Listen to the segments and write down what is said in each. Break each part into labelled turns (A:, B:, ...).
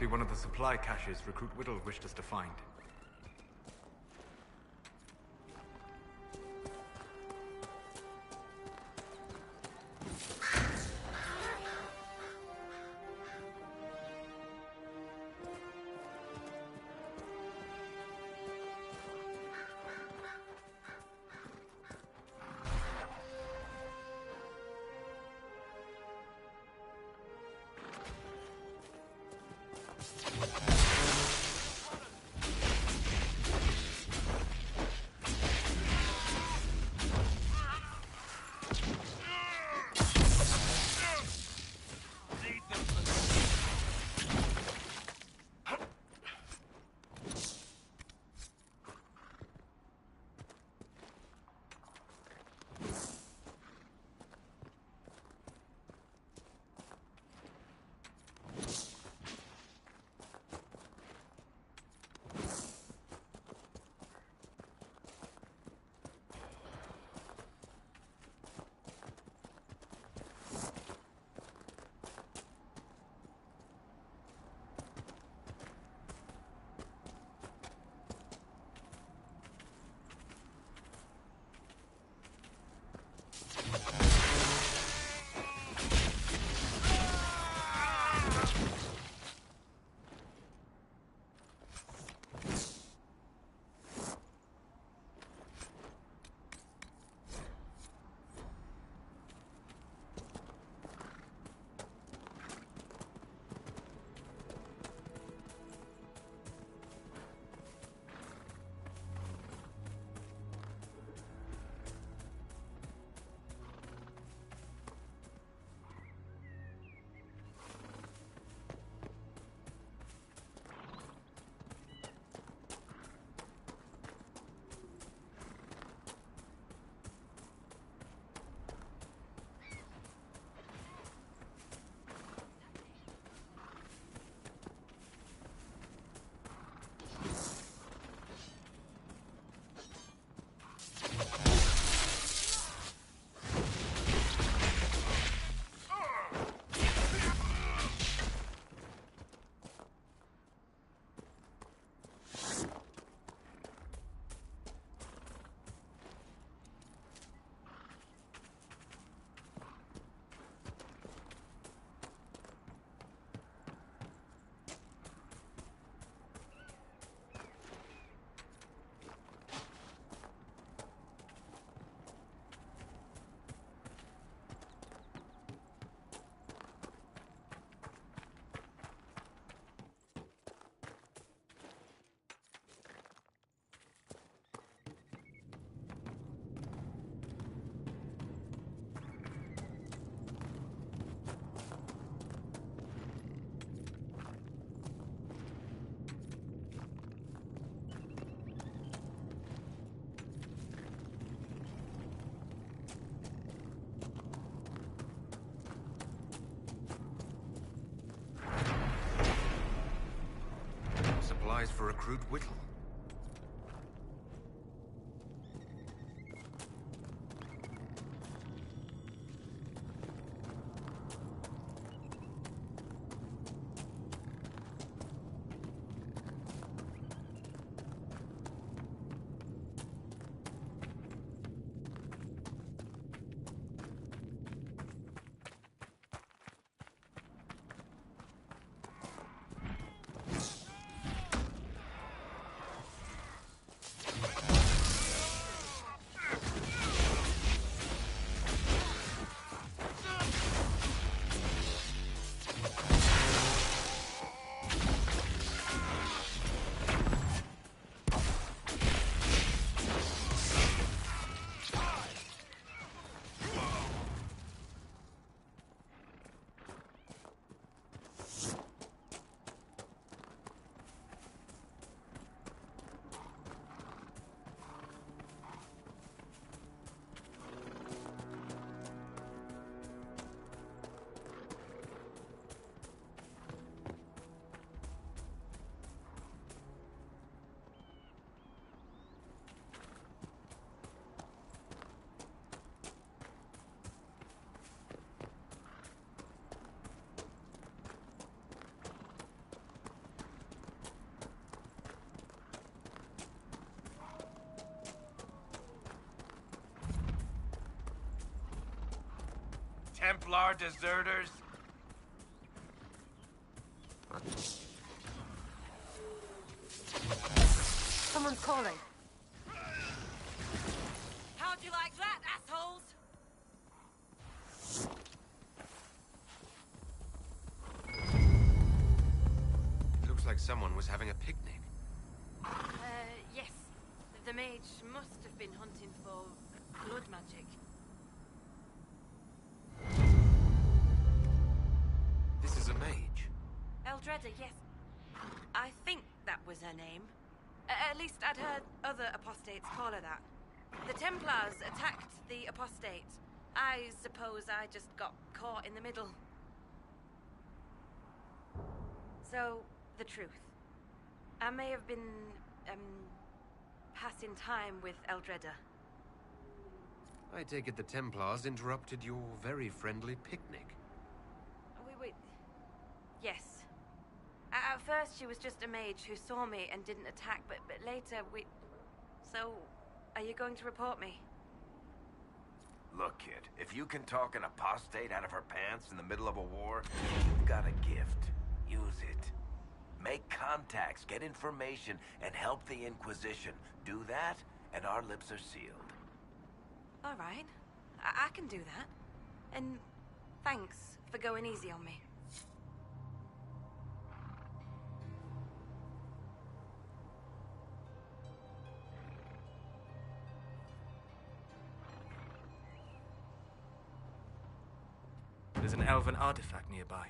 A: be one of the supply caches Recruit Whittle wished us to find. Supplies for Recruit Whittle.
B: Templar deserters?
C: Someone's calling.
D: How'd you like that, assholes?
E: Looks like someone was having a picnic.
D: Yes. The mage must have been hunting for blood magic.
E: This is a mage.
D: Eldreda, yes. I think that was her name. At least I'd heard other apostates call her that. The Templars attacked the apostate. I suppose I just got caught in the middle. So, the truth. I may have been, passing time with Eldreda.
E: I take it the Templars interrupted your very friendly picnic.
D: Wait. Yes. At first, she was just a mage who saw me and didn't attack, but later we... So, are you going to report me?
B: Look, kid, if you can talk an apostate out of her pants in the middle of a war, you've got a gift. Use it. Make contacts, get information, and help the Inquisition. Do that, and our lips are sealed.
D: All right. I can do that. And thanks for going easy on me.
A: There's an elven artifact nearby.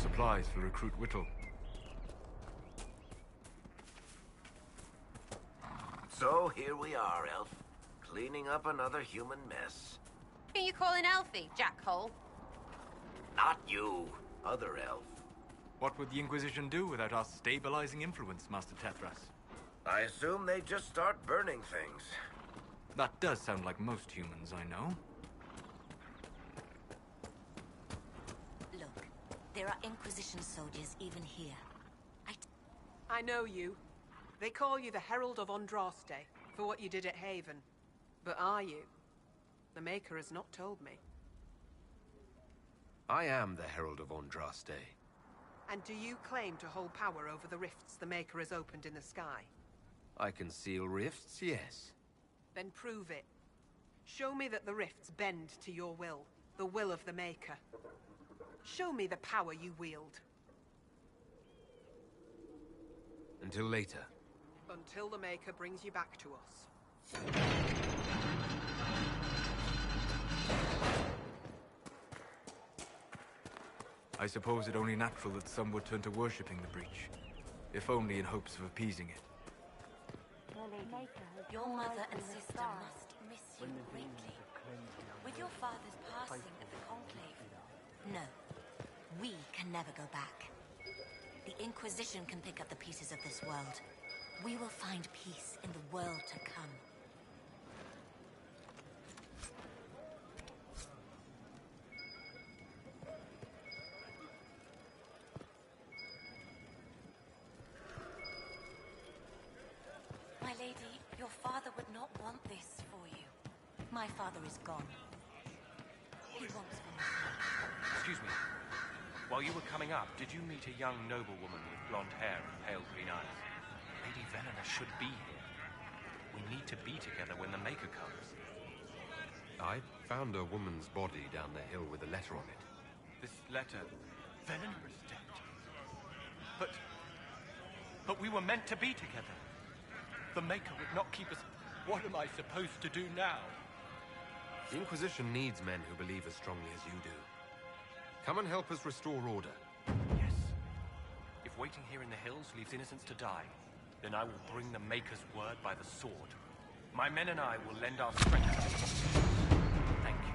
A: Supplies for Recruit Whittle.
B: So here we are, Elf. Cleaning up another human mess.
C: Who you calling Elfie, Jackhole?
B: Not you. Other Elf.
A: What would the Inquisition do without our stabilizing influence, Master Tethras?
B: I assume they just start burning things.
A: That does sound like most humans I know.
F: Look, there are Inquisition soldiers even here.
G: I know you. They call you the Herald of Andraste for what you did at Haven. But are you? The Maker has not told me.
E: I am the Herald of Andraste.
G: And do you claim to hold power over the rifts the Maker has opened in the sky?
E: I can seal rifts, yes.
G: Then prove it. Show me that the rifts bend to your will, the will of the Maker. Show me the power you wield.
E: Until later.
G: Until the Maker brings you back to us.
A: I suppose it only natural that some would turn to worshipping the breach, if only in hopes of appeasing it.
F: Your mother and sister must miss you greatly. With your father's passing at the Conclave. No, we can never go back. The Inquisition can pick up the pieces of this world. We will find peace in the world to come. My lady, your father would not want this for you. My father is gone. He wants for me.
H: Excuse me. While you were coming up, did you meet a young noblewoman with blonde hair and pale green eyes? Lady Venona should be here. We need to be together when the Maker comes.
E: I found a woman's body down the hill with a letter on it.
H: This letter... Venona is dead. But we were meant to be together. The Maker would not keep us... What am I supposed to do now?
E: The Inquisition needs men who believe as strongly as you do. Come and help us restore order.
H: Yes. If waiting here in the hills leaves innocents to die, then I will bring the Maker's word by the sword. My men and I will lend our strength to it. Thank you.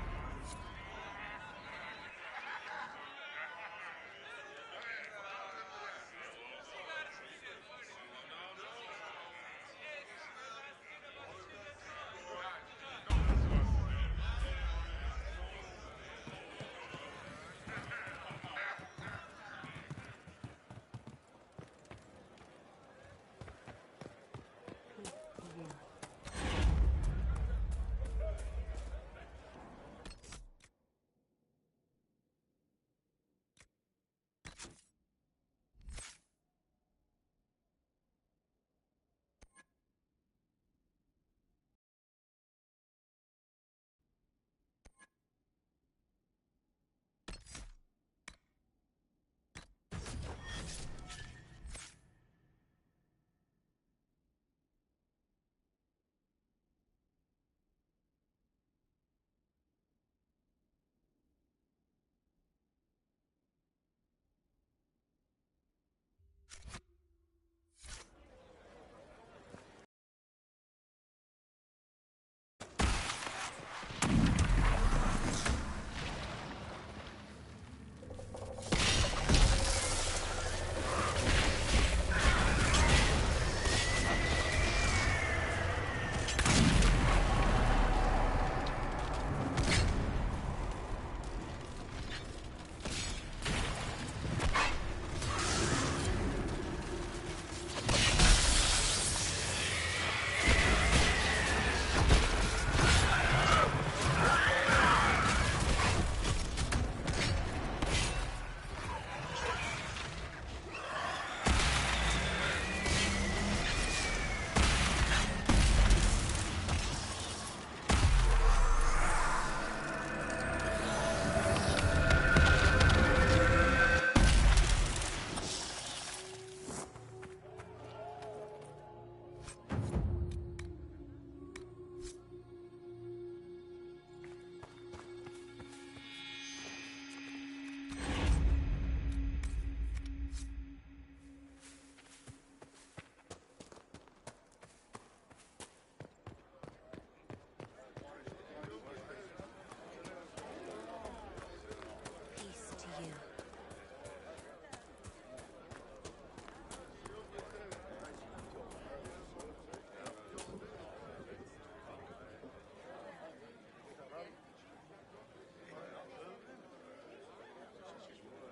F: Peace to you.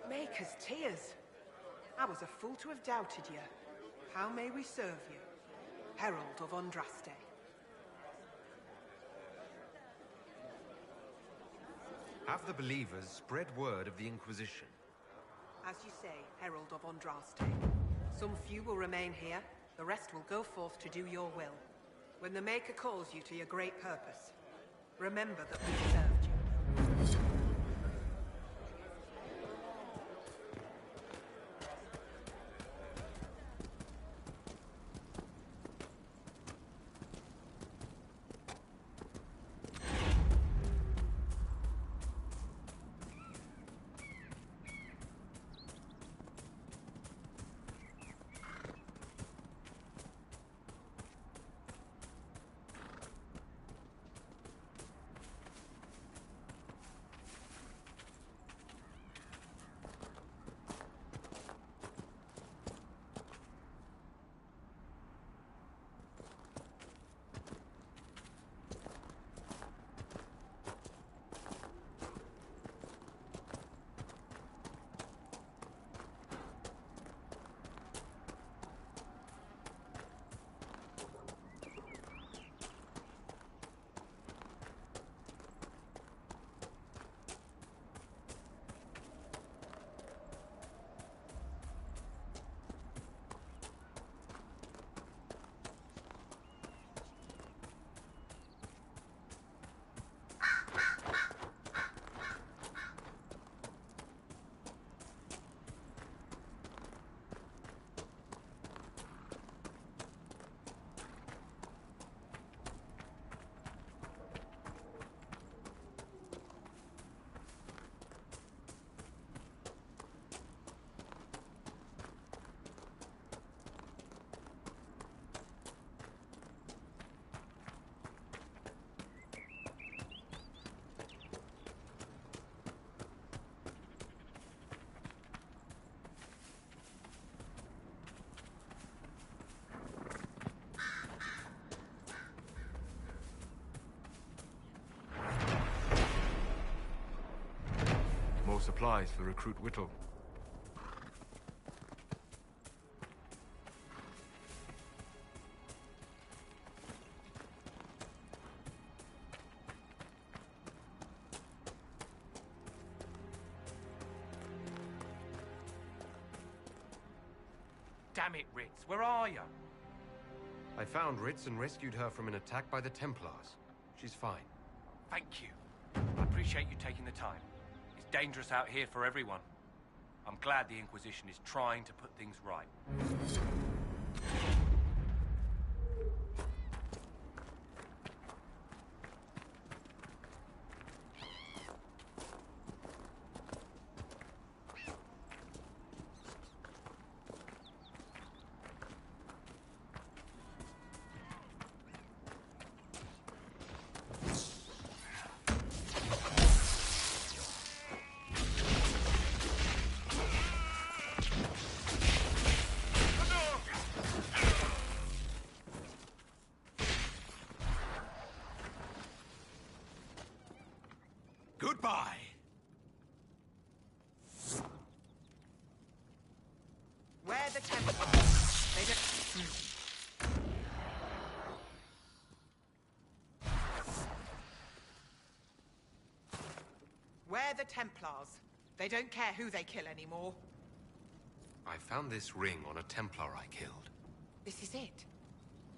G: Maker's tears. I was a fool to have doubted you. How may we serve you? Herald of Andraste.
E: Have the believers spread word of the Inquisition?
G: As you say, Herald of Andraste. Some few will remain here, the rest will go forth to do your will. When the Maker calls you to your great purpose, remember that we served you.
A: supplies for Recruit Whittle.
H: Damn it, Ritz, where are you?
E: I found Ritz and rescued her from an attack by the Templars. She's fine.
H: Thank you. I appreciate you taking the time. It's dangerous out here for everyone. I'm glad the Inquisition is trying to put things right.
A: Goodbye!
G: Where the Templars? They don't... Where the Templars? They don't care who they kill anymore.
E: I found this ring on a Templar I killed.
G: This is it.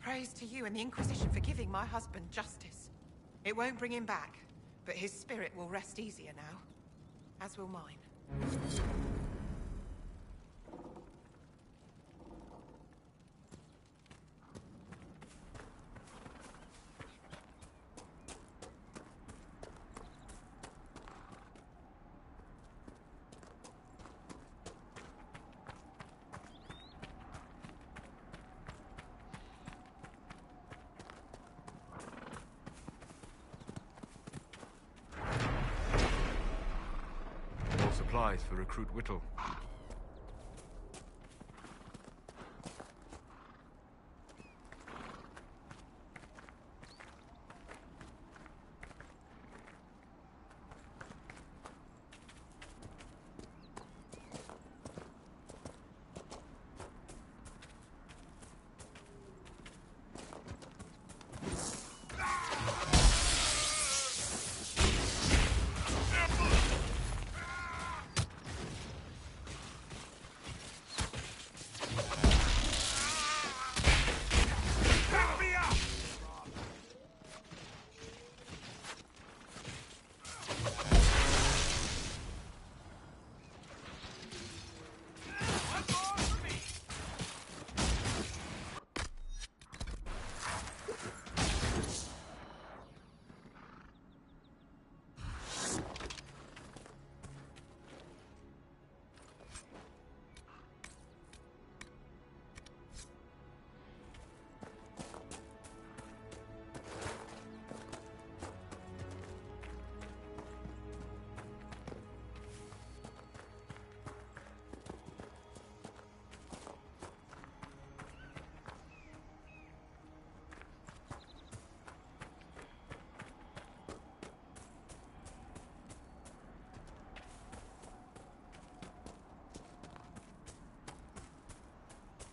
G: Praise to you and the Inquisition for giving my husband justice. It won't bring him back, but his spirit will rest easier now. As will mine.
A: Supplies for Recruit Whittle.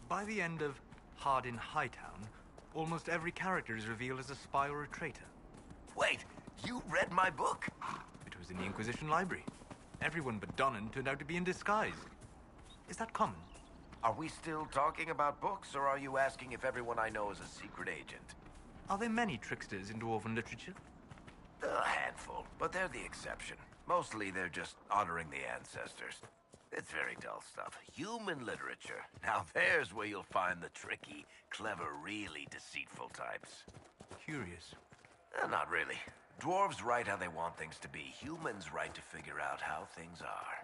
A: By the end of Hardin Hightown, almost every character is revealed as a spy or a traitor.
B: Wait, you read my book?
A: It was in the Inquisition library. Everyone but Donnan turned out to be in disguise. Is that common?
B: Are we still talking about books, or are you asking if everyone I know is a secret agent?
A: Are there many tricksters in Dwarven literature?
B: A handful, but they're the exception. Mostly they're just honoring the ancestors. It's very dull stuff. Human literature. Now there's where you'll find the tricky, clever, really deceitful types.
A: Curious.
B: Not really. Dwarves write how they want things to be. Humans write to figure out how things are.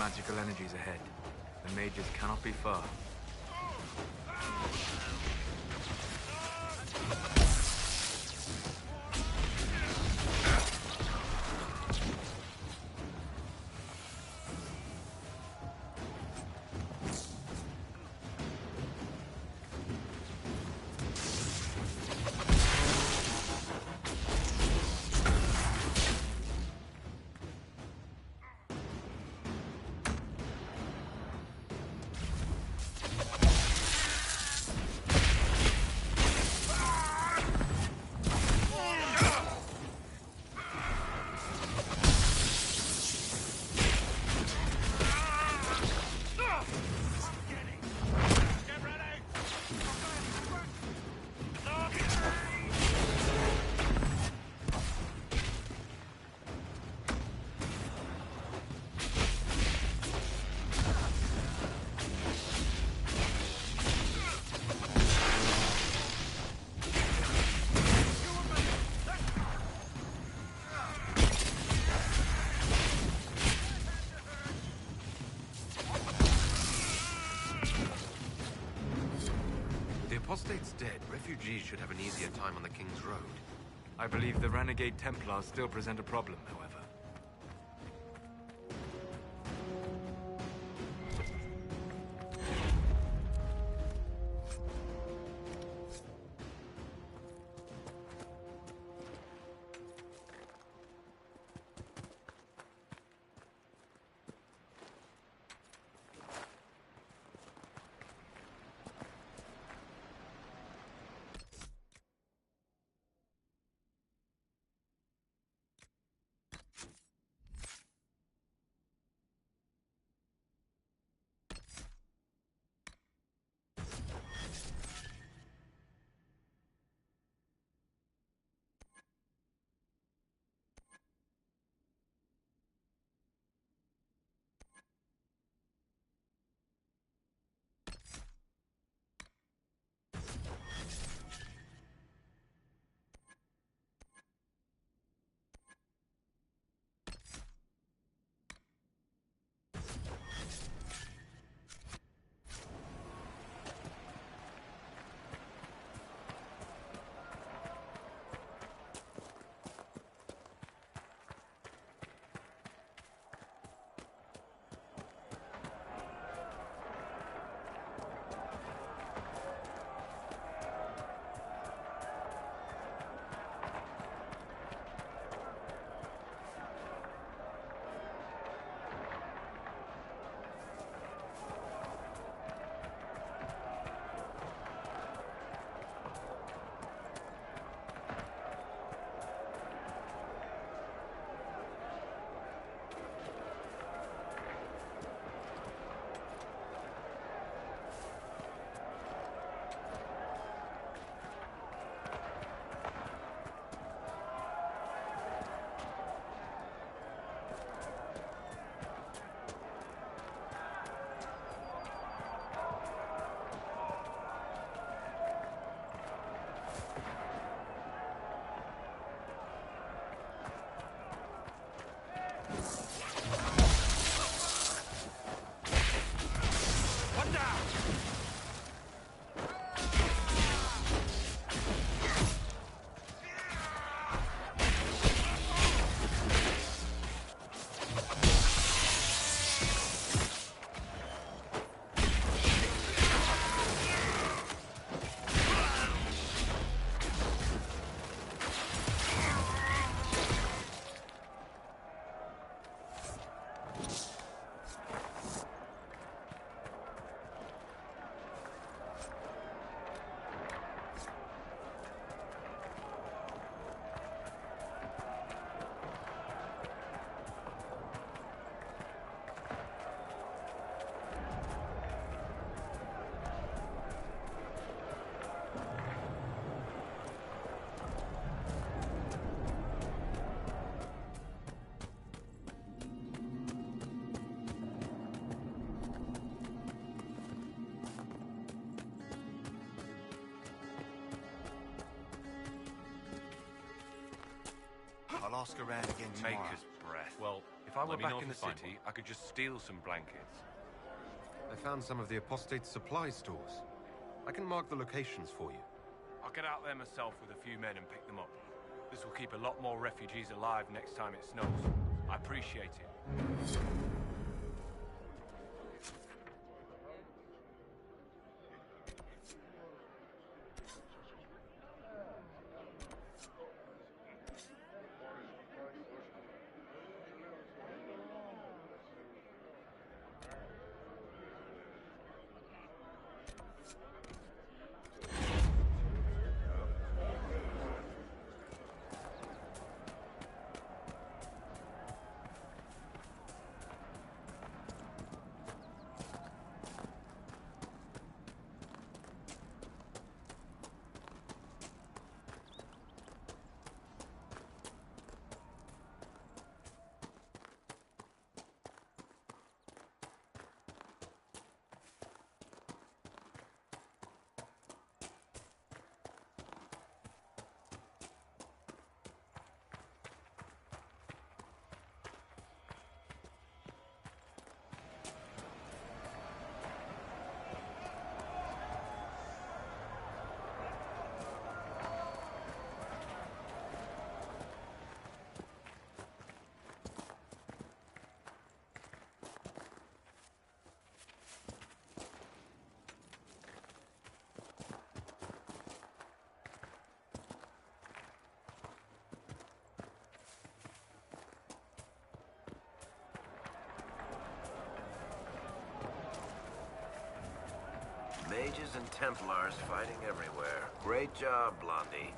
A: magical energies ahead. The mages cannot be far.
E: Apostate's dead. Refugees should have an easier time on the King's Road.
A: I believe the renegade Templars still present a problem, however.
I: I'll ask around again tomorrow.
H: Maker's breath. Well, If I were
E: Let me
H: back
E: know if
H: in the
E: you find
H: city, I could just steal some blankets.
E: I found some of the apostate supply stores. I can mark the locations for you.
H: I'll get out there myself with a few men and pick them up. This will keep a lot more refugees alive next time it snows. I appreciate it.
B: Mages and Templars fighting everywhere. Great job, Blondie.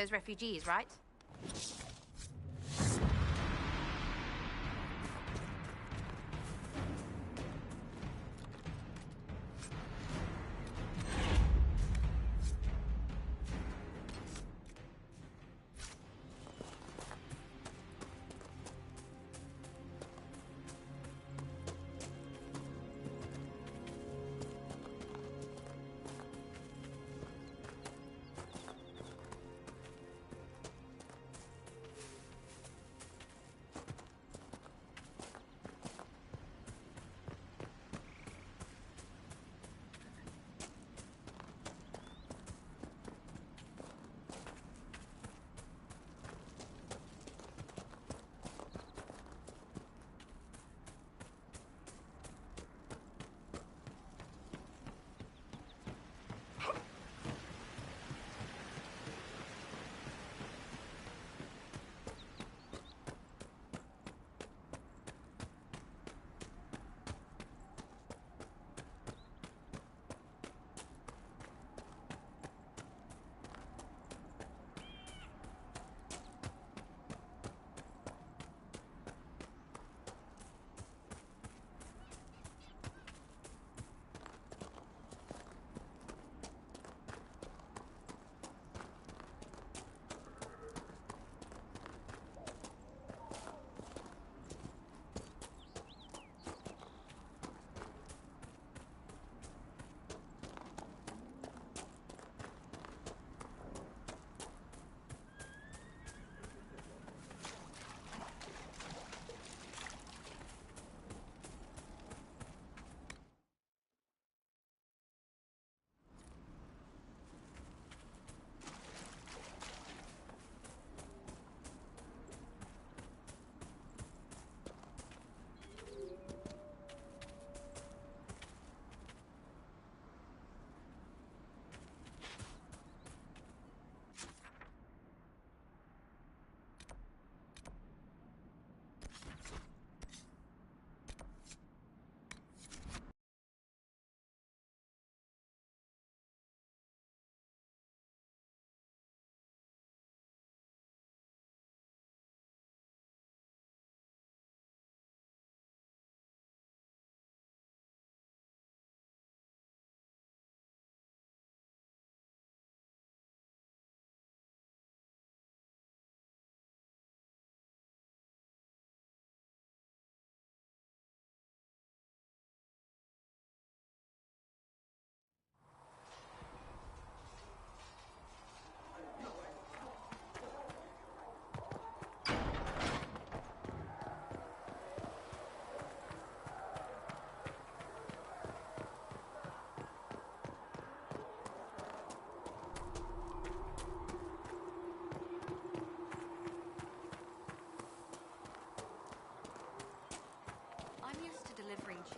C: those refugees, right?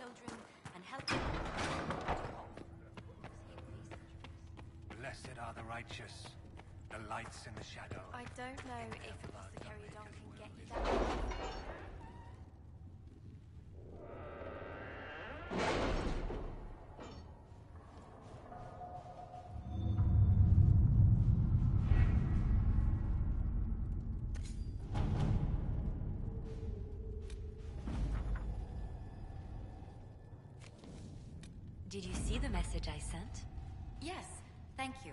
F: children and helping.
I: Blessed are the righteous, the lights in the shadow.
F: I don't know if Apothecary Don can get you that.
J: Did you see the message I sent?
F: Yes, thank you.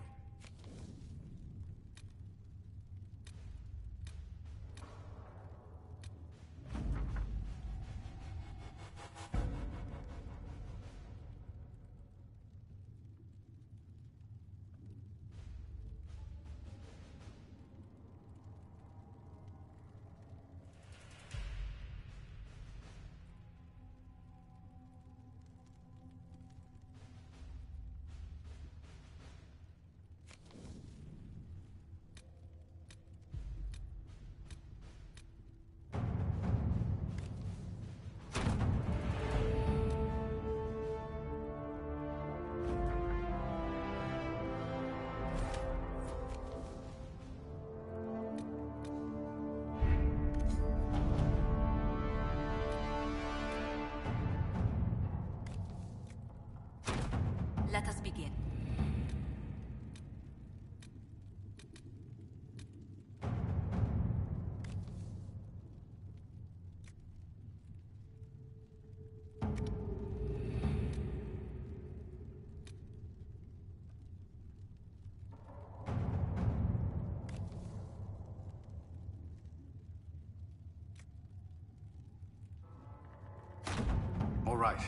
I: right.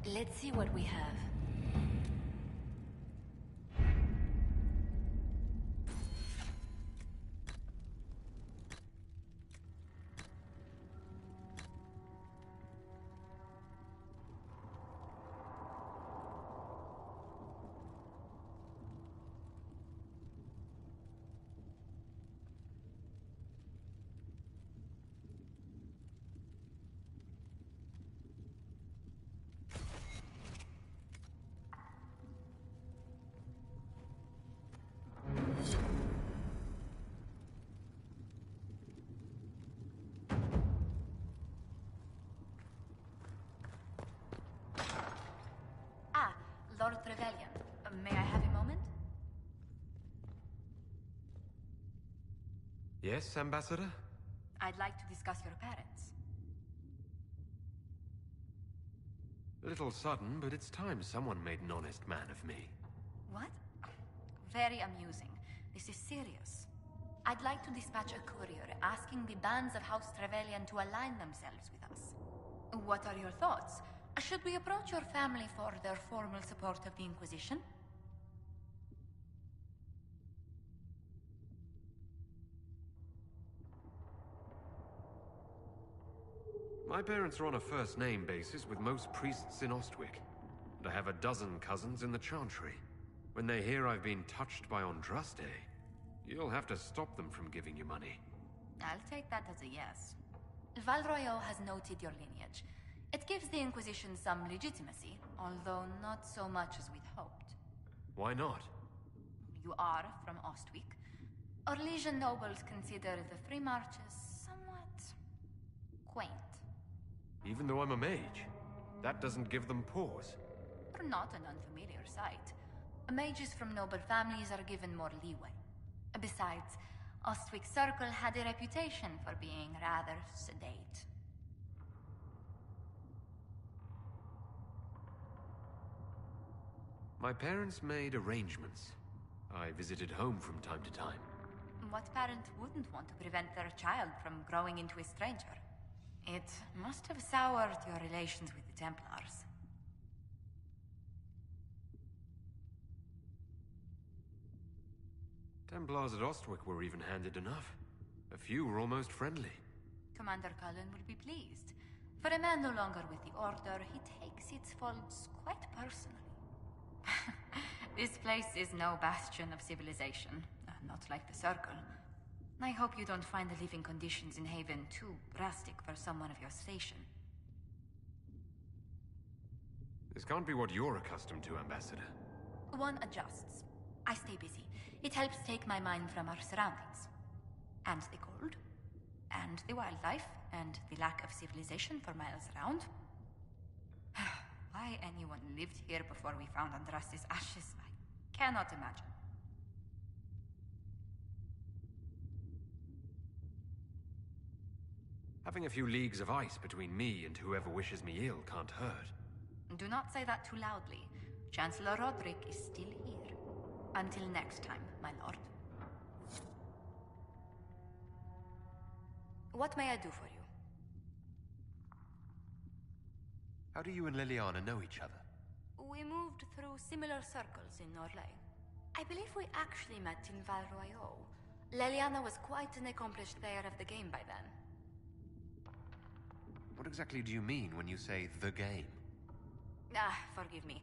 J: Let's see what we have. Lord Trevelyan, may I have a moment?
E: Yes, Ambassador?
J: I'd like to discuss your parents.
E: A little sudden, but it's time someone made an honest man of me.
J: What? Very amusing. This is serious. I'd like to dispatch a courier asking the bands of House Trevelyan to align themselves with us. What are your thoughts? Should we approach your family for their formal support of the Inquisition?
E: My parents are on a first-name basis with most priests in Ostwick. And I have a dozen cousins in the Chantry. When they hear I've been touched by Andraste, you'll have to stop them from giving you money.
J: I'll take that as a yes. Valroyo has noted your lineage. It gives the Inquisition some legitimacy, although not so much as we'd hoped.
E: Why not?
J: You are from Ostwick. Orlesian nobles consider the Free Marches somewhat quaint.
E: Even though I'm a mage, that doesn't give them pause.
J: Or not an unfamiliar sight. Mages from noble families are given more leeway. Besides, Ostwick Circle had a reputation for being rather sedate.
E: My parents made arrangements. I visited home from time to time.
J: What parent wouldn't want to prevent their child from growing into a stranger? It must have soured your relations with the Templars.
E: Templars at Ostwick were even-handed enough. A few were almost friendly.
J: Commander Cullen will be pleased. For a man no longer with the Order, he takes its faults quite personally. This place is no bastion of civilization, not like the Circle. I hope you don't find the living conditions in Haven too drastic for someone of your station.
E: This can't be what you're accustomed to, Ambassador.
J: One adjusts. I stay busy. It helps take my mind from our surroundings. And the cold, and the wildlife, and the lack of civilization for miles around. Why anyone lived here before we found Andraste's ashes, I cannot imagine.
E: Having a few leagues of ice between me and whoever wishes me ill can't hurt.
J: Do not say that too loudly. Chancellor Roderick is still here. Until next time, my lord. What may I do for you?
E: How do you and Liliana know each other?
J: We moved through similar circles in Orlais. I believe we actually met in Val Royaux. Liliana was quite an accomplished player of the game by then.
E: What exactly do you mean when you say the game?
J: Forgive me.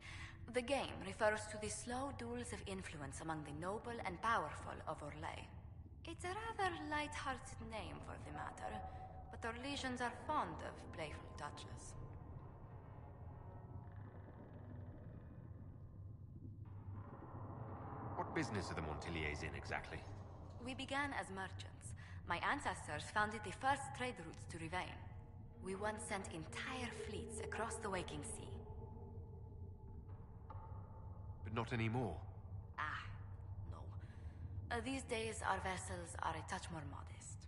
J: The game refers to the slow duels of influence among the noble and powerful of Orlais. It's a rather light-hearted name for the matter, but Orlesians are fond of playful touches.
E: What business are the Montiliers in exactly?
J: We began as merchants. My ancestors founded the first trade routes to Rivain. We once sent entire fleets across the Waking Sea.
E: But not anymore.
J: No. These days, our vessels are a touch more modest.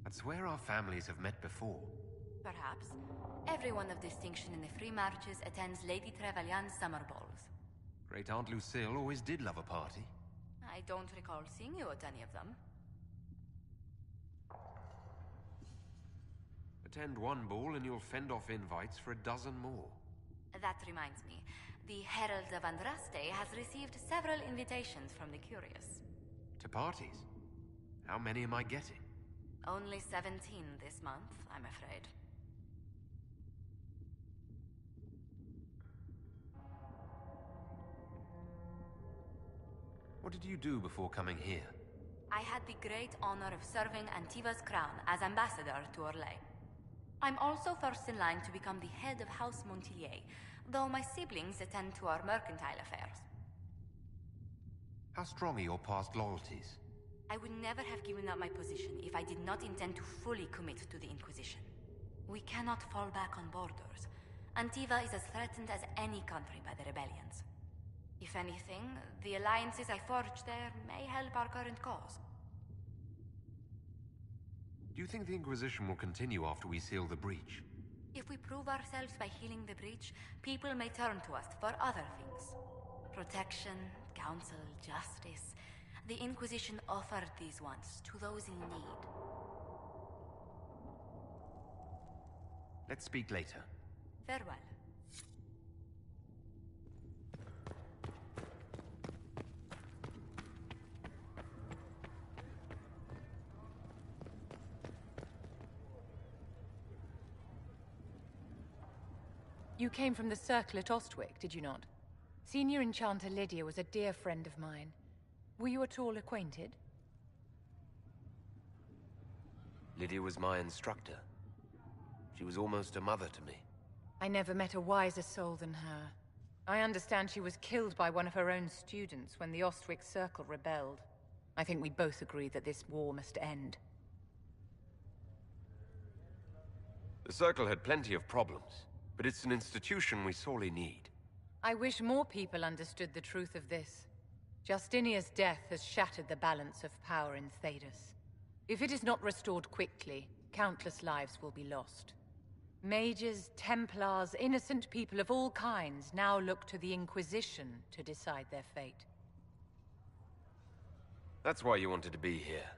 E: That's where our families have met before.
J: Perhaps. Everyone of distinction in the Free Marches attends Lady Trevelyan's summer balls.
E: Great Aunt Lucille always did love a party.
J: I don't recall seeing you at any of them.
E: Attend one ball and you'll fend off invites for a dozen more.
J: That reminds me. The Herald of Andraste has received several invitations from the curious.
E: To parties? How many am I getting?
J: Only 17 this month, I'm afraid.
E: What did you do before coming here?
J: I had the great honor of serving Antiva's crown as ambassador to Orlais. I'm also first in line to become the head of House Montilyet, though my siblings attend to our mercantile affairs.
E: How strong are your past loyalties?
J: I would never have given up my position if I did not intend to fully commit to the Inquisition. We cannot fall back on borders. Antiva is as threatened as any country by the rebellions. If anything, the alliances I forged there may help our current cause.
E: Do you think the Inquisition will continue after we seal the breach?
J: If we prove ourselves by healing the breach, people may turn to us for other things. Protection, counsel, justice. The Inquisition offered these once to those in need.
E: Let's speak later.
J: Farewell.
K: You came from the Circle at Ostwick, did you not? Senior Enchanter Lydia was a dear friend of mine. Were you at all acquainted?
L: Lydia was my instructor. She was almost a mother to me.
K: I never met a wiser soul than her. I understand she was killed by one of her own students when the Ostwick Circle rebelled. I think we both agree that this war must end.
L: The Circle had plenty of problems, but it's an institution we sorely need.
K: I wish more people understood the truth of this. Justinia's death has shattered the balance of power in Thedas. If it is not restored quickly, countless lives will be lost. Mages, Templars, innocent people of all kinds now look to the Inquisition to decide their fate.
L: That's why you wanted to be here.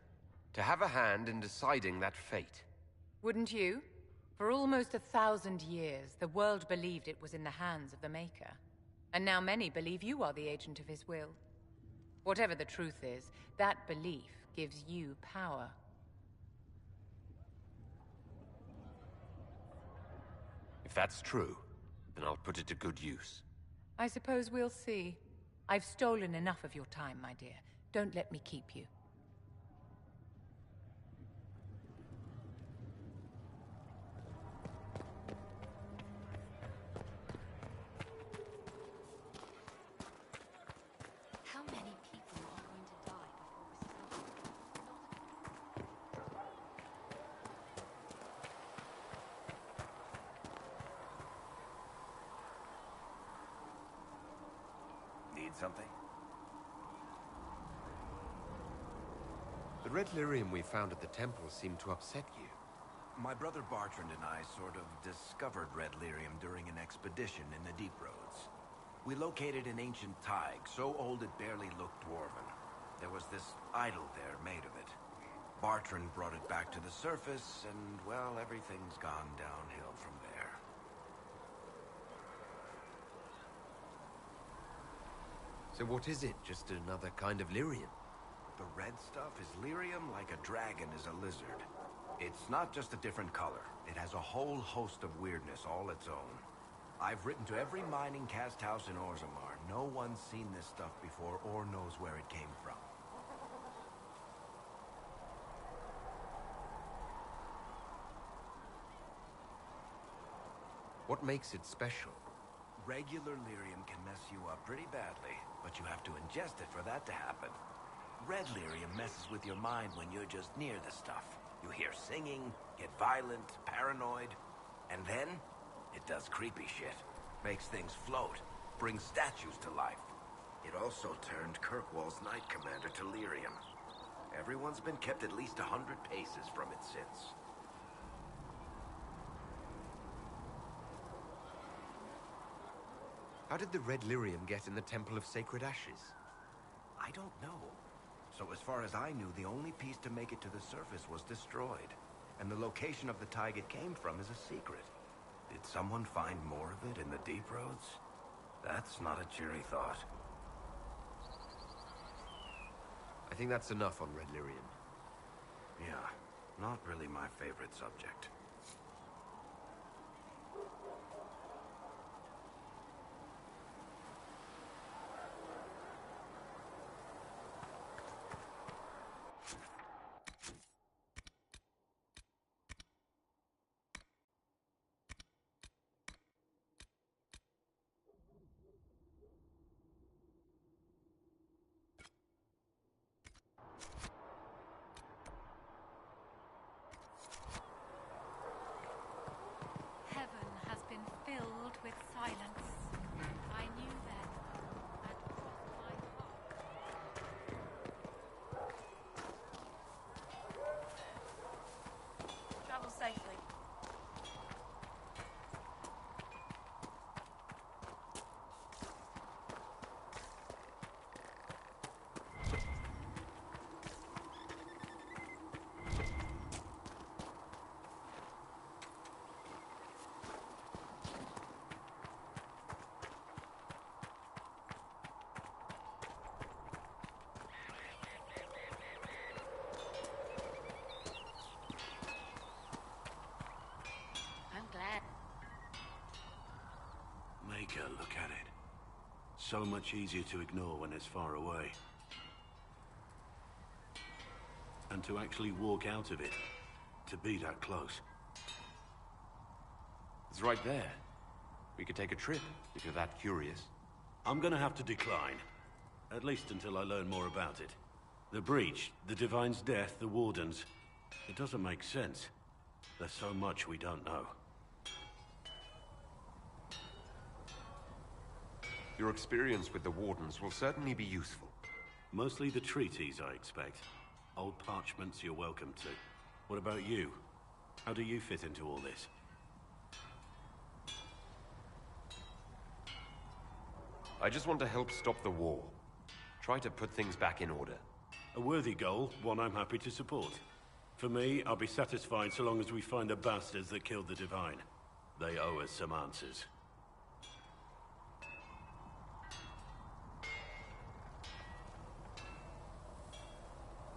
L: To have a hand in deciding that fate.
K: Wouldn't you? For almost 1,000 years, the world believed it was in the hands of the Maker. And now many believe you are the agent of his will. Whatever the truth is, that belief gives you power.
L: If that's true, then I'll put it to good use.
K: I suppose we'll see. I've stolen enough of your time, my dear. Don't let me keep you.
J: How many people are going to die before
B: Need something?
E: The red lyrium we found at the temple seemed to upset you.
B: My brother Bartrand and I sort of discovered red lyrium during an expedition in the Deep Roads. We located an ancient thaig, so old it barely looked dwarven. There was this idol there made of it. Bartrand brought it back to the surface, and, well, everything's gone downhill from there.
E: So what is it? Just another kind of lyrium?
B: The red stuff is lyrium like a dragon is a lizard. It's not just a different color. It has a whole host of weirdness all its own. I've written to every mining cast house in Orzammar. No one's seen this stuff before or knows where it came from.
E: What makes it special?
B: Regular lyrium can mess you up pretty badly, but you have to ingest it for that to happen. Red lyrium messes with your mind when you're just near the stuff. You hear singing, get violent, paranoid, and then it does creepy shit. Makes things float, brings statues to life. It also turned Kirkwall's Knight Commander to lyrium. Everyone's been kept at least 100 paces from it since.
L: How did the red lyrium get in the Temple of Sacred Ashes?
B: I don't know. So as far as I knew, the only piece to make it to the surface was destroyed. And the location of the tag it came from is a secret. Did someone find more of it in the deep roads? That's not a cheery thought.
L: I think that's enough on red lyrium.
B: Yeah, not really my favorite subject.
J: Heaven has been filled with silence. I knew then, and crossed my path.
D: Travel safely.
F: I'm glad.
M: Maker, look at it. So much easier to ignore when it's far away. And to actually walk out of it, to be that close.
L: It's right there. We could take a trip, if you're that curious.
M: I'm gonna have to decline. At least until I learn more about it. The breach, the Divine's death, the Wardens. It doesn't make sense. There's so much we don't know.
L: Your experience with the Wardens will certainly be useful.
M: Mostly the treaties, I expect. Old parchments you're welcome to. What about you? How do you fit into all this?
L: I just want to help stop the war. Try to put things back in order.
M: A worthy goal, one I'm happy to support. For me, I'll be satisfied so long as we find the bastards that killed the Divine. They owe us some answers.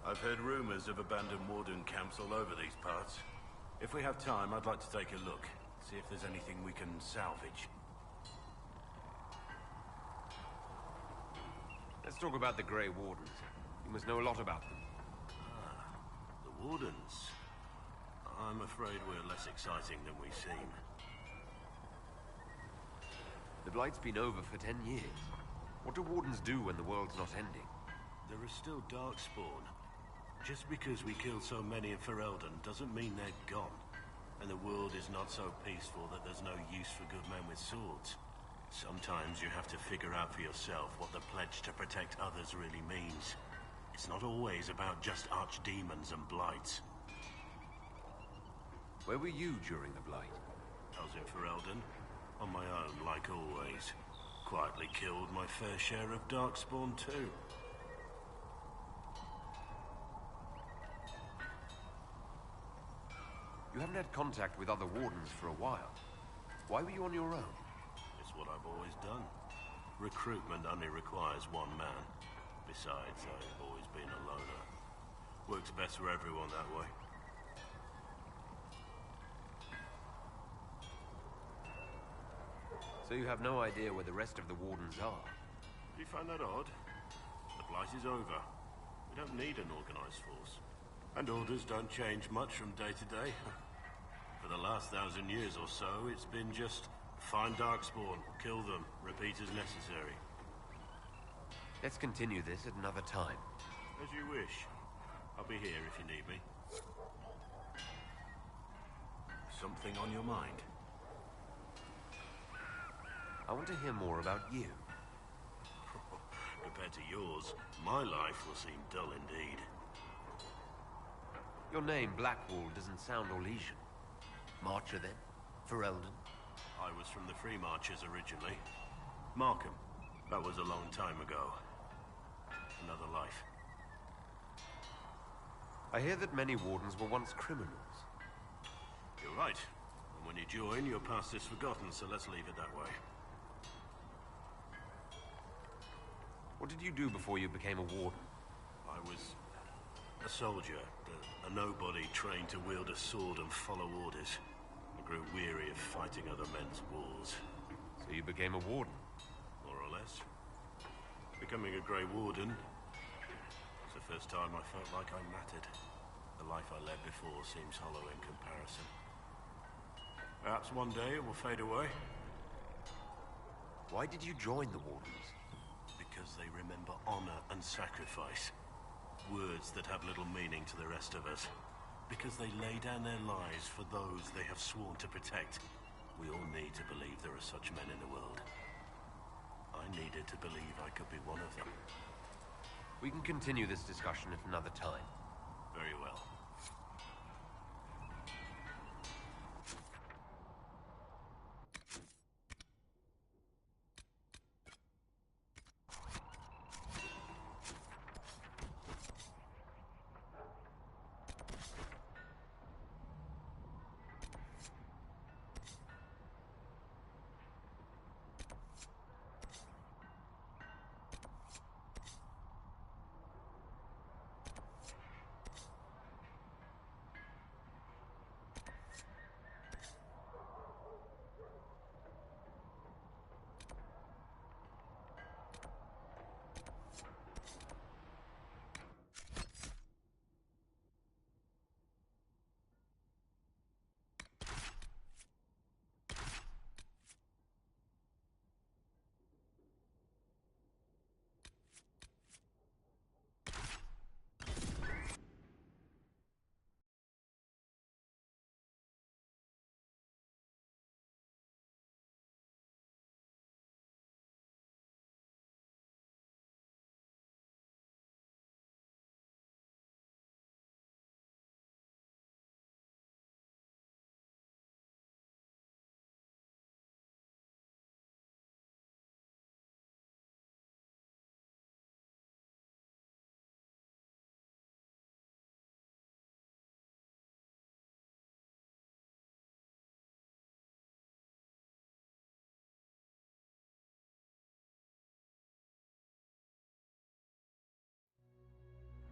M: I've heard rumors of abandoned Warden camps all over these parts. If we have time, I'd like to take a look. See if there's anything we can salvage.
L: Let's talk about the Grey Wardens. You must know a lot about them.
M: The Wardens. I'm afraid we're less exciting than we seem.
L: The Blight's been over for 10 years. What do Wardens do when the world's not ending?
M: There is still Darkspawn. Just because we killed so many in Ferelden doesn't mean they're gone. And the world is not so peaceful that there's no use for good men with swords. Sometimes you have to figure out for yourself what the pledge to protect others really means. It's not always about just archdemons and blights.
L: Where were you during the Blight?
M: I was in Ferelden, on my own, like always. Quietly killed my fair share of Darkspawn too.
L: You haven't had contact with other Wardens for a while. Why were you on your own?
M: It's what I've always done. Recruitment only requires one man. Besides, I've always been a loner. Works best for everyone that way.
L: So you have no idea where the rest of the Wardens are?
M: Do you find that odd? The Blight is over. We don't need an organized force. And orders don't change much from day to day. For the last 1,000 years or so, it's been just find Darkspawn, kill them, repeat as necessary.
L: Let's continue this at another time.
M: As you wish. I'll be here if you need me. Something on your mind?
L: I want to hear more about you.
M: Compared to yours, my life will seem dull indeed.
L: Your name, Blackwall, doesn't sound Orlesian. Marcher, then? Ferelden?
M: I was from the Free Marchers originally. Markham. That was a long time ago. Another life.
L: I hear that many wardens were once criminals.
M: You're right. And when you join, your past is forgotten, so let's leave it that way.
L: What did you do before you became a warden?
M: I was a soldier, a nobody trained to wield a sword and follow orders. I grew weary of fighting other men's wars.
L: So you became a warden?
M: More or less. Becoming a Grey Warden was the first time I felt like I mattered. The life I led before seems hollow in comparison. Perhaps one day it will fade away.
L: Why did you join the Wardens?
M: Because they remember honor and sacrifice. Words that have little meaning to the rest of us. Because they lay down their lives for those they have sworn to protect. We all need to believe there are such men in the world. I needed to believe I could be one of them.
L: We can continue this discussion at another time.
M: Very well.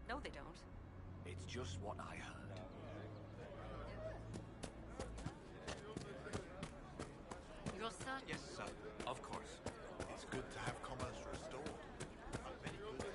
D: No, they don't.
I: It's just what I heard.
J: You're certain?
I: Yes, sir. Of course.
N: It's good to have commerce restored. Many good.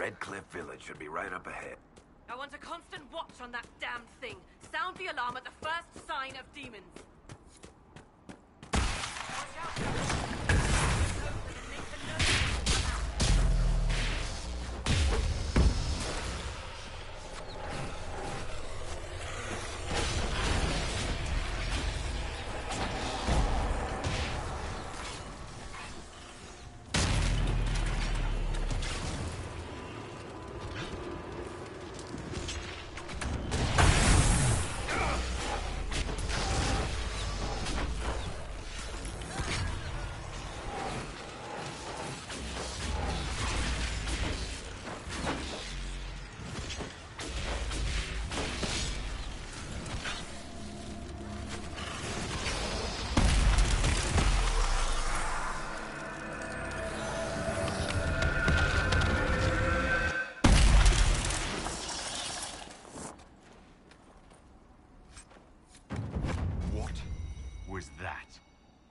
B: Redcliffe Village should be right up ahead.
D: I want a constant watch on that damn thing. Sound the alarm at the first sign of demons. Watch out!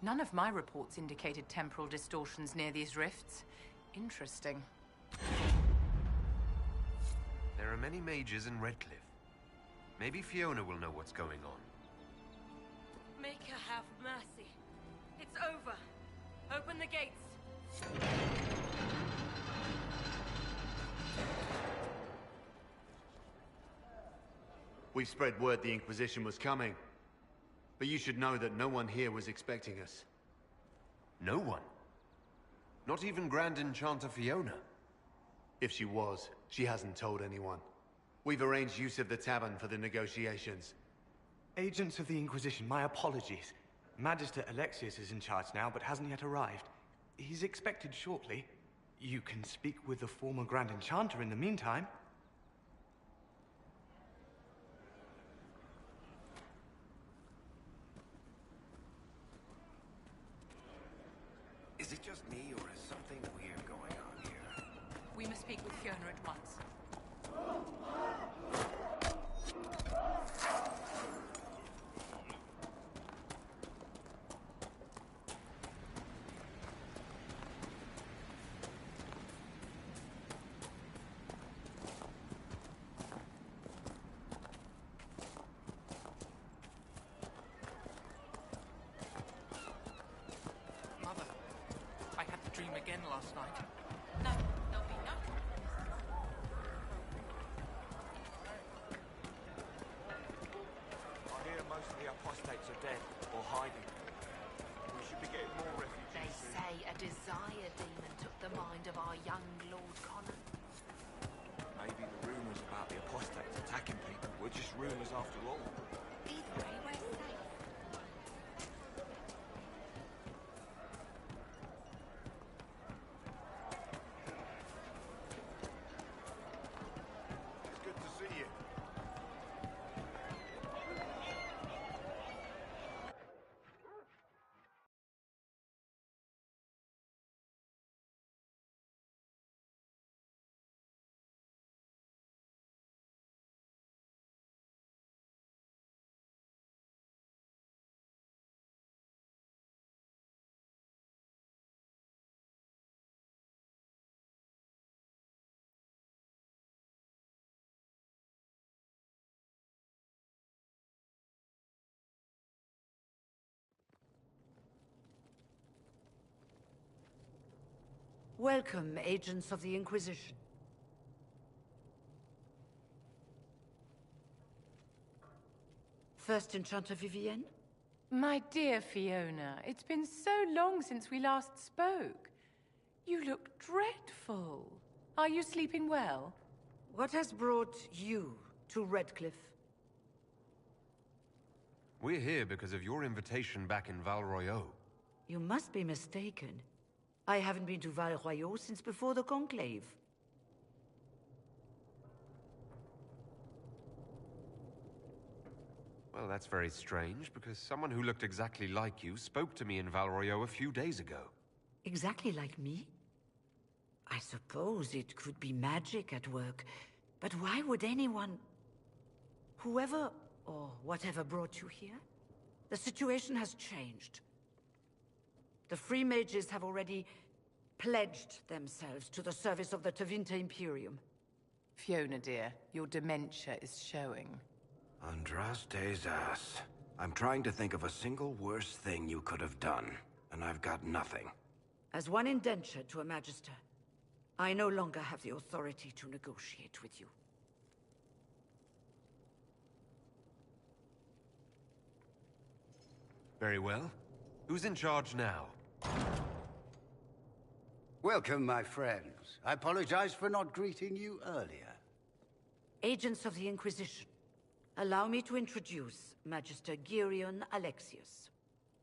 K: None of my reports indicated temporal distortions near these rifts. Interesting.
E: There are many mages in Redcliffe. Maybe Fiona will know what's going on.
D: Make her have mercy. It's over. Open the gates.
O: We've spread word the Inquisition was coming. But you should know that no one here was expecting us.
E: No one? Not even Grand Enchanter Fiona?
O: If she was, she hasn't told anyone. We've arranged use of the tavern for the negotiations.
P: Agents of the Inquisition, my apologies. Magister Alexius is in charge now, but hasn't yet arrived. He's expected shortly. You can speak with the former Grand Enchanter in the meantime.
B: Is it just me, or is something weird going on here?
K: We must speak with Fiona at once.
I: Again last night.
K: No, there'll be no.
I: I hear most of the apostates are dead or hiding. We should be getting more refugees.
Q: They say a desire demon took the mind of our young Lord Connor.
I: Maybe the rumors about the apostates attacking people were just rumors after all.
Q: Either way, we're safe.
R: Welcome, agents of the Inquisition. First Enchanter Vivienne?
K: My dear Fiona, it's been so long since we last spoke. You look dreadful. Are you sleeping well?
R: What has brought you to Redcliffe?
E: We're here because of your invitation back in Val Royeaux.
R: You must be mistaken. I haven't been to Val Royeaux since before the Conclave.
E: Well, that's very strange, because someone who looked exactly like you spoke to me in Val Royeaux a few days ago.
R: Exactly like me? I suppose it could be magic at work, but why would anyone... Whoever or whatever brought you here? The situation has changed. The Free Mages have already pledged themselves to the service of the Tevinter Imperium.
K: Fiona, dear, your dementia is showing.
B: Andraste's ass. I'm trying to think of a single worse thing you could have done, and I've got nothing.
R: As one indentured to a Magister, I no longer have the authority to negotiate with you.
E: Very well. Who's in charge now?
S: Welcome, my friends. I apologize for not greeting you earlier.
R: Agents of the Inquisition, allow me to introduce Magister Girion Alexius.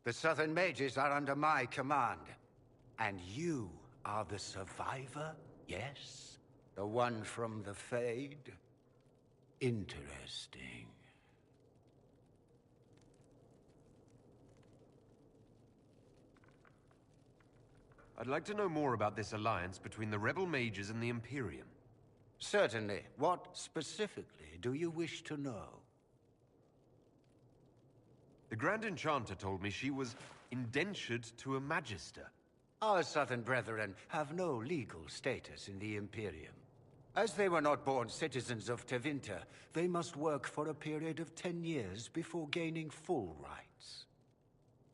S: The Southern Mages are under my command. And you are the survivor, yes? The one from the Fade? Interesting.
E: I'd like to know more about this alliance between the rebel mages and the Imperium.
S: Certainly. What specifically do you wish to know?
E: The Grand Enchanter told me she was indentured to a Magister.
S: Our Southern brethren have no legal status in the Imperium. As they were not born citizens of Tevinter, they must work for a period of 10 years before gaining full rights.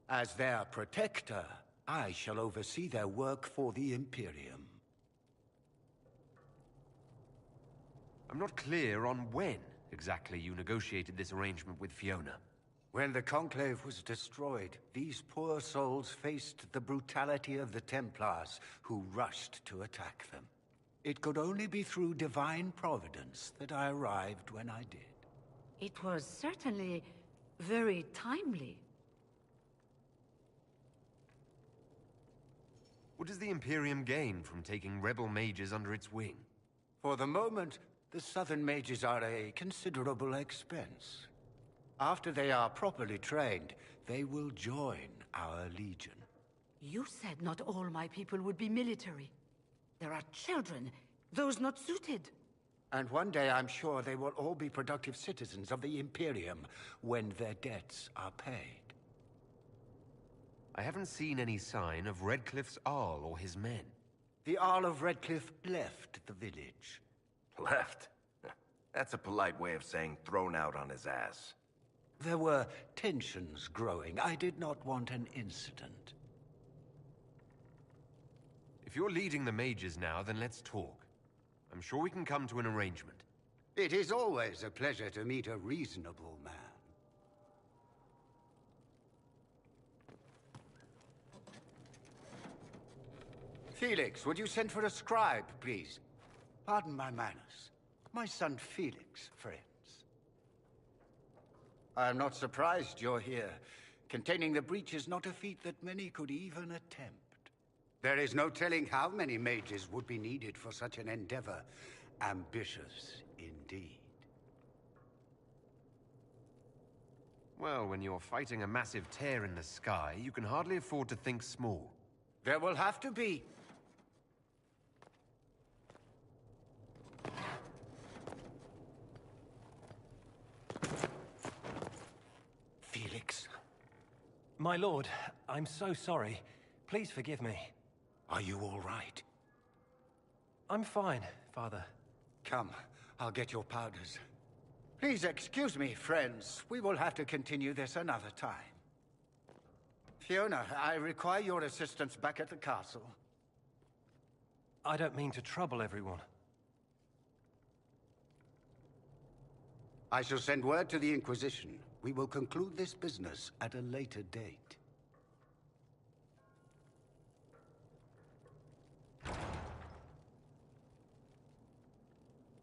S: As their protector, I shall oversee their work for the Imperium.
E: I'm not clear on when exactly you negotiated this arrangement with Fiona.
S: When the Conclave was destroyed, these poor souls faced the brutality of the Templars, who rushed to attack them. It could only be through divine providence that I arrived when I did.
R: It was certainly very timely.
E: What does the Imperium gain from taking rebel mages under its wing?
S: For the moment, the Southern Mages are a considerable expense. After they are properly trained, they will join our Legion.
R: You said not all my people would be military. There are children, those not suited.
S: And one day I'm sure they will all be productive citizens of the Imperium when their debts are paid.
E: I haven't seen any sign of Redcliffe's Arl or his men.
S: The Arl of Redcliffe left the village.
B: Left? That's a polite way of saying thrown out on his ass.
S: There were tensions growing. I did not want an incident.
E: If you're leading the mages now, then let's talk. I'm sure we can come to an arrangement.
S: It is always a pleasure to meet a reasonable man. Felix, would you send for a scribe, please? Pardon my manners. My son Felix, friends. I am not surprised you're here. Containing the breach is not a feat that many could even attempt. There is no telling how many mages would be needed for such an endeavor. Ambitious, indeed.
E: Well, when you're fighting a massive tear in the sky, you can hardly afford to think small.
S: There will have to be. Felix.
H: My lord, I'm so sorry. Please forgive me.
S: Are you all right?
H: I'm fine, Father.
S: Come, I'll get your powders. Please excuse me, friends. We will have to continue this another time. Fiona, I require your assistance back at the castle.
H: I don't mean to trouble everyone.
S: I shall send word to the Inquisition. We will conclude this business at a later date.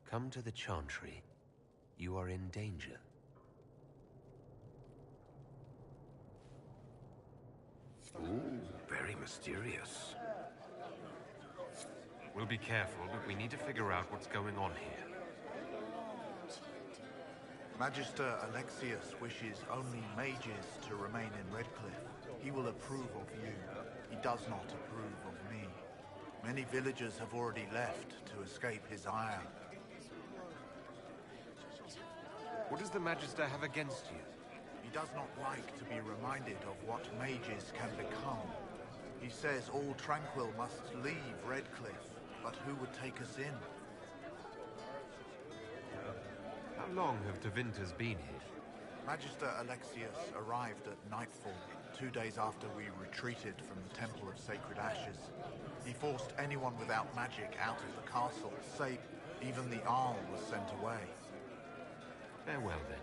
E: Come to the Chantry. You are in danger.
B: Ooh, very mysterious.
E: We'll be careful, but we need to figure out what's going on here.
N: Magister Alexius wishes only mages to remain in Redcliffe. He will approve of you. He does not approve of me. Many villagers have already left to escape his ire.
E: What does the Magister have against you?
N: He does not like to be reminded of what mages can become. He says all tranquil must leave Redcliffe, but who would take us in?
E: long have Tevinters been here?
N: Magister Alexius arrived at nightfall, 2 days after we retreated from the Temple of Sacred Ashes. He forced anyone without magic out of the castle, save even the Arl was sent away.
E: Farewell, then.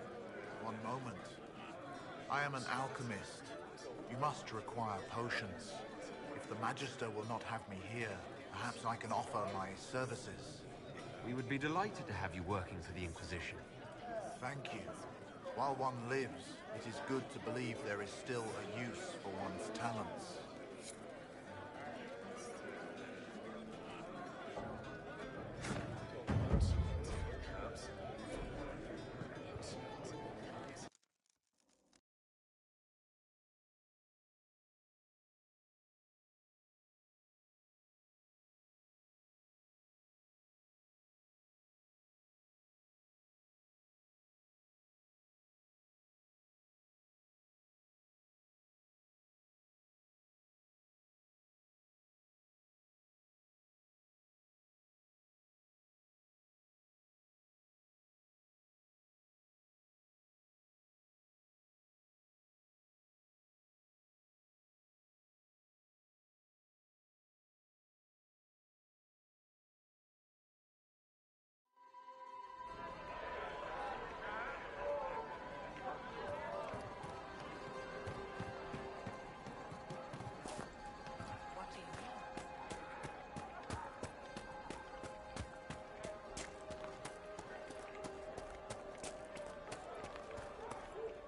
N: One moment. I am an alchemist. You must require potions. If the Magister will not have me here, perhaps I can offer my services.
E: We would be delighted to have you working for the Inquisition.
N: Thank you. While one lives, it is good to believe there is still a use for one's talents.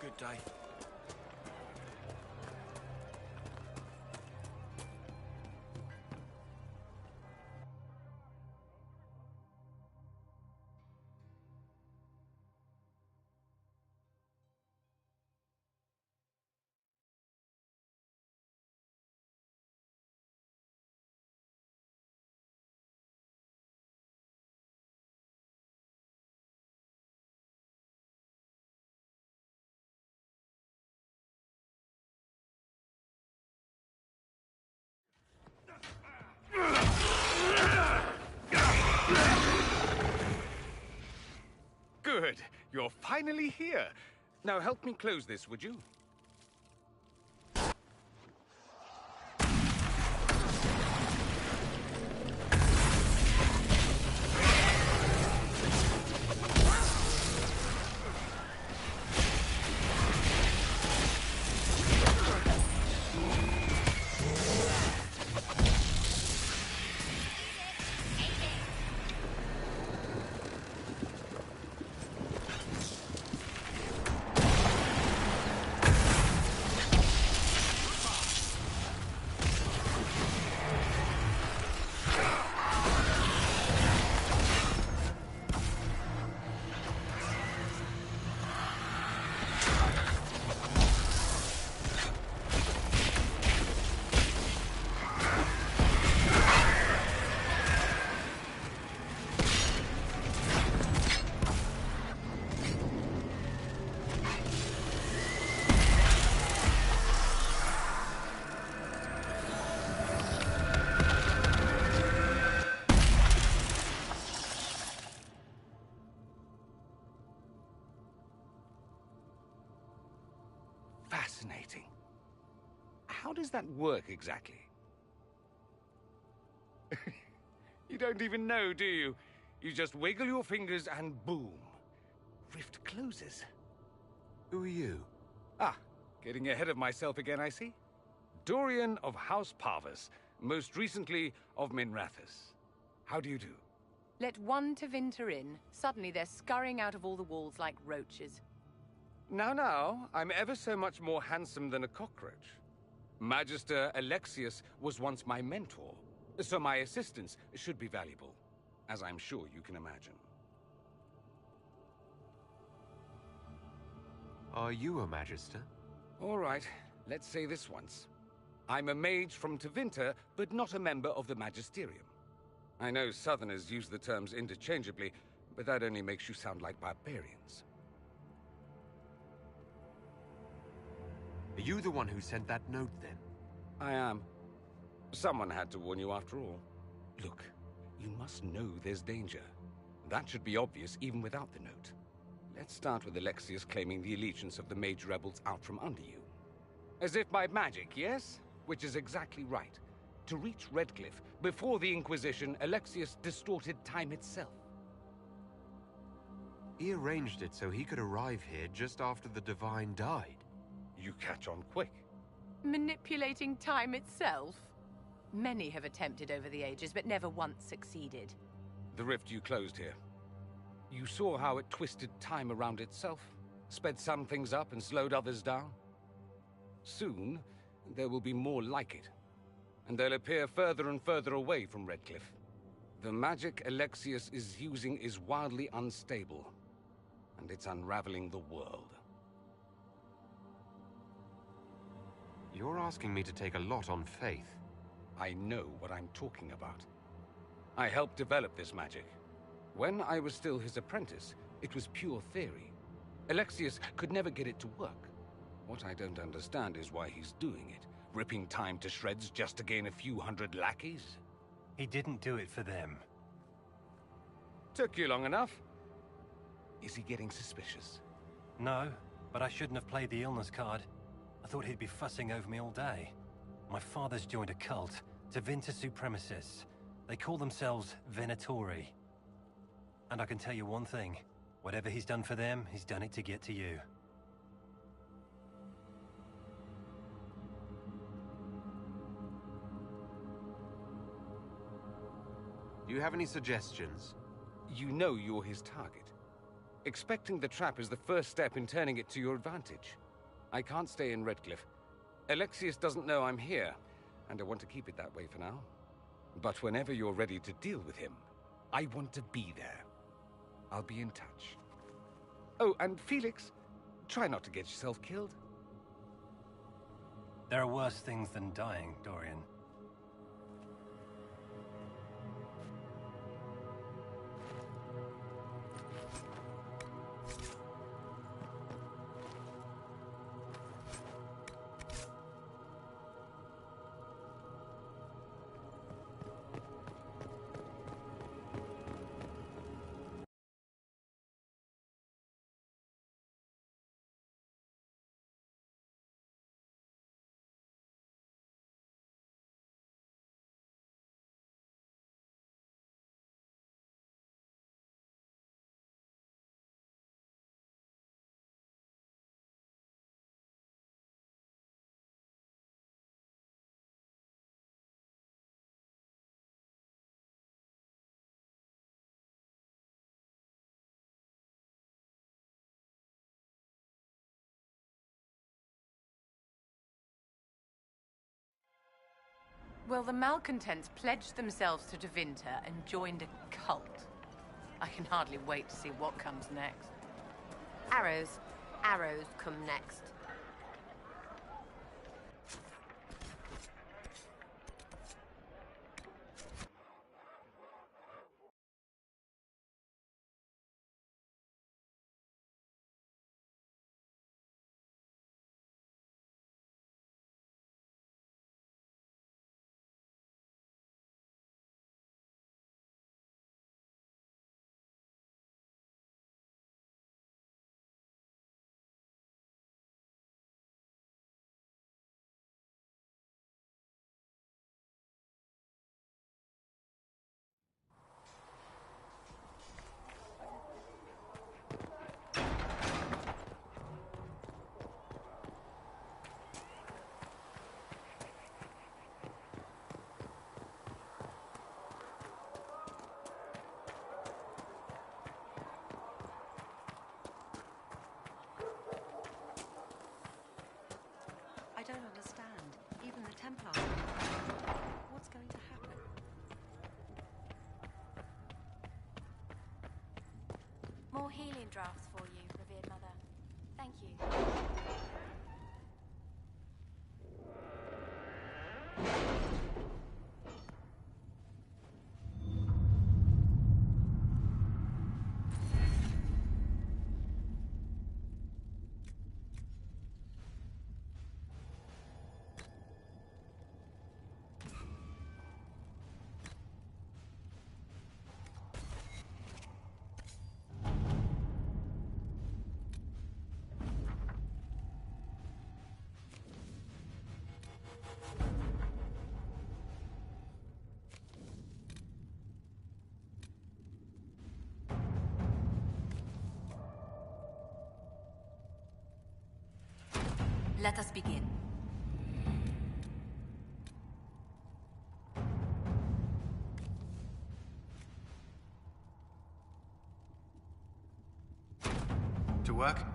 I: Good day.
H: Good. You're finally here. Now help me close this, would you? Fascinating. How does that work exactly? You don't even know, do you? You just wiggle your fingers and boom. Rift closes.
E: Who are you?
H: Ah, getting ahead of myself again, I see. Dorian of House Parvus, most recently of Minrathous. How do you do?
K: Let one Tevinter in, suddenly they're scurrying out of all the walls like roaches.
H: Now, I'm ever so much more handsome than a cockroach. Magister Alexius was once my mentor, so my assistance should be valuable, as I'm sure you can imagine.
E: Are you a Magister?
H: All right, let's say this once. I'm a mage from Tevinter, but not a member of the Magisterium. I know Southerners use the terms interchangeably, but that only makes you sound like barbarians.
E: Are you the one who sent that note, then?
H: I am. Someone had to warn you after all. Look, you must know there's danger. That should be obvious even without the note.
T: Let's start with Alexius claiming the allegiance of the mage rebels out from under you. As if by magic, yes? Which is exactly right. To reach Redcliffe, before the Inquisition, Alexius distorted time itself.
E: He arranged it so he could arrive here just after the Divine died.
T: You catch on quick.
K: Manipulating time itself? Many have attempted over the ages, but never once succeeded.
T: The rift you closed here. You saw how it twisted time around itself, sped some things up and slowed others down. Soon, there will be more like it, and they'll appear further and further away from Redcliffe. The magic Alexius is using is wildly unstable, and it's unraveling the world.
E: You're asking me to take a lot on faith.
T: I know what I'm talking about. I helped develop this magic. When I was still his apprentice, it was pure theory. Alexius could never get it to work. What I don't understand is why he's doing it, ripping time to shreds just to gain a few hundred lackeys.
H: He didn't do it for them.
T: Took you long enough. Is he getting suspicious?
H: No, but I shouldn't have played the illness card. I thought he'd be fussing over me all day. My father's joined a cult, Tevinter Supremacists. They call themselves Venatori. And I can tell you one thing. Whatever he's done for them, he's done it to get to you.
E: Do you have any suggestions?
T: You know you're his target. Expecting the trap is the first step in turning it to your advantage. I can't stay in Redcliffe. Alexius doesn't know I'm here, and I want to keep it that way for now. But whenever you're ready to deal with him, I want to be there. I'll be in touch. Oh, and Felix, try not to get yourself killed.
H: There are worse things than dying, Dorian.
K: Well, the malcontents pledged themselves to Tevinter and joined a cult. I can hardly wait to see what comes next.
C: Arrows. Arrows come next.
F: I don't understand. Even the Templars. What's going to happen?
J: More healing drafts for you, revered mother. Thank you. Let us begin.
P: To work?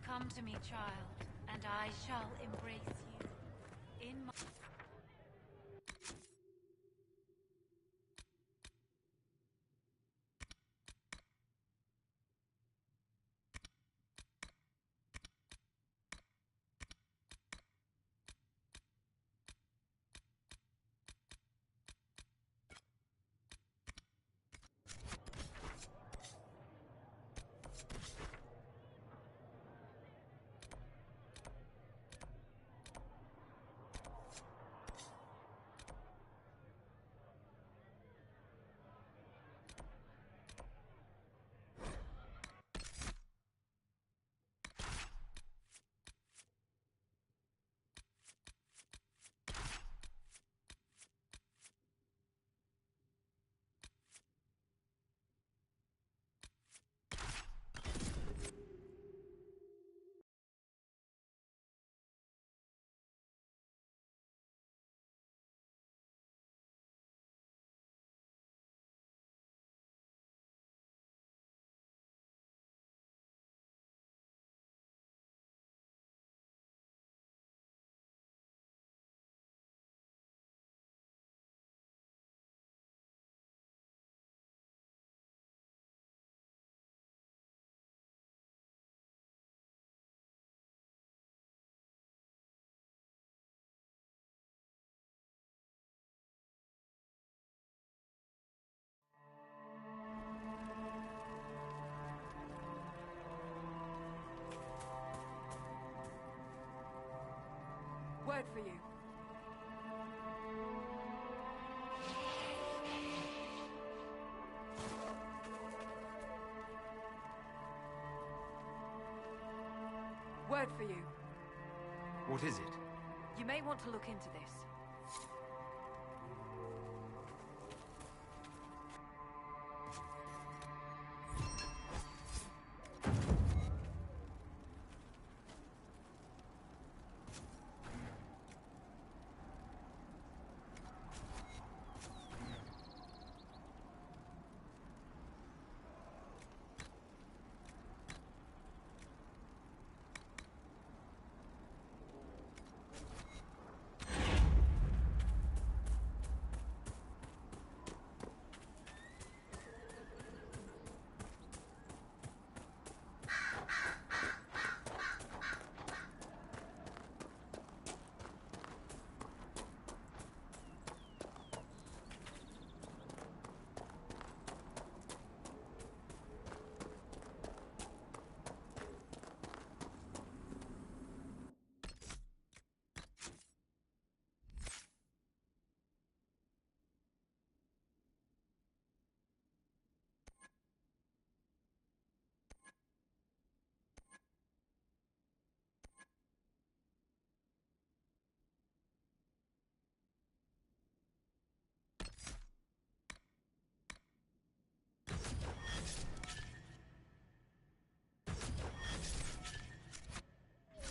J: Come to me, child, and I shall embrace you in my...
G: Word for you. Word for you.
P: What is it?
G: You may want to look into this.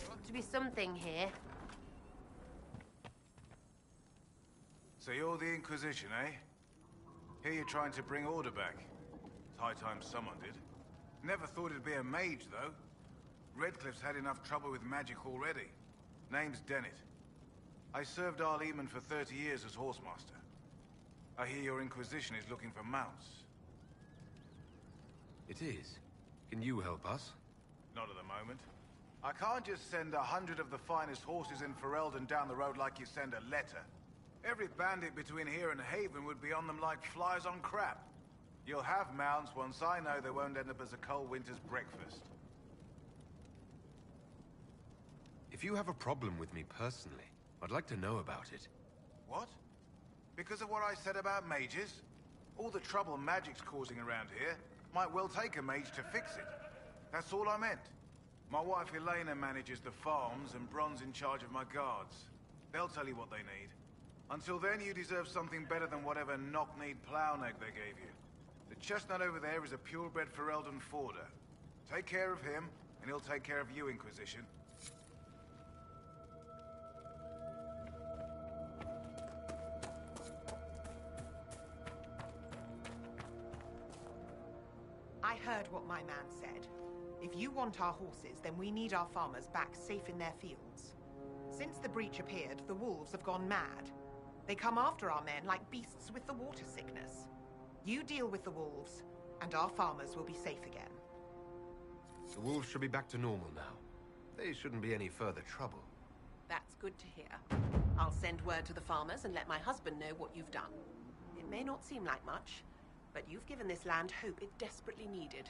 C: Got to be something here.
U: So you're the Inquisition, eh? Here you're trying to bring order back. It's high time someone did. Never thought it'd be a mage, though. Redcliffe's had enough trouble with magic already. Name's Dennett. I served our Lehman for 30 years as horsemaster. I hear your Inquisition is looking for mounts.
E: It is. Can you help us?
U: Not at the moment. I can't just send 100 of the finest horses in Ferelden down the road like you send a letter. Every bandit between here and Haven would be on them like flies on crap. You'll have mounts once I know they won't end up as a cold winter's breakfast.
E: If you have a problem with me personally, I'd like to know about it.
U: What? Because of what I said about mages? All the trouble magic's causing around here might well take a mage to fix it. That's all I meant. My wife Elena manages the farms and Bron's in charge of my guards. They'll tell you what they need. Until then, you deserve something better than whatever knock-kneed plow-neck they gave you. The chestnut over there is a purebred Ferelden forder. Take care of him, and he'll take care of you, Inquisition.
G: I heard what my man said. If you want our horses, then we need our farmers back safe in their fields. Since the breach appeared, the wolves have gone mad. They come after our men like beasts with the water sickness. You deal with the wolves, and our farmers will be safe again.
E: The wolves should be back to normal now. They shouldn't be any further trouble.
G: That's good to hear. I'll send word to the farmers and let my husband know what you've done. It may not seem like much, but you've given this land hope it desperately needed.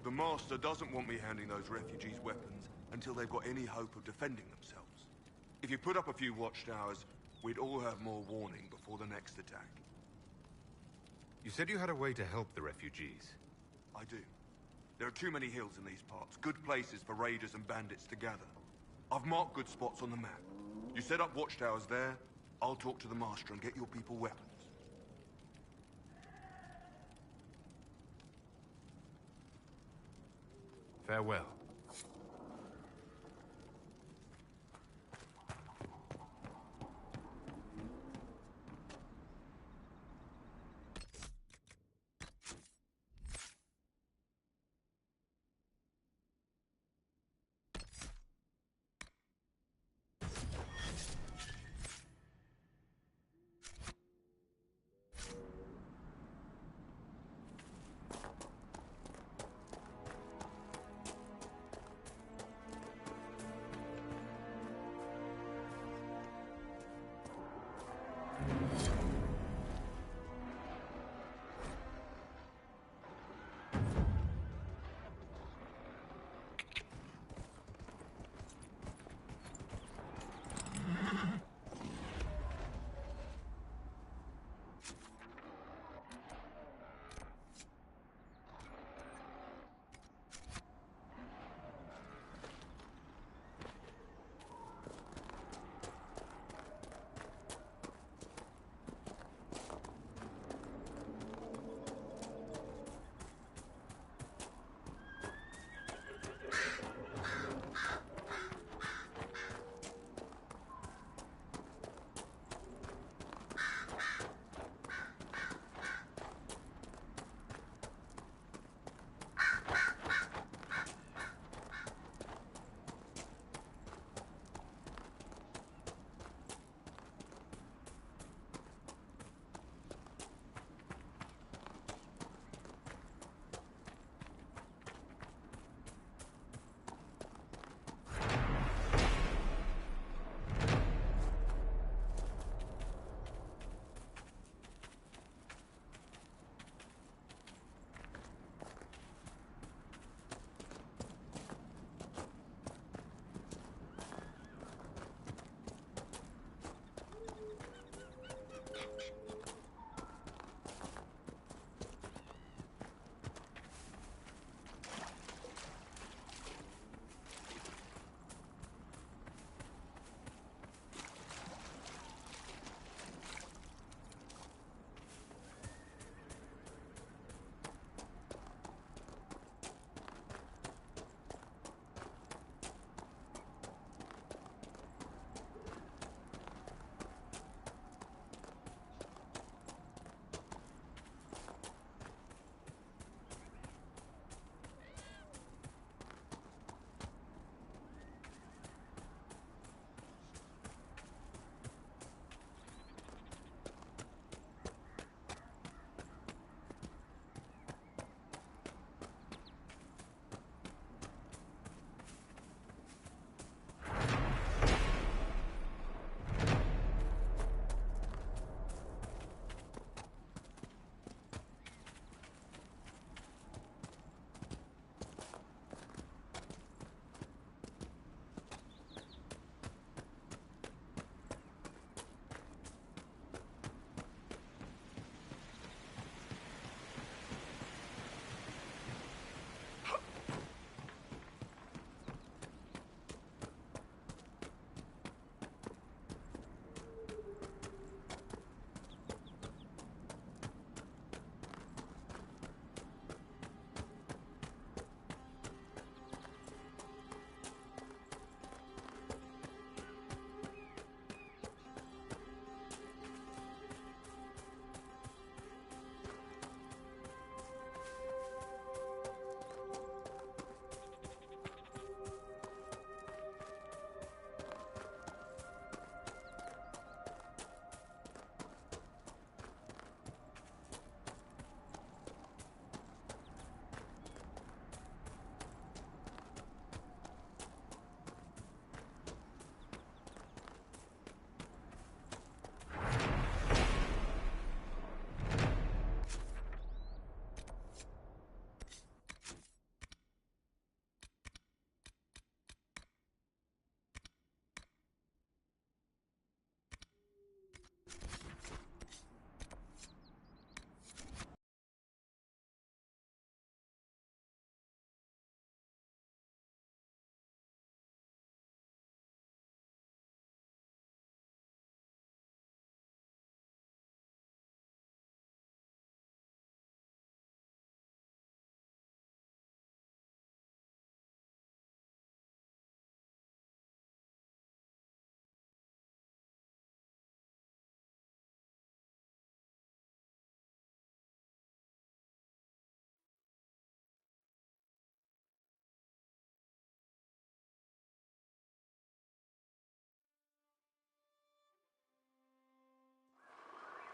I: The Master doesn't want me handing those refugees weapons until they've got any hope of defending themselves. If you put up a few watchtowers, we'd all have more warning before the next attack.
E: You said you had a way to help the refugees.
I: I do. There are too many hills in these parts, good places for raiders and bandits to gather. I've marked good spots on the map. You set up watchtowers there, I'll talk to the Master and get your people weapons.
E: Farewell.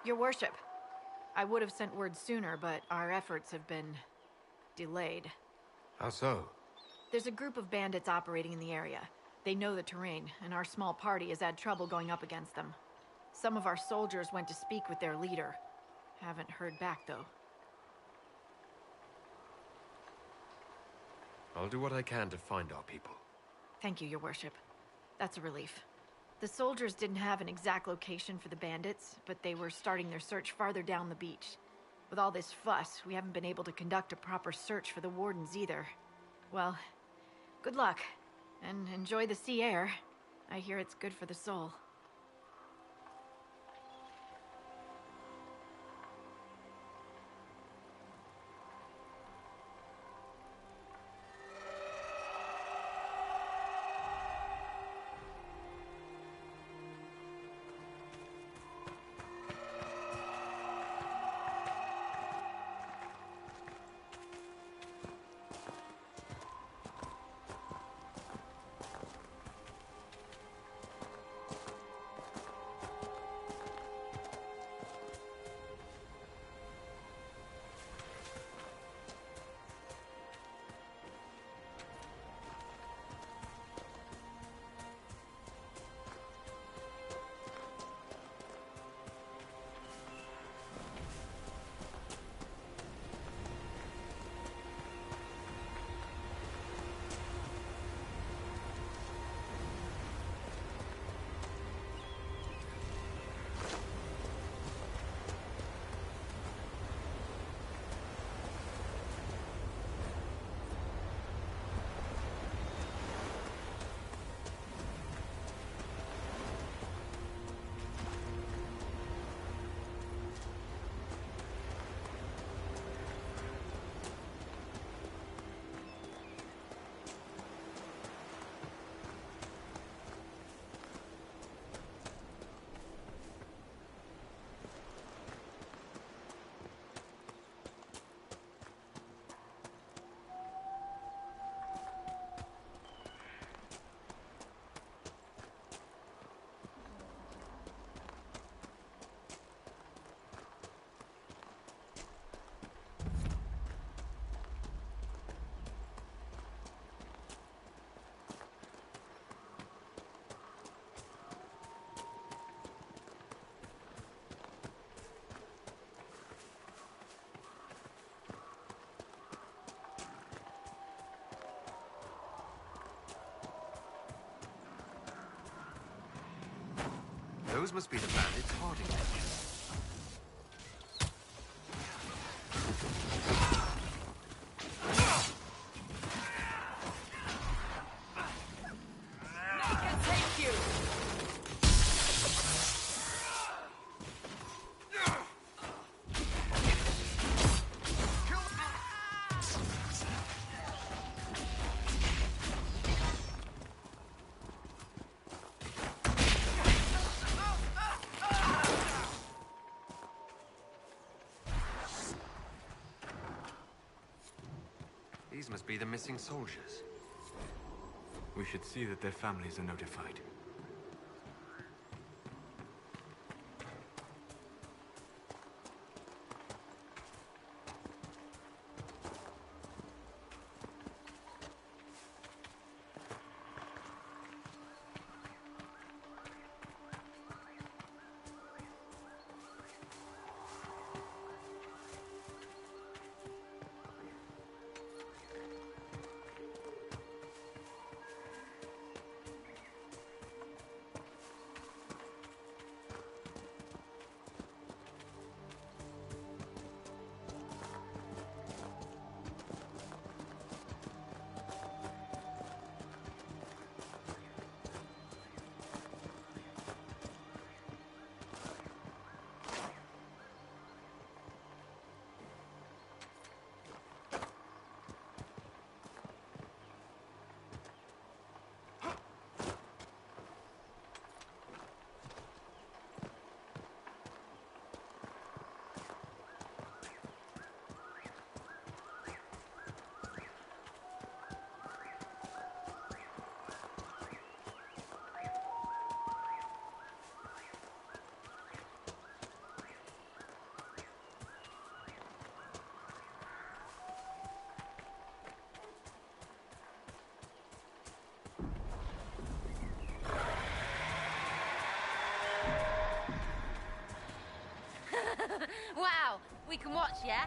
A: Your worship, I would have sent word sooner, but our efforts have been delayed.
E: How so?
A: There's a group of bandits operating in the area. They know the terrain, and our small party has had trouble going up against them. Some of our soldiers went to speak with their leader. Haven't heard back, though.
E: I'll do what I can to find our people.
A: Thank you, your worship. That's a relief. The soldiers didn't have an exact location for the bandits, but they were starting their search farther down the beach. With all this fuss, we haven't been able to conduct a proper search for the wardens either. Well, good luck, and enjoy the sea air. I hear it's good for the soul.
E: Those must be the bandits Harding mentioned. These must be the missing soldiers.
P: We should see that their families are notified.
C: Wow, we can watch, yeah?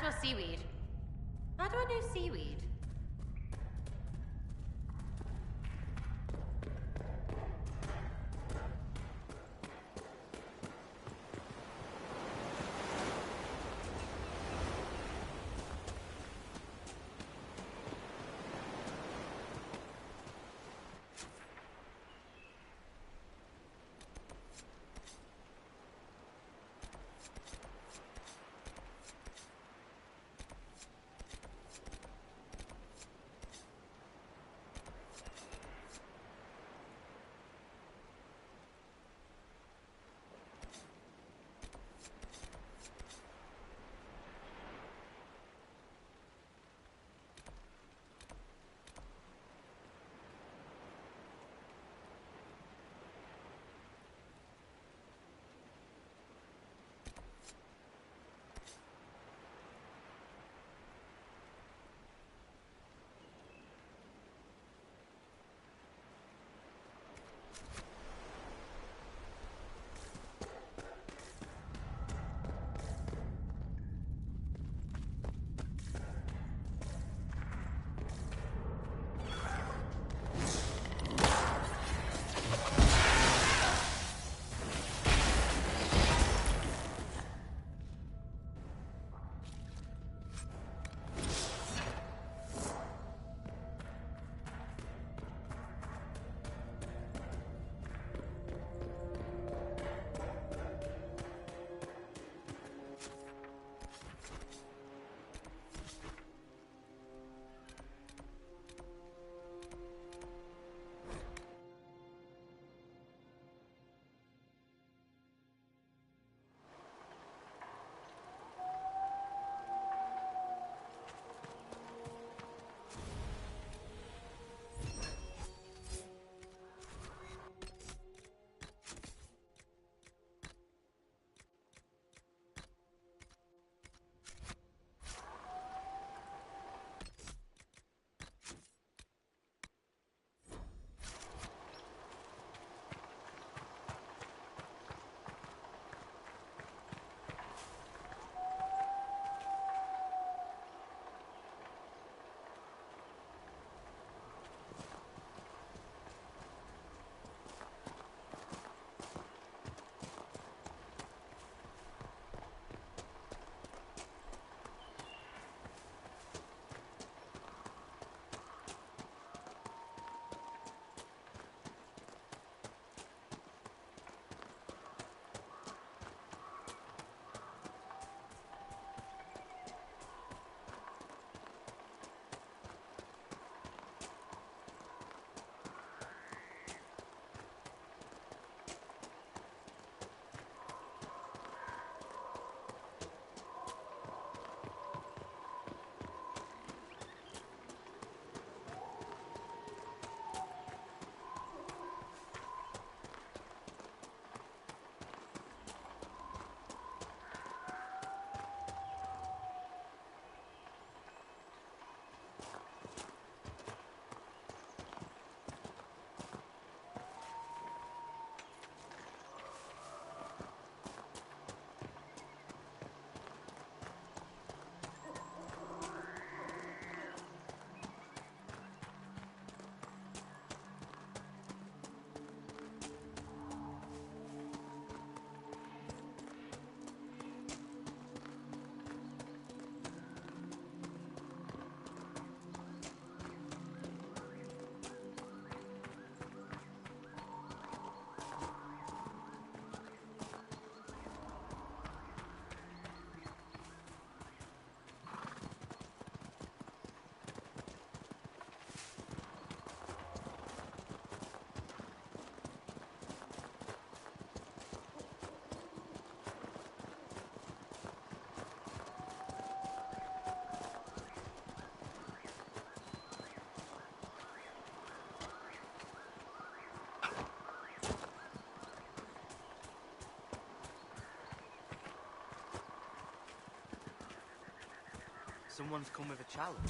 J: or seaweed? How do I know seaweed?
P: Someone's come with a challenge.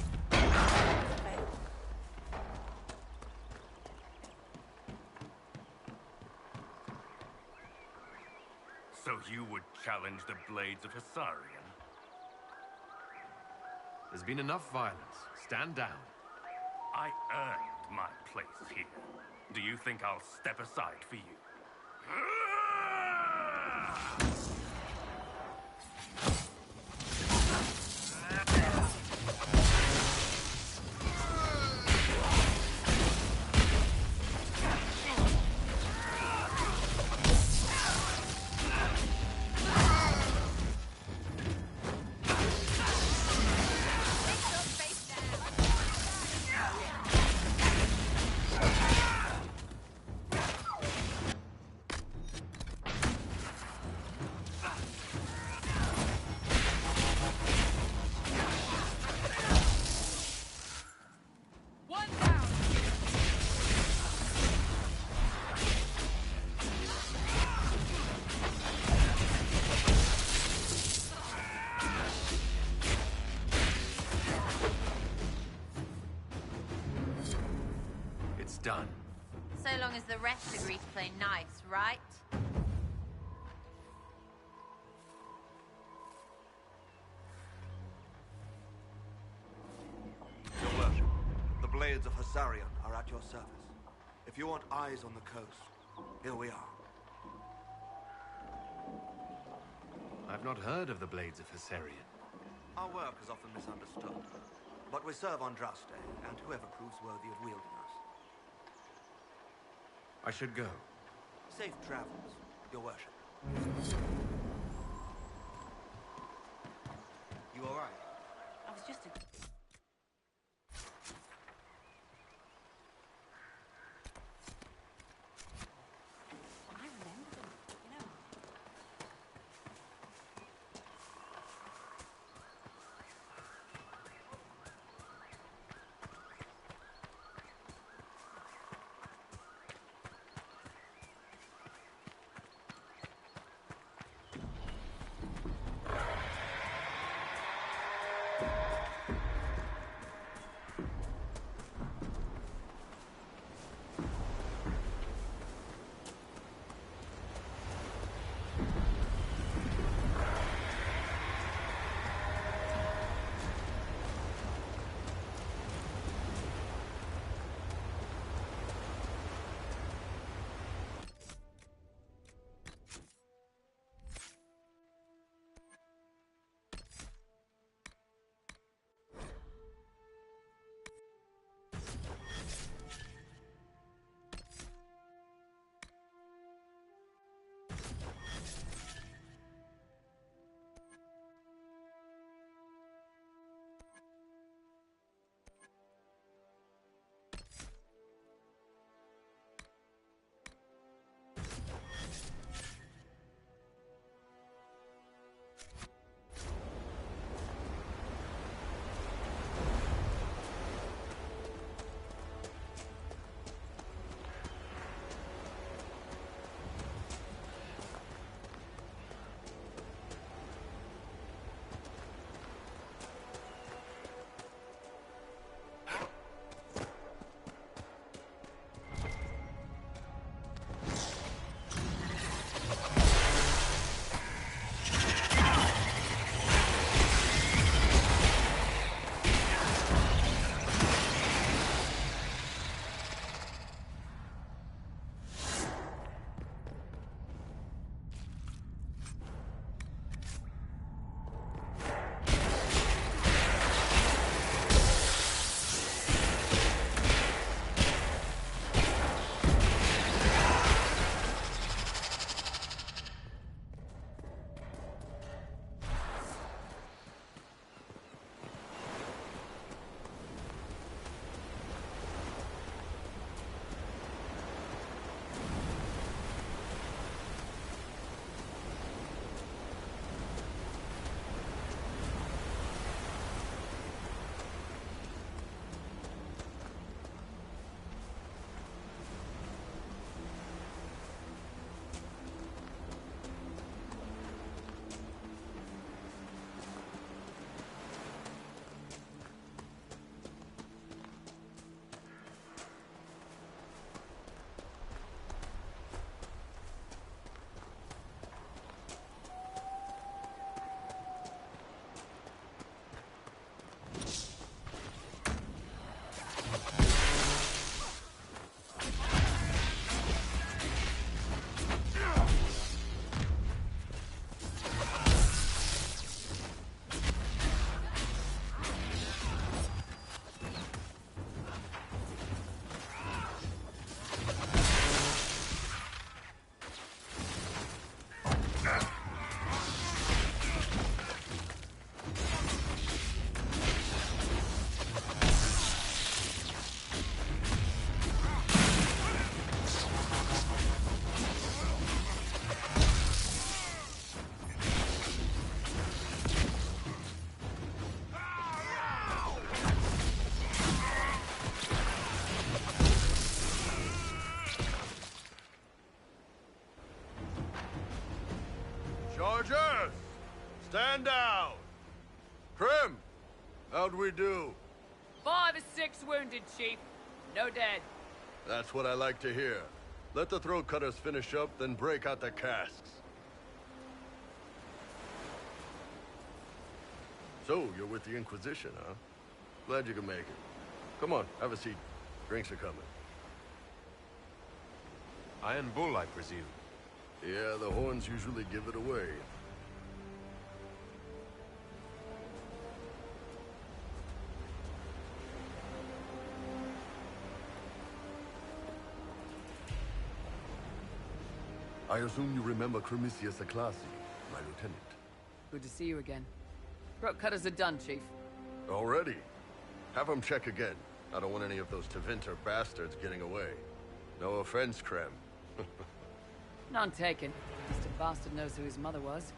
L: So you would challenge the blades of Hissarion?
E: There's been enough violence. Stand down.
L: I earned my place here. Do you think I'll step aside for you?
E: Done.
C: So long as the rest agree to play nice, right?
I: Your worship, the blades of Hasarion are at your service. If you want eyes on the coast, here we are.
E: I've not heard of the Blades of Hasarion.
I: Our work is often misunderstood, but we serve Andraste, and whoever proves worthy of wielding us.
E: I should go.
I: Safe travels, your worship. You all right?
R: I was just I remember them, you know.
M: Stand down! Krim! How'd we do?
V: 5 or 6 wounded, Chief. No dead.
M: That's what I like to hear. Let the throat cutters finish up, then break out the casks. So, you're with the Inquisition, huh? Glad you could make it. Come on, have a seat. Drinks are coming.
E: Iron Bull, I presume.
M: Yeah, the horns usually give it away. I assume you remember Cremisius Aclassi, my lieutenant.
V: Good to see you again. Throat cutters are done, Chief.
M: Already? Have him check again. I don't want any of those Tevinter bastards getting away. No offense, Krem.
V: None taken. Mr. Bastard knows who his mother was.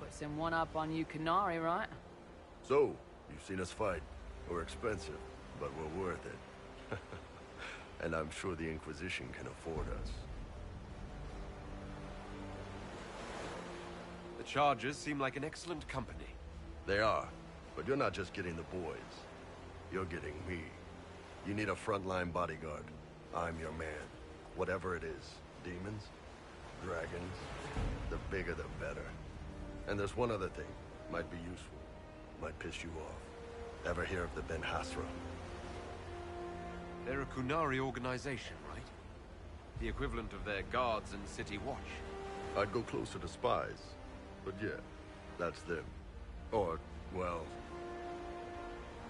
V: Puts him one up on you Canary, right?
M: So, you've seen us fight. We're expensive, but we're worth it. And I'm sure the Inquisition can afford us.
E: The Chargers seem like an excellent company.
M: They are, but you're not just getting the boys. You're getting me. You need a frontline bodyguard. I'm your man. Whatever it is. Demons? Dragons? The bigger the better. And there's one other thing. Might be useful. Might piss you off. Ever hear of the Ben Hasra?
E: They're a Kunari organization, right? The equivalent of their guards and city watch.
M: I'd go closer to spies. But yeah, that's them. Or, well,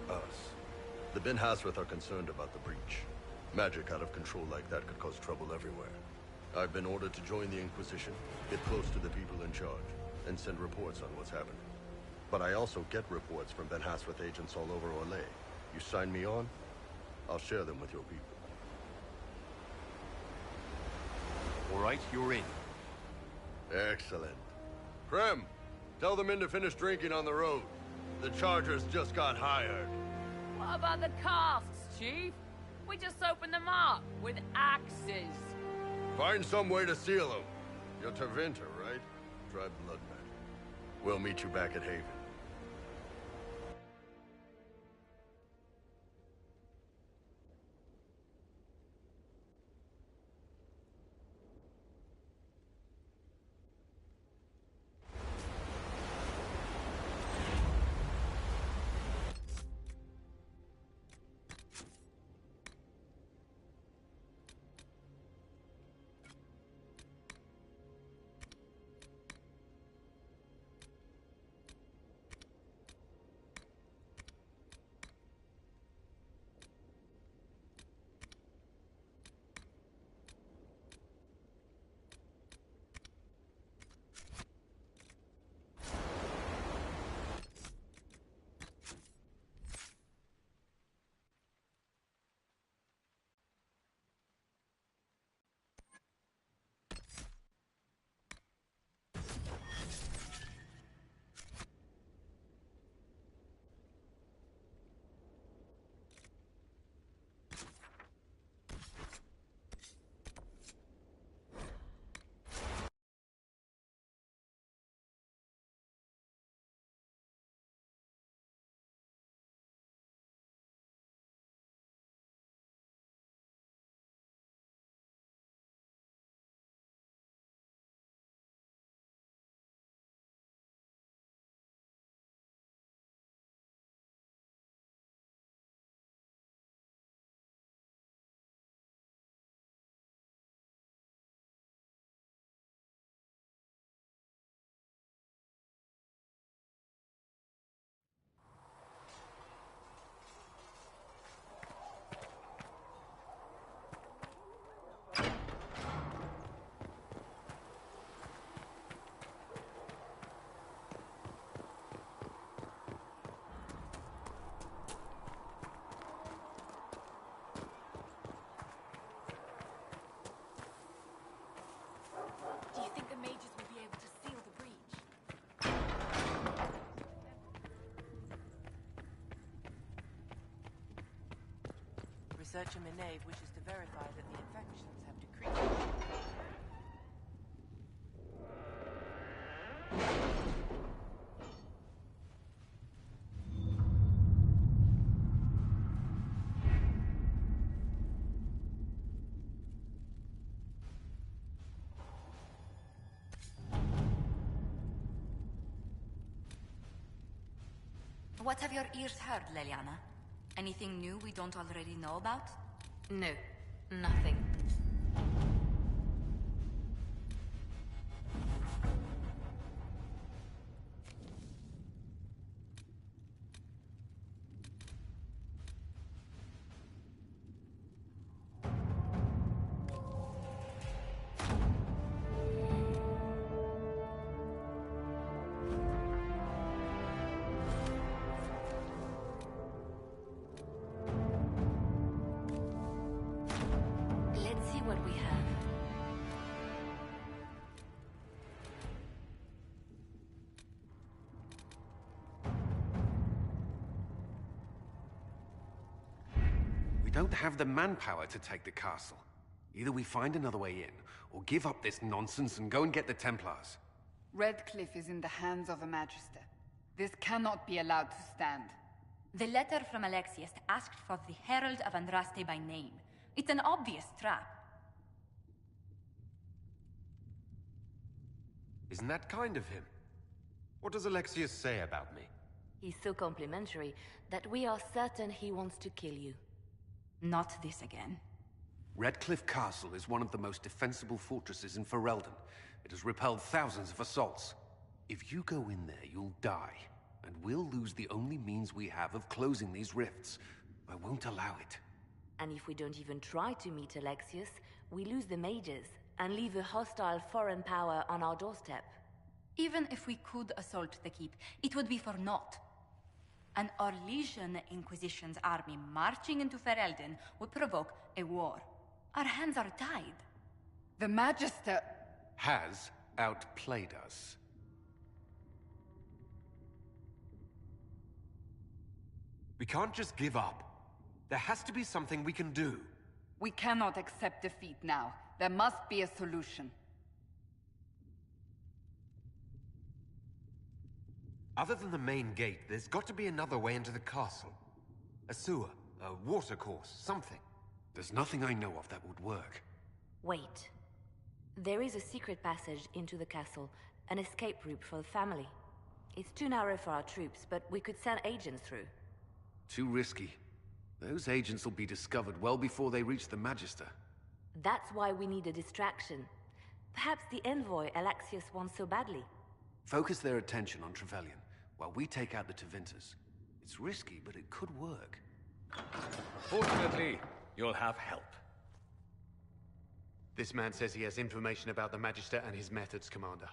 M: us. The Ben Hasrath are concerned about the breach. Magic out of control like that could cause trouble everywhere. I've been ordered to join the Inquisition, get close to the people in charge, and send reports on what's happening. But I also get reports from Ben Hasrath agents all over Orlais. You sign me on, I'll share them with your people.
E: All right, you're in.
M: Excellent. Krem, tell the men to finish drinking on the road. The Chargers just got hired.
V: What about the casks, Chief? We just opened them up with axes.
M: Find some way to seal them. You're Tevinter, right? Try blood magic. We'll meet you back at Haven.
W: Researcher Minave wishes to verify that the infections have decreased.
F: What have your ears heard, Leliana? Anything new we don't already know about?
A: No, nothing.
F: Let's see what we have.
D: We don't have the manpower to take the castle. Either we find another way in, or give up this nonsense and go and get the Templars.
O: Redcliffe is in the hands of a Magister. This cannot be allowed to stand.
F: The letter from Alexius asked for the Herald of Andraste by name. It's an obvious trap.
E: Isn't that kind of him? What does Alexius say about me?
Q: He's so complimentary that we are certain he wants to kill you.
F: Not this again.
D: Redcliffe Castle is one of the most defensible fortresses in Ferelden. It has repelled thousands of assaults. If you go in there, you'll die. And we'll lose the only means we have of closing these rifts. I won't allow it.
Q: And if we don't even try to meet Alexius, we lose the mages and leave a hostile foreign power on our doorstep.
F: Even if we could assault the keep, it would be for naught. An Orlesian Inquisition's army marching into Ferelden would provoke a war. Our hands are tied.
O: The Magister
D: has outplayed us.
E: We can't just give up. There has to be something we can do.
O: We cannot accept defeat now. There must be a solution.
E: Other than the main gate, there's got to be another way into the castle. A sewer, a watercourse, something.
D: There's nothing I know of that would work.
Q: Wait. There is a secret passage into the castle, an escape route for the family. It's too narrow for our troops, but we could send agents through.
D: Too risky. Those agents will be discovered well before they reach the Magister.
Q: That's why we need a distraction. Perhaps the envoy Alexius wants so badly.
D: Focus their attention on Trevelyan, while we take out the Tevinters. It's risky, but it could work.
L: Fortunately, you'll have help.
P: This man says he has information about the Magister and his methods, Commander.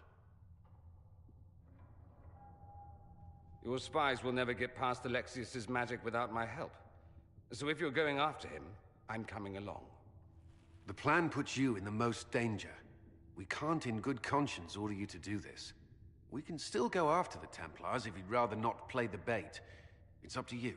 T: Your spies will never get past Alexius's magic without my help. So if you're going after him, I'm coming along.
D: The plan puts you in the most danger. We can't in good conscience order you to do this. We can still go after the Templars if you'd rather not play the bait. It's up to you.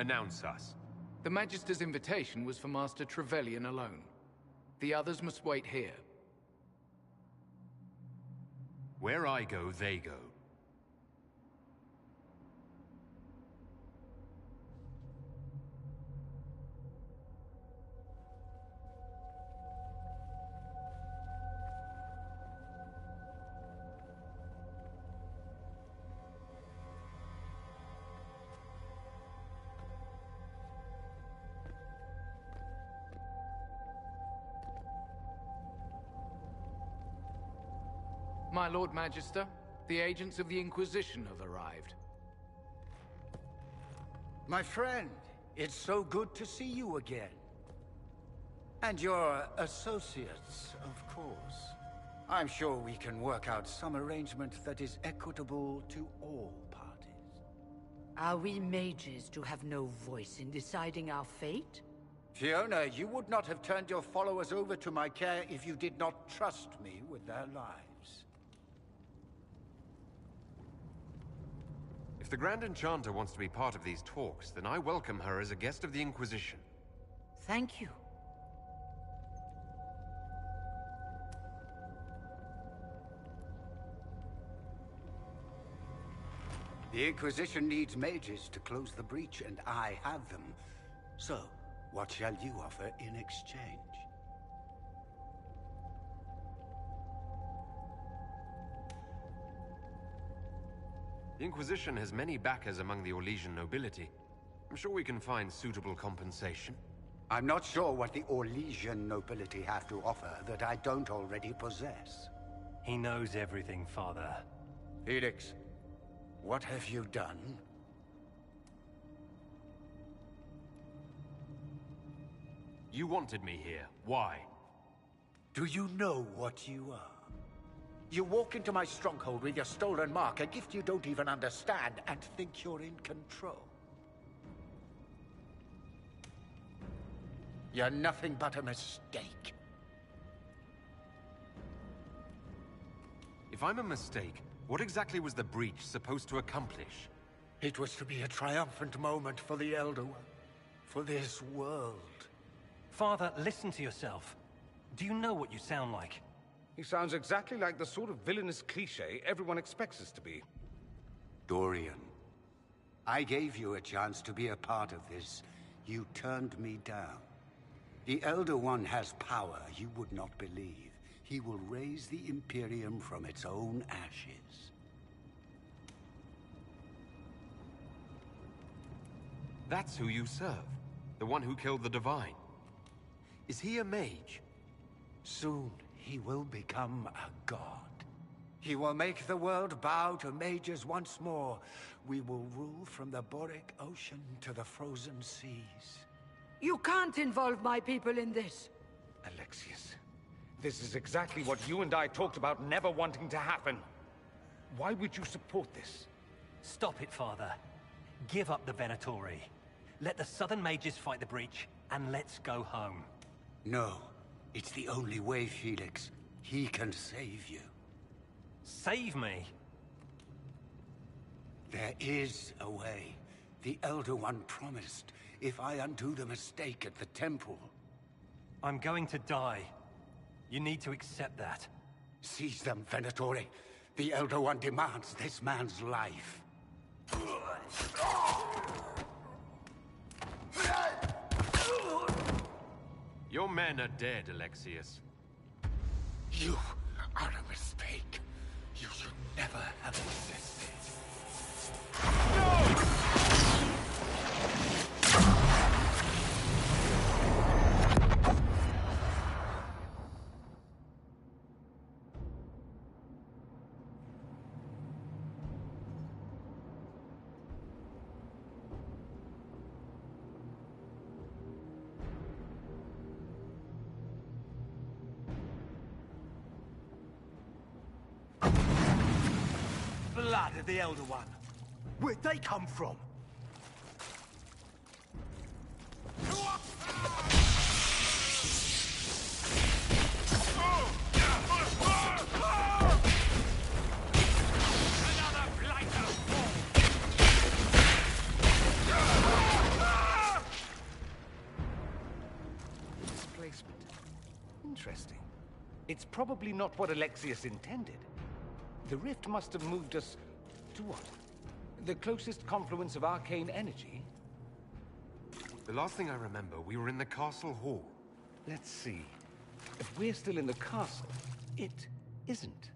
X: Announce us.
Y: The Magister's invitation was for Master Trevelyan alone. The others must wait here.
X: Where I go, they go.
Y: My Lord Magister, The agents of the Inquisition have arrived.
B: My friend, it's so good to see you again. And your associates, of course. I'm sure we can work out some arrangement that is equitable to all parties.
R: Are we mages to have no voice in deciding our fate?
B: Fiona, you would not have turned your followers over to my care if you did not trust me with their lives.
E: If the Grand Enchanter wants to be part of these talks, then I welcome her as a guest of the Inquisition.
R: Thank you.
B: The Inquisition needs mages to close the breach, and I have them. So, what shall you offer in exchange?
E: The Inquisition has many backers among the Orlesian nobility. I'm sure we can find suitable compensation.
B: I'm not sure what the Orlesian nobility have to offer that I don't already possess.
H: He knows everything, Father.
B: Felix, what have you done?
E: You wanted me here. Why?
B: Do you know what you are? You walk into my stronghold with your stolen mark, a gift you don't even understand, and think you're in control. You're nothing but a mistake.
E: If I'm a mistake, what exactly was the breach supposed to accomplish?
B: It was to be a triumphant moment for the Elder One, for this world.
H: Father, listen to yourself. Do you know what you sound like?
T: He sounds exactly like the sort of villainous cliché everyone expects us to be.
B: Dorian, I gave you a chance to be a part of this. You turned me down. The Elder One has power you would not believe. He will raise the Imperium from its own ashes.
E: That's who you serve. The one who killed the Divine. Is he a mage?
B: Soon, he will become a god. He will make the world bow to mages once more. We will rule from the Boric Ocean to the frozen seas.
R: You can't involve my people in this.
T: Alexius, this is exactly what you and I talked about never wanting to happen. Why would you support this?
H: Stop it, Father. Give up the Venatori. Let the Southern Mages fight the breach, and let's go home.
B: No. It's the only way, Felix. He can save you.
H: Save me?
B: There is a way. The Elder One promised, if I undo the mistake at the temple.
H: I'm going to die. You need to accept that.
B: Seize them, Venatori. The Elder One demands this man's life.
E: Your men are dead, Alexius.
B: You are a mistake. You should never have existed. No!
H: Blood of the Elder One. Where'd they come from?
T: Displacement. Interesting. It's probably not what Alexius intended. The rift must have moved us to what? The closest confluence of arcane energy?
E: The last thing I remember, we were in the castle hall.
T: Let's see. If we're still in the castle, it isn't.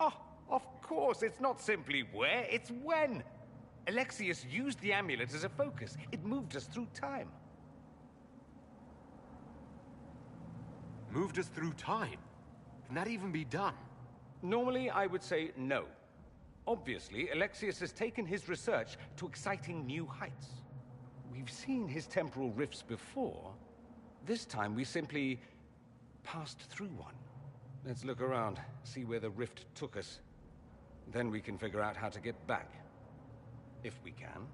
T: Oh, of course, it's not simply where, it's when. Alexius used the amulet as a focus. It moved us through time.
E: Moved us through time? Can that even be done?
T: Normally, I would say no. Obviously, Alexius has taken his research to exciting new heights. We've seen his temporal rifts before. This time, we simply passed through one. Let's look around, see where the rift took us. Then we can figure out how to get back. If we can.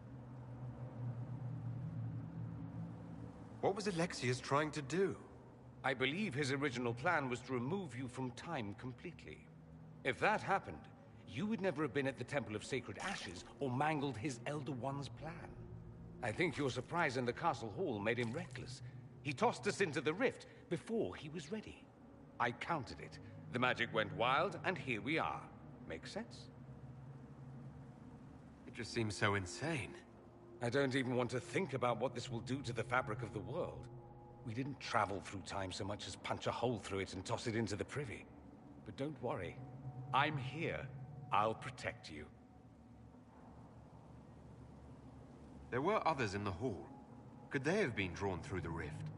X: What was Alexius trying to do?
T: I believe his original plan was to remove you from time completely. If that happened, you would never have been at the Temple of Sacred Ashes or mangled his Elder One's plan. I think your surprise in the castle hall made him reckless. He tossed us into the rift before he was ready. I countered it. The magic went wild, and here we are. Make sense?
X: It just seems so insane.
T: I don't even want to think about what this will do to the fabric of the world. We didn't travel through time so much as punch a hole through it and toss it into the privy. But don't worry. I'm here. I'll protect you.
X: There were others in the hall. Could they have been drawn through the rift?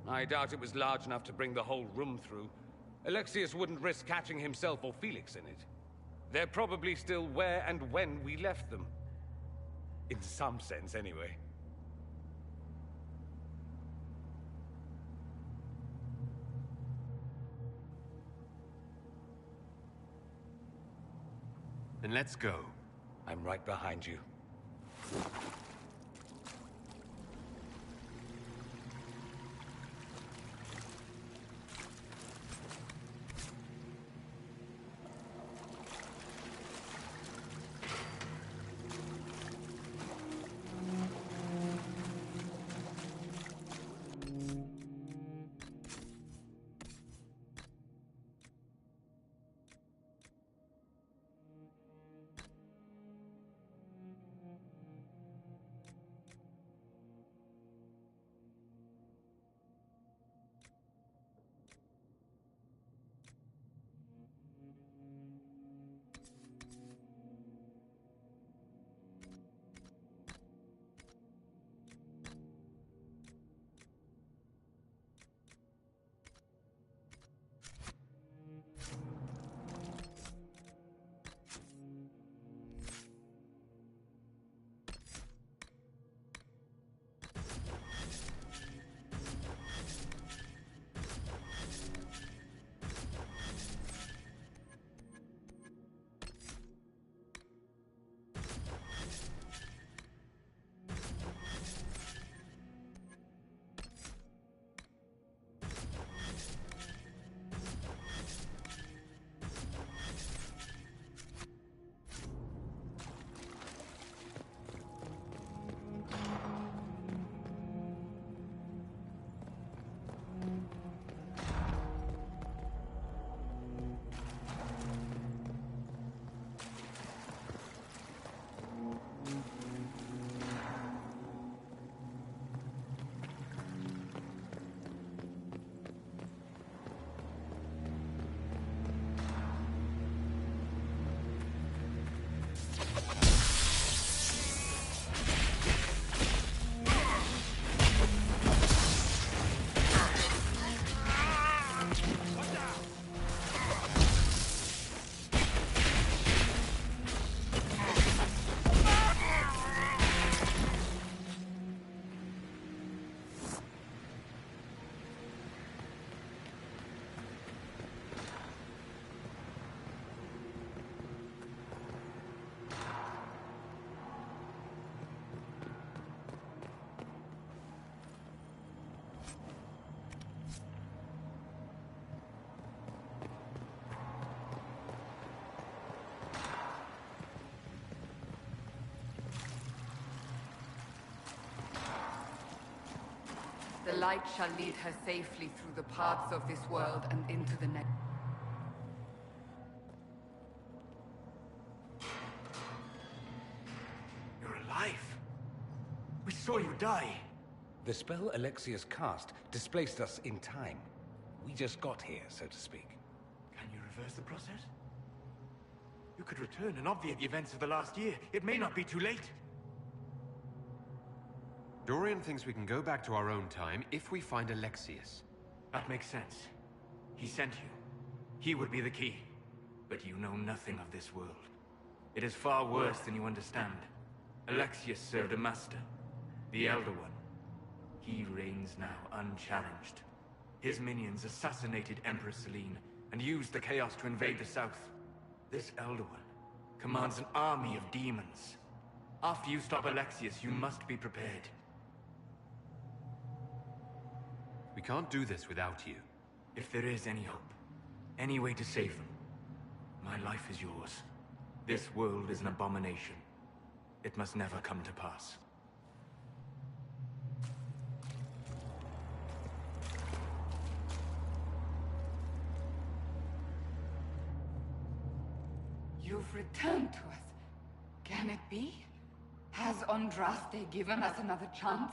T: I doubt it was large enough to bring the whole room through. Alexius wouldn't risk catching himself or Felix in it. They're probably still where and when we left them. In some sense, anyway.
X: Then let's go.
T: I'm right behind you.
O: The light shall lead her safely through the paths of this world and into the next.
P: You're alive. We saw you die.
T: The spell Alexius cast displaced us in time. We just got here, so to speak.
P: Can you reverse the process? You could return and obviate the events of the last year. It may not be too late.
X: Dorian thinks we can go back to our own time if we find Alexius.
P: That makes sense. He sent you. He would be the key.
G: But you know nothing of this world. It is far worse than you understand. Alexius served a master, the Elder One. He reigns now unchallenged. His minions assassinated Empress Selene and used the chaos to invade the south. This Elder One commands an army of demons. After you stop Alexius, you must be prepared.
E: We can't do this without you.
G: If there is any hope, any way to save them, my life is yours. This world is an abomination. It must never come to pass.
O: You've returned to us. Can it be? Has Andraste given us another chance?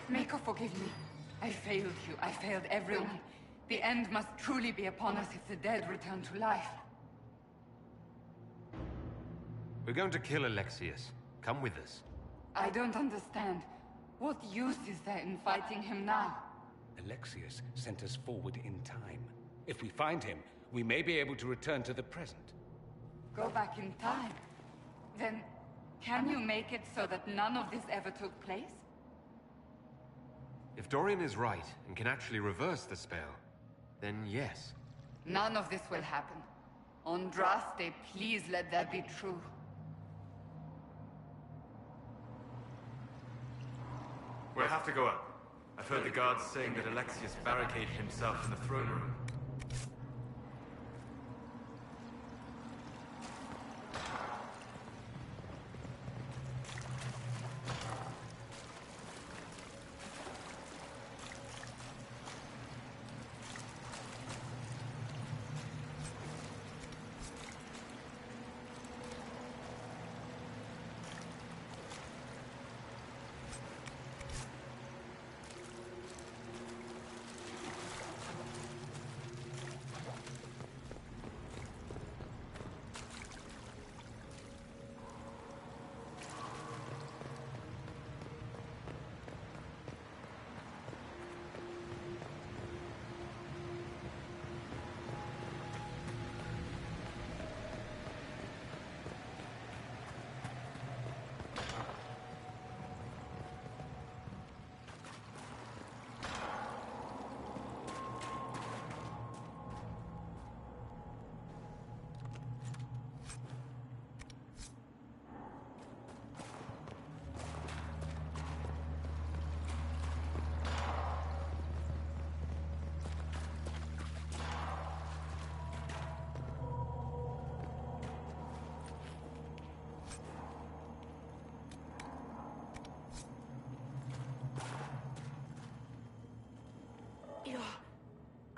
O: Mako, forgive me. I failed you. I failed everyone. The end must truly be upon us if the dead return to life.
E: We're going to kill Alexius. Come with us.
O: I don't understand. What use is there in fighting him now?
T: Alexius sent us forward in time. If we find him, we may be able to return to the present.
O: Go back in time? Then, can you make it so that none of this ever took place?
E: If Dorian is right and can actually reverse the spell, then yes.
O: None of this will happen. Andraste, please let that be true.
G: We'll have to go up. I've heard the guards saying that Alexius barricaded himself in the throne room.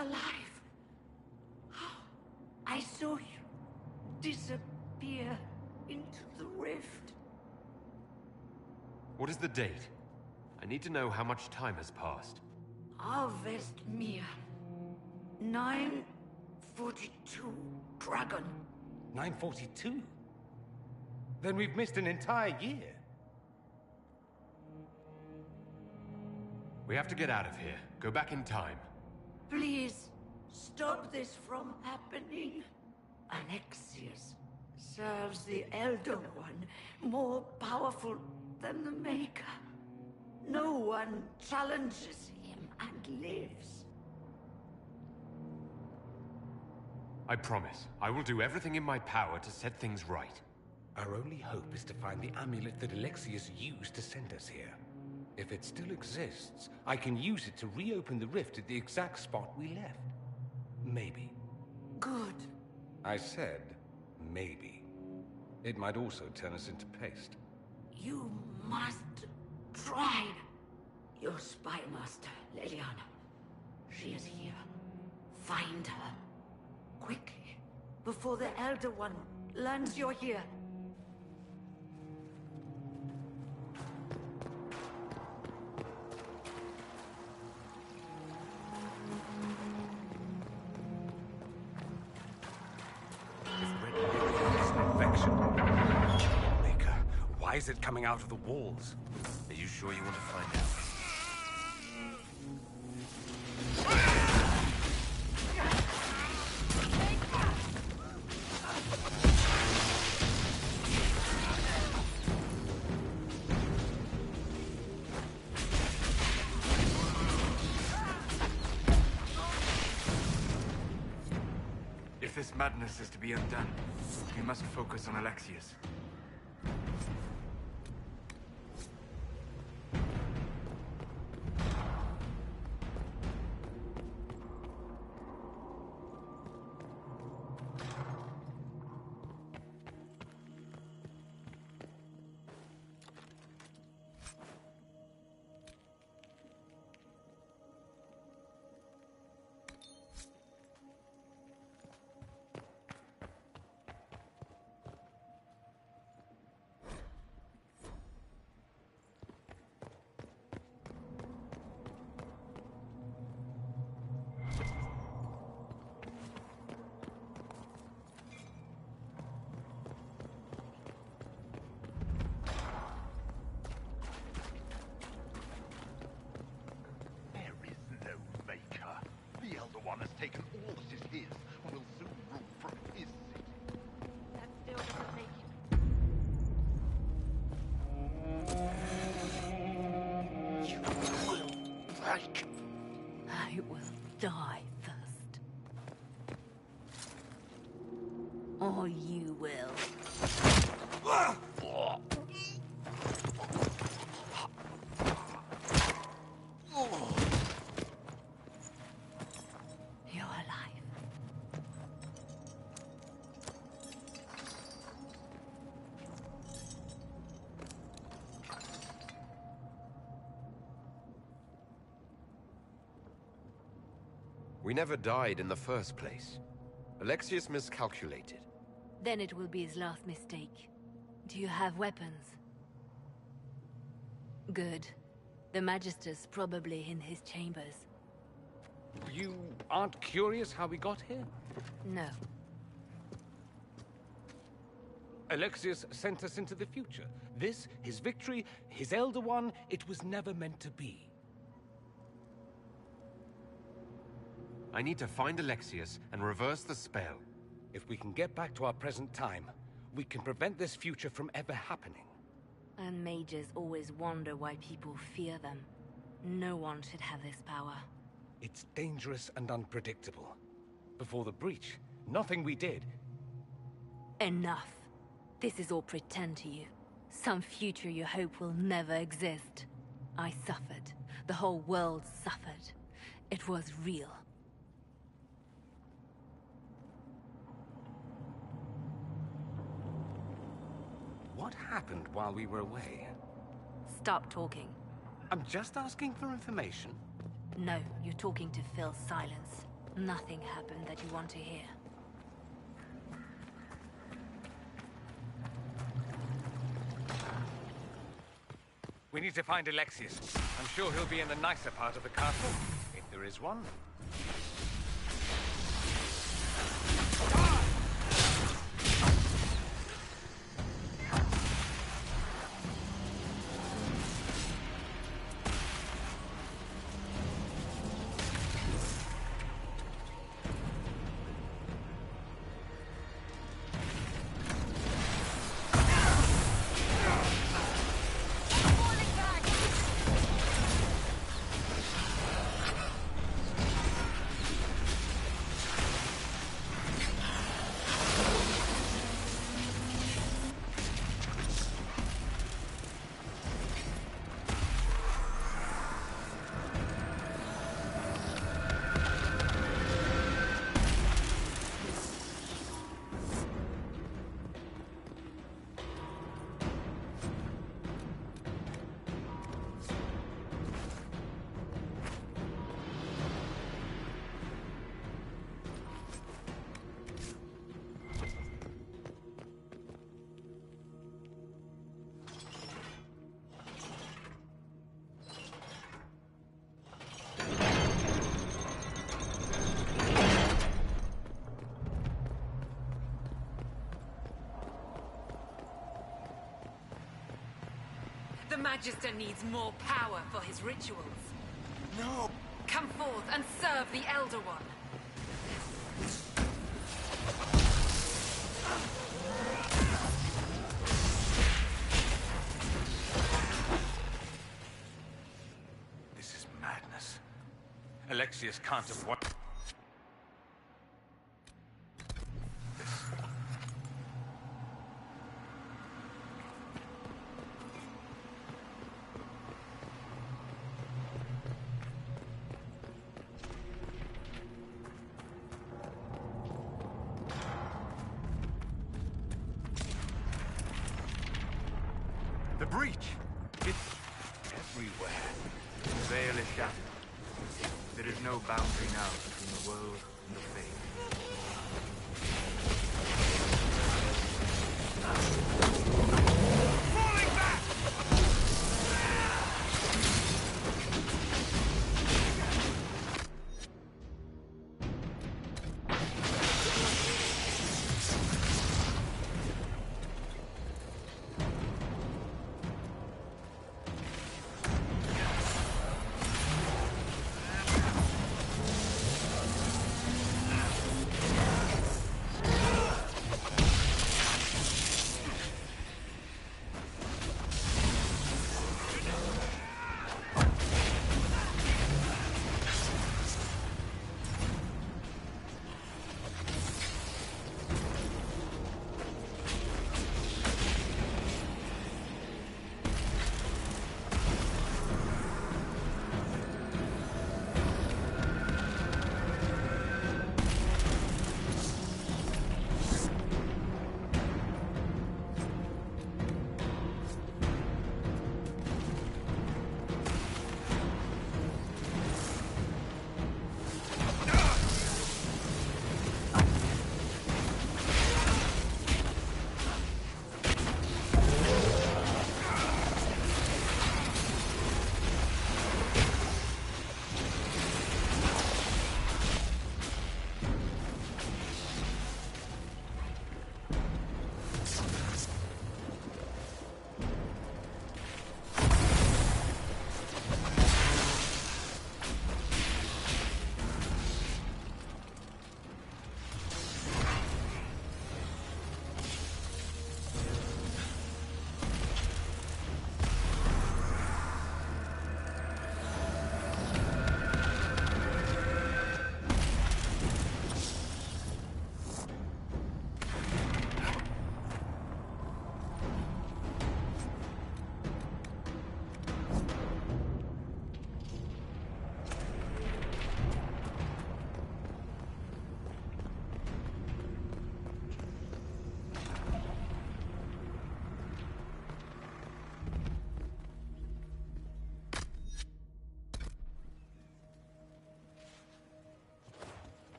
R: Alive. How? I saw you disappear into the rift.
E: What is the date? I need to know how much time has passed.
R: Harvestmere. 942 Dragon.
T: 942? Then we've missed an entire year.
E: We have to get out of here. Go back in time.
R: Please, stop this from happening. Alexius serves the Elder One, more powerful than the Maker. No one challenges him and lives.
E: I promise. I will do everything in my power to set things right.
T: Our only hope is to find the amulet that Alexius used to send us here. If it still exists, I can use it to reopen the rift at the exact spot we left. Maybe.
R: Good.
T: I said, maybe. It might also turn us into paste.
R: You must try. Your spy master, Leliana. She is here. Find her. Quickly. Before the Elder One learns you're here.
T: Why is it coming out of the walls?
E: Are you sure you want to find out?
G: this madness is to be undone, we must focus on Alexius.
J: Taken all that is his, and will soon rule from his city.
A: That still doesn't make
J: You will break.
Q: I will die first. Or you will.
D: We never died in the first place. Alexius miscalculated.
Q: Then it will be his last mistake. Do you have weapons? Good. The Magister's probably in his chambers.
T: You aren't curious how we got here?
Q: No.
T: Alexius sent us into the future. This, his victory, his Elder One, it was never meant to be.
D: I need to find Alexius and reverse the spell.
T: If we can get back to our present time, we can prevent this future from ever happening.
Q: And mages always wonder why people fear them. No one should have this power.
T: It's dangerous and unpredictable. Before the breach, nothing we did.
Q: Enough. This is all pretend to you. Some future you hope will never exist. I suffered. The whole world suffered. It was real.
T: What happened while we were away?
Q: Stop talking.
T: I'm just asking for information.
Q: No, you're talking to fill silence. Nothing happened that you want to hear.
T: We need to find Alexius. I'm sure he'll be in the nicer part of the castle, if there is one.
K: The Magister needs more power for his rituals.
I: No!
K: Come forth and serve the Elder One.
T: This is madness. Alexius can't have what?
G: breach! It's everywhere. The veil is shattered. There is no boundary now between the world and the faith. Falling back!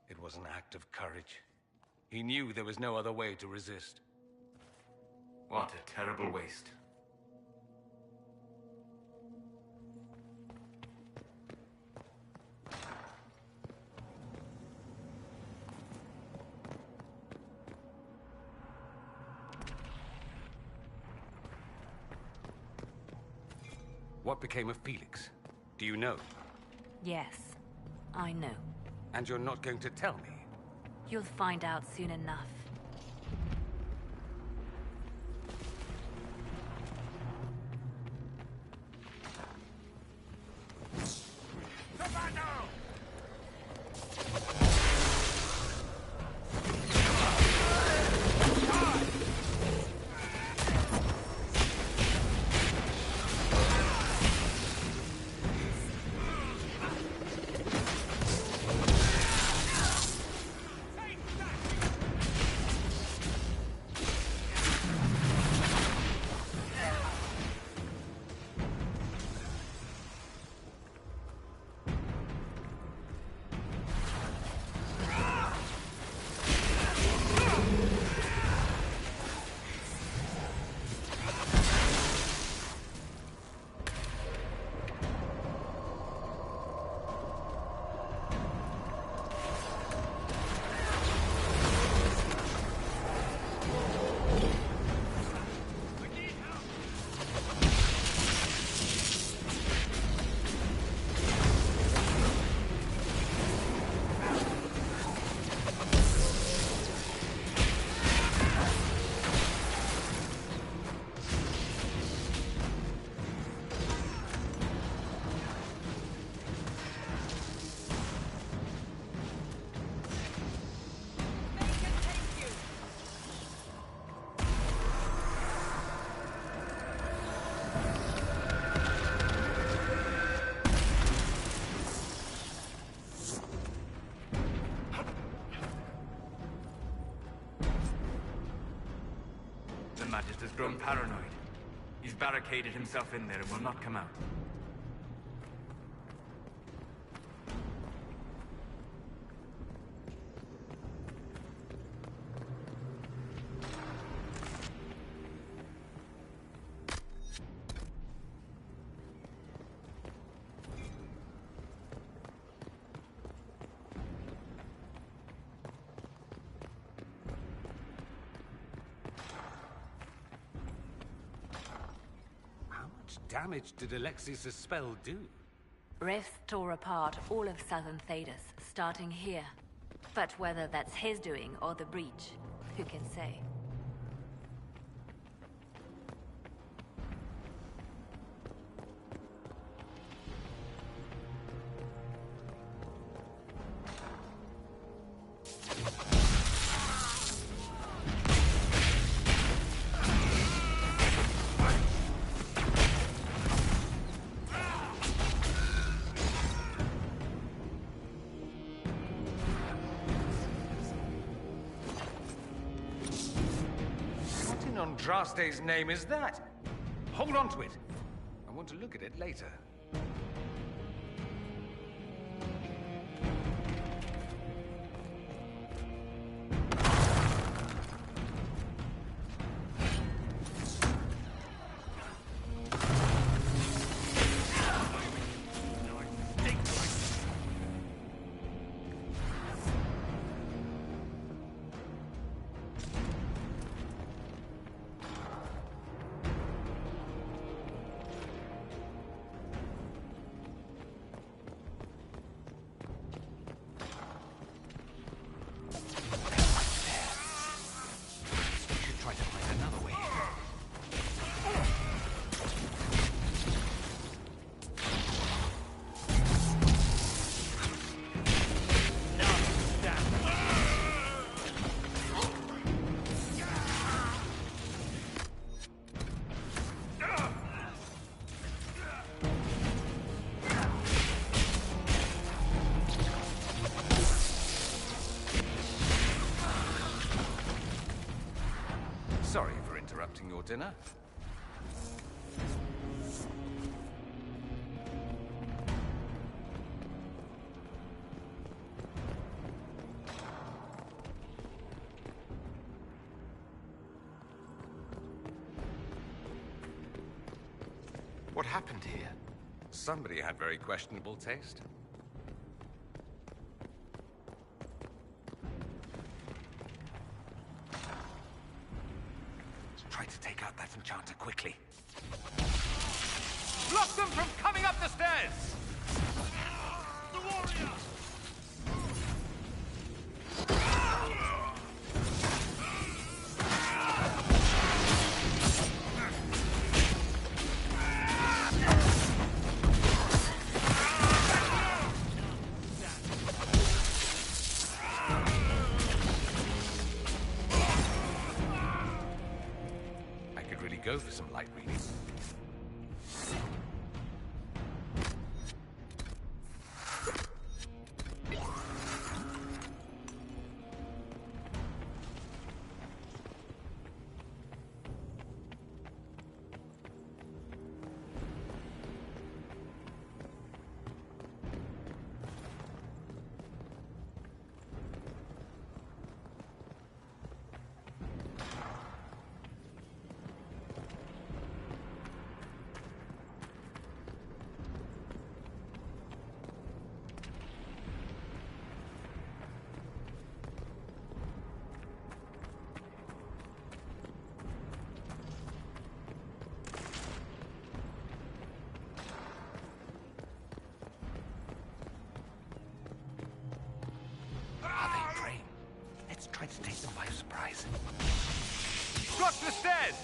T: It was an act of courage. He knew there was no other way to resist.
G: What a terrible waste.
T: What became of Felix? Do you know?
Q: Yes, I know.
T: And you're not going to tell me?
Q: You'll find out soon enough.
G: grown paranoid. He's barricaded himself in there and will not come out.
D: Damage did Alexius' spell do?
Q: Rifts tore apart all of southern Thedas, starting here. But whether that's his doing or the breach, who can say?
T: Andraste's name is that? Hold on to it. I want to look at it later. Sorry for interrupting your dinner.
D: What happened here?
T: Somebody had very questionable taste.
D: Try to take out that enchanter quickly.
T: Block them from coming up the stairs!
J: The warrior!
T: Go for some light reading.
D: Try to take them by surprise.
T: Block the stairs!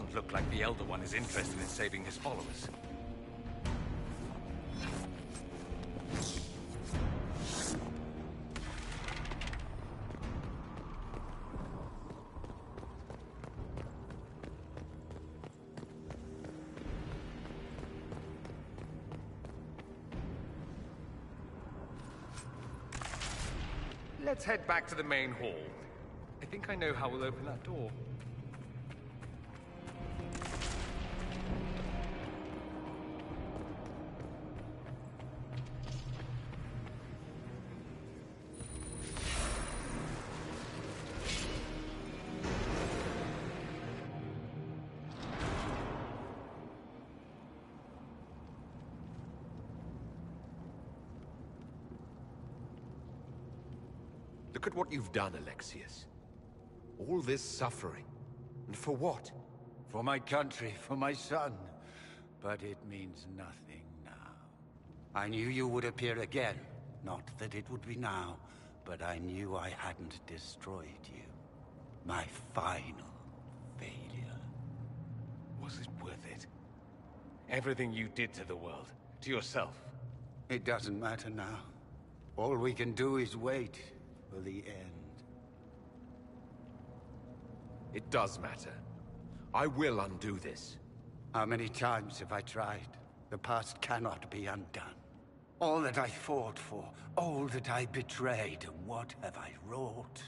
T: doesn't look like the Elder One is interested in saving his followers. Let's head back to the main hall. I think I know how we'll open that door.
E: Look at what you've done, Alexius. All this suffering. And for what?
B: For my country, for my son. But it means nothing now. I knew you would appear again. Not that it would be now, but I knew I hadn't destroyed you. My final failure.
T: Was it worth it? Everything you did to the world, to yourself.
B: It doesn't matter now. All we can do is wait for the end.
E: It does matter. I will undo this.
B: How many times have I tried? The past cannot be undone. All that I fought for, all that I betrayed, and what have I wrought?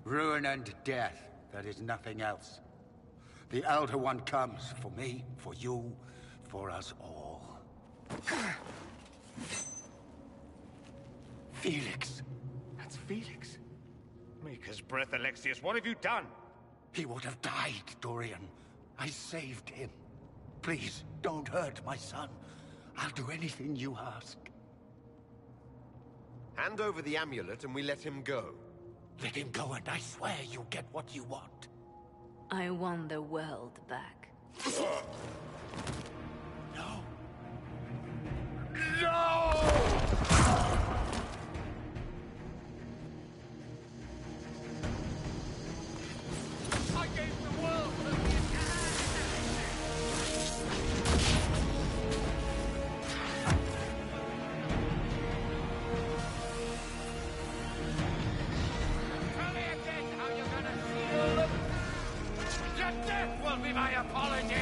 B: Ruin and death, there is nothing else. The Elder One comes for me, for you, for us all. Felix.
T: That's Felix. Maker's breath, Alexius, what have you done?
B: He would have died, Dorian. I saved him. Please, don't hurt my son. I'll do anything you ask.
E: Hand over the amulet and we let him go.
B: Let him go and I swear you'll get what you want.
Q: I want the world back.
B: No.
E: No! I gave the world to the Tell me again how you're gonna seal. Your death will be my apology!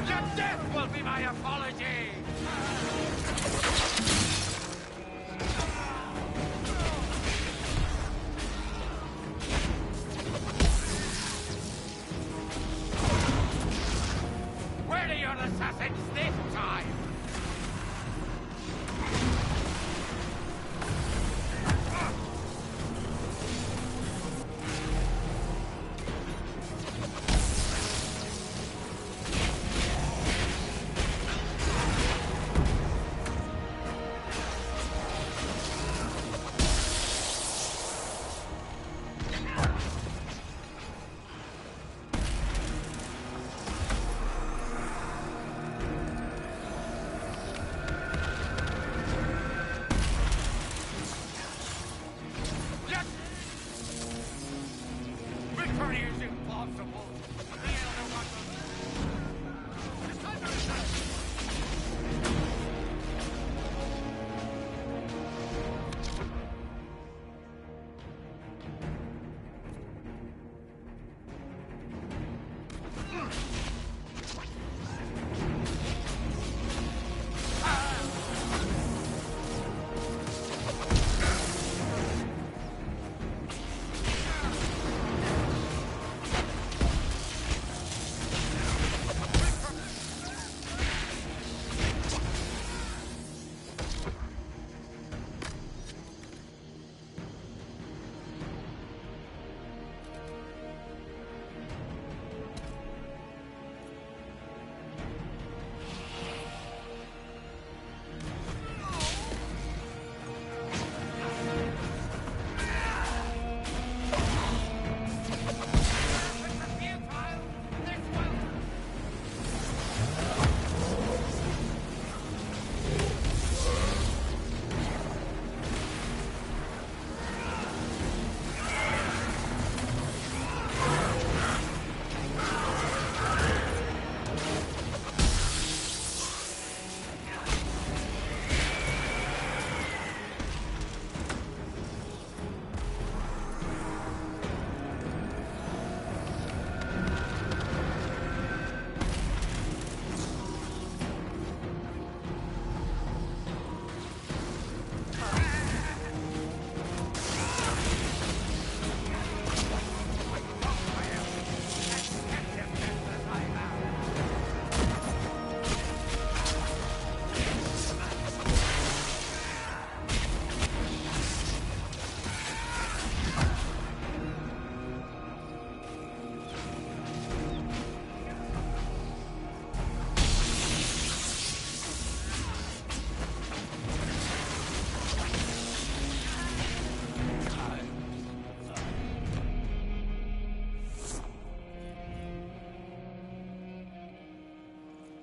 E: Your death will be my apology! Where are your assassins this time?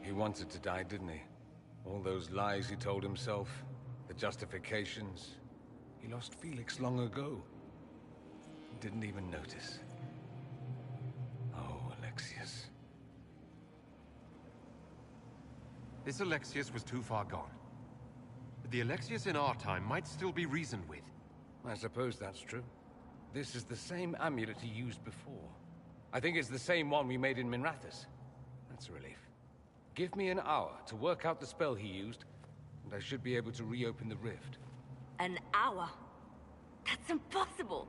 T: He wanted to die, didn't he? All those lies he told himself, the justifications. He lost Felix long ago. Didn't even notice. Oh, Alexius.
E: This Alexius was too far gone. But the Alexius in our time might still be reasoned with.
T: I suppose that's true. This is the same amulet he used before. I think it's the same one we made in Minrathous. That's a relief. Give me an hour to work out the spell he used, and I should be able to reopen the rift.
Q: An hour? That's impossible!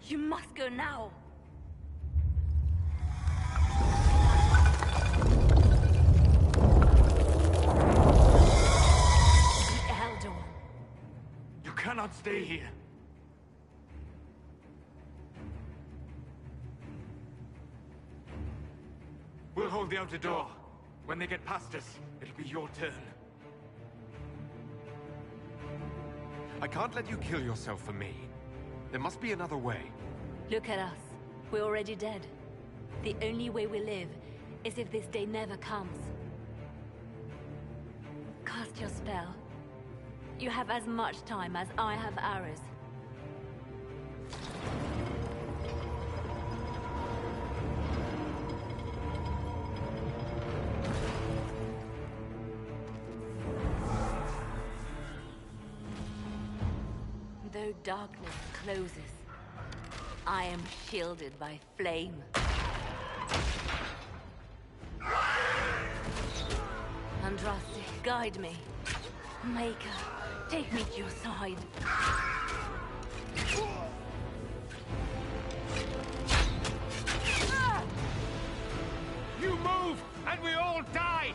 Q: You must go now! The Elder One.
G: You cannot stay here. We'll hold the outer door. When they get past us, it'll be your turn.
E: I can't let you kill yourself for me. There must be another way.
Q: Look at us. We're already dead. The only way we live is if this day never comes. Cast your spell. You have as much time as I have arrows. Though darkness closes, I am shielded by flame. Andraste, guide me. Maker, take me to your side.
L: You move, and we all die!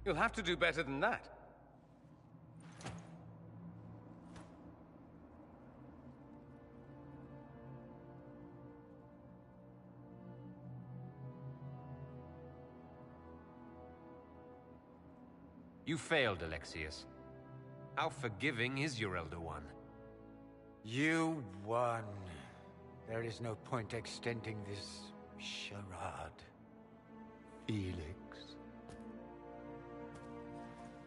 T: You'll have to do better than that.
E: You failed, Alexius. How forgiving is your Elder One?
B: You won. There is no point extending this charade. Felix.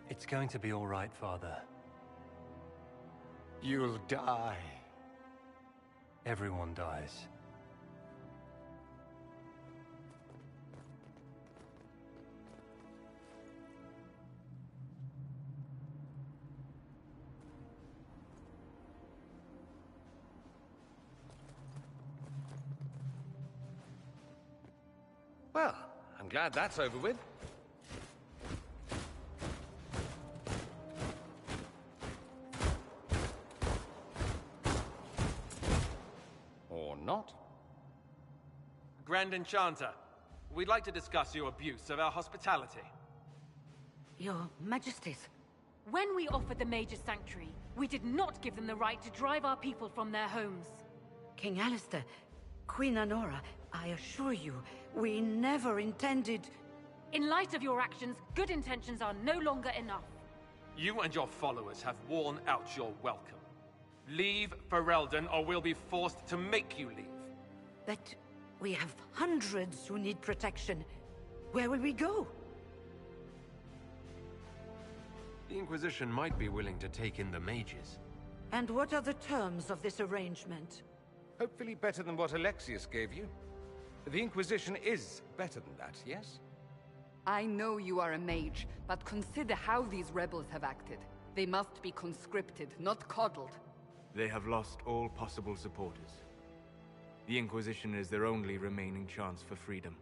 H: It's going to be all right, Father.
B: You'll die.
H: Everyone dies.
T: Well, I'm glad that's over with. Or not.
C: Grand Enchanter, we'd like to discuss your abuse of our hospitality.
R: Your Majesties.
N: When we offered the Mage's Sanctuary, we did not give them the right to drive our people from their homes.
R: King Alistair, Queen Anora, I assure you, we never intended...
N: In light of your actions, good intentions are no longer enough.
C: You and your followers have worn out your welcome. Leave Ferelden, or we'll be forced to make you leave.
R: But we have hundreds who need protection. Where will we go?
E: The Inquisition might be willing to take in the mages.
R: And what are the terms of this arrangement?
T: Hopefully better than what Alexius gave you. The Inquisition is better than that, yes?
O: I know you are a mage, but consider how these rebels have acted. They must be conscripted, not coddled.
G: They have lost all possible supporters. The Inquisition is their only remaining chance for freedom.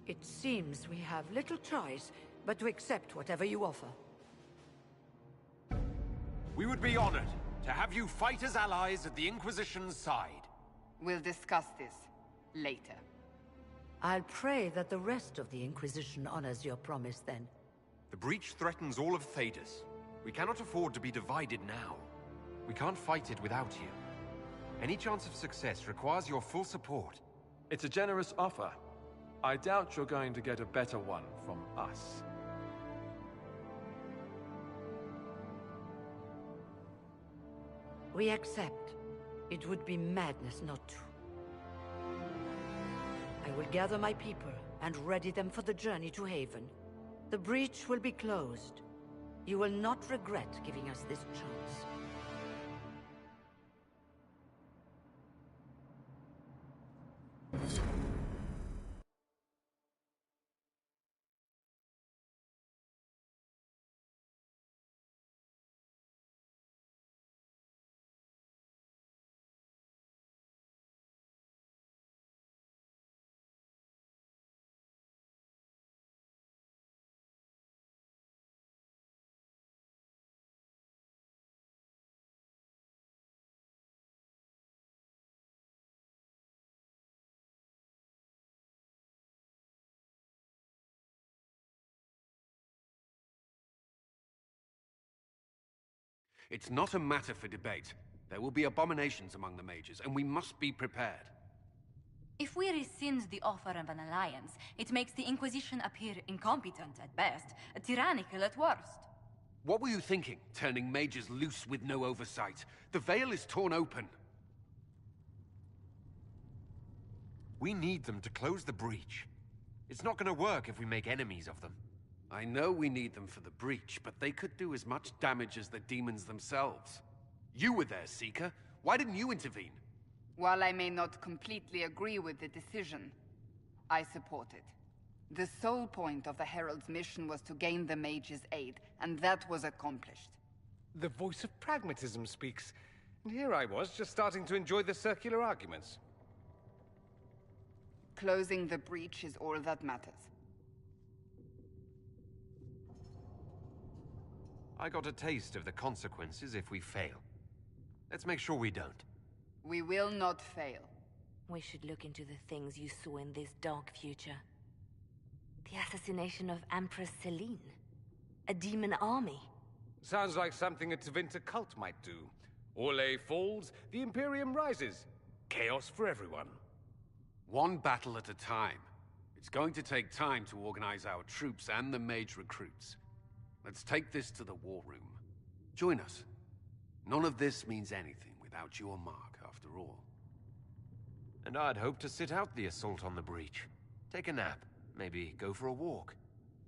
R: It seems we have little choice but to accept whatever you offer.
E: We would be honored to have you fight as allies at the Inquisition's side.
O: We'll discuss this later.
R: I'll pray that the rest of the Inquisition honors your promise then.
E: The breach threatens all of Thedas.
X: We cannot afford to be divided now. We can't fight it without you. Any chance of success requires your full support.
C: It's a generous offer. I doubt you're going to get a better one from us.
R: We accept. It would be madness not to. I will gather my people and ready them for the journey to Haven. The breach will be closed. You will not regret giving us this chance.
D: It's not a matter for debate. There will be abominations among the mages, and we must be prepared.
M: If we rescind the offer of an alliance, it makes the Inquisition appear incompetent at best, tyrannical at worst.
D: What were you thinking, turning mages loose with no oversight? The veil is torn open.
X: We need them to close the breach. It's not going to work if we make enemies of them.
D: I know we need them for the breach, but they could do as much damage as the demons themselves. You were there, Seeker. Why didn't you intervene?
O: While I may not completely agree with the decision, I support it. The sole point of the Herald's mission was to gain the mage's aid, and that was accomplished.
T: The voice of pragmatism speaks. And here I was, just starting to enjoy the circular arguments.
O: Closing the breach is all that matters.
X: I got a taste of the consequences if we fail. Let's make sure we don't.
O: We will not fail.
Q: We should look into the things you saw in this dark future. The assassination of Empress Celine. A demon army.
T: Sounds like something a Tevinter cult might do. Orlais falls, the Imperium rises. Chaos for everyone.
D: One battle at a time. It's going to take time to organize our troops and the mage recruits. Let's take this to the war room. Join us. None of this means anything without your mark, after all.
X: And I'd hoped to sit out the assault on the breach. Take a nap. Maybe go for a walk.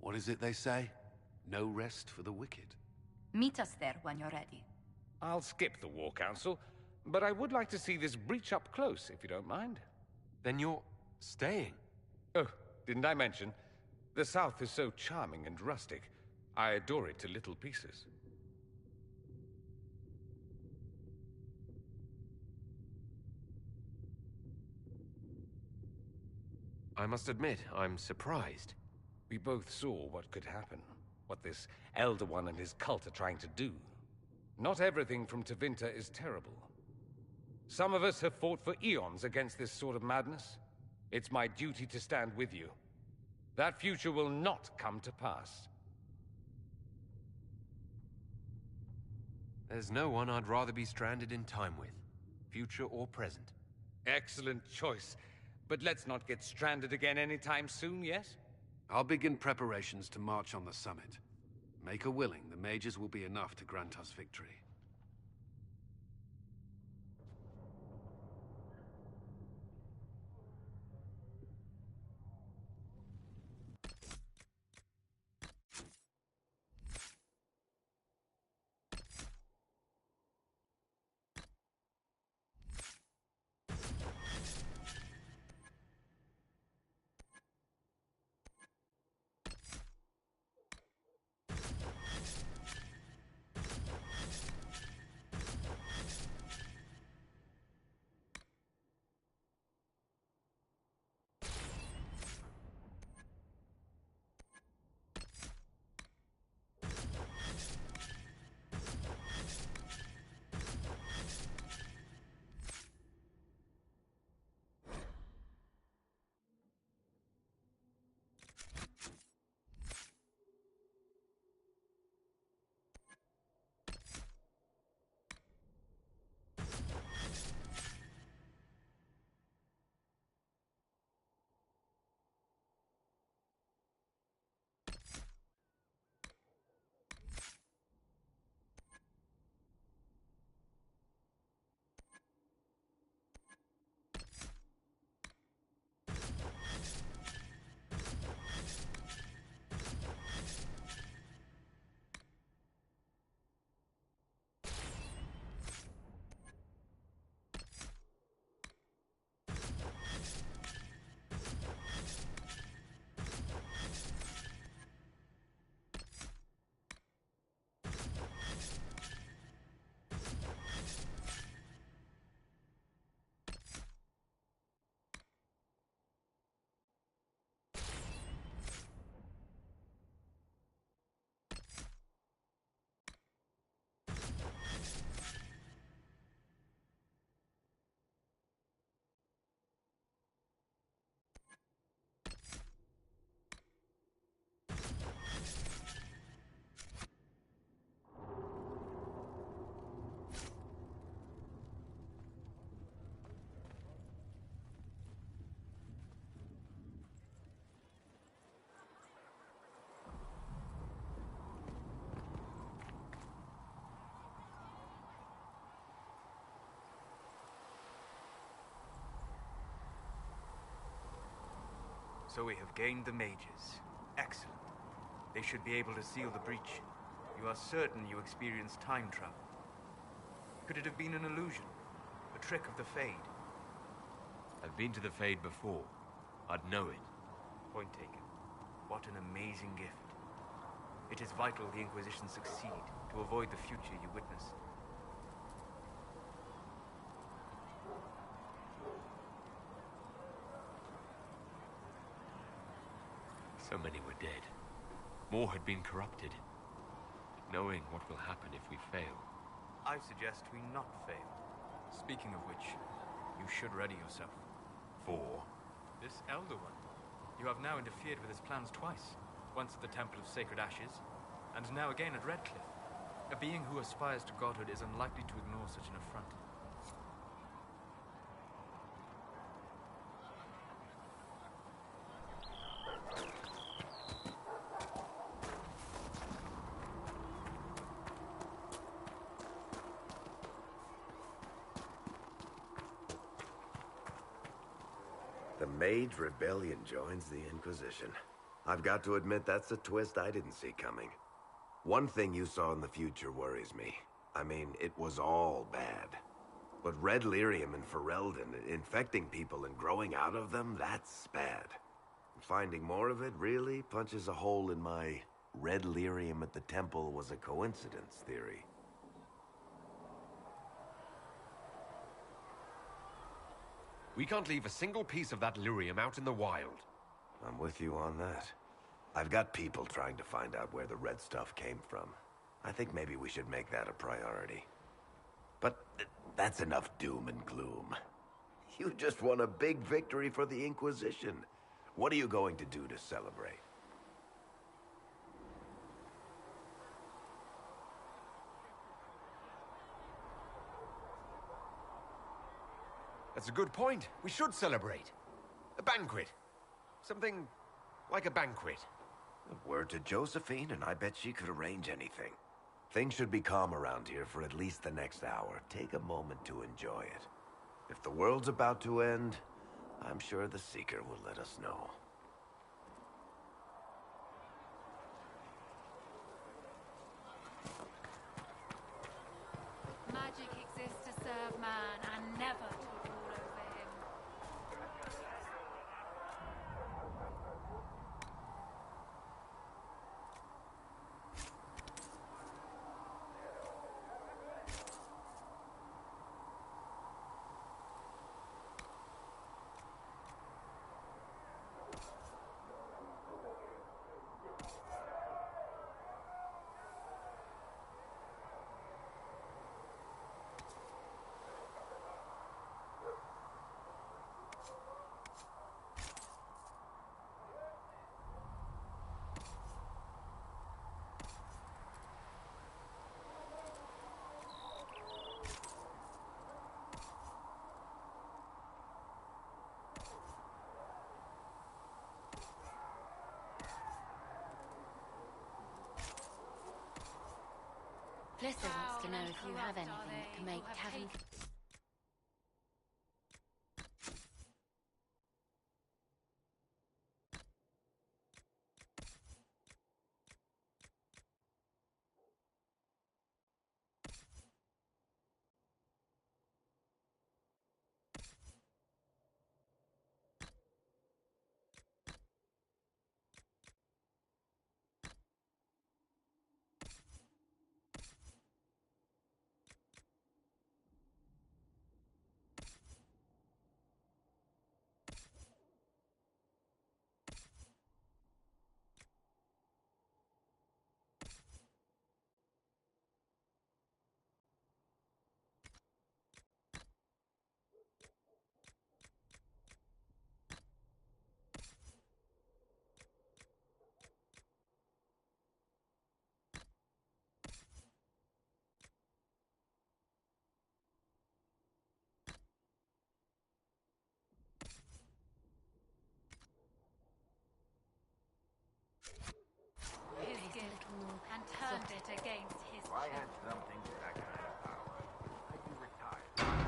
D: What is it they say? No rest for the wicked.
M: Meet us there when you're ready.
T: I'll skip the War Council, but I would like to see this breach up close, if you don't mind.
X: Then you're staying?
T: Oh, didn't I mention? The South is so charming and rustic. I adore it to little pieces.
X: I must admit, I'm surprised.
T: We both saw what could happen. What this Elder One and his cult are trying to do. Not everything from Tevinter is terrible. Some of us have fought for eons against this sort of madness. It's my duty to stand with you. That future will not come to pass.
X: There's no one I'd rather be stranded in time with, future or present.
T: Excellent choice. But let's not get stranded again anytime soon, yes?
D: I'll begin preparations to march on the summit. Make her willing, the mages will be enough to grant us victory.
G: So we have gained the mages. Excellent. They should be able to seal the breach. You are certain you experienced time travel? Could it have been an illusion? A trick of the Fade?
E: I've been to the Fade before. I'd know it.
G: Point taken. What an amazing gift. It is vital the Inquisition succeed to avoid the future you witnessed.
E: So many were dead. More had been corrupted. Knowing what will happen if we fail.
G: I suggest we not fail. Speaking of which, you should ready yourself.
E: For?
G: This Elder One. You have now interfered with his plans twice. Once at the Temple of Sacred Ashes, and now again at Redcliffe. A being who aspires to godhood is unlikely to ignore such an affront.
F: The Mage Rebellion joins the Inquisition. I've got to admit that's a twist I didn't see coming. One thing you saw in the future worries me. I mean, it was all bad. But Red Lyrium and Ferelden, infecting people and growing out of them, that's bad. Finding more of it really punches a hole in my Red Lyrium at the temple was a coincidence theory.
X: We can't leave a single piece of that lyrium out in the wild.
F: I'm with you on that. I've got people trying to find out where the red stuff came from. I think maybe we should make that a priority. But that's enough doom and gloom. You just won a big victory for the Inquisition. What are you going to do to celebrate?
X: That's a good point. We should celebrate. A banquet. Something like a banquet.
F: A word to Josephine, and I bet she could arrange anything. Things should be calm around here for at least the next hour. Take a moment to enjoy it. If the world's about to end, I'm sure the Seeker will let us know.
K: Magic exists to serve man and never to rule over him.
Q: Blesser wants to know if you have anything that can make Cavern...
K: His gift and turned it against his
J: If I had something with that kind of power, I'd be retired.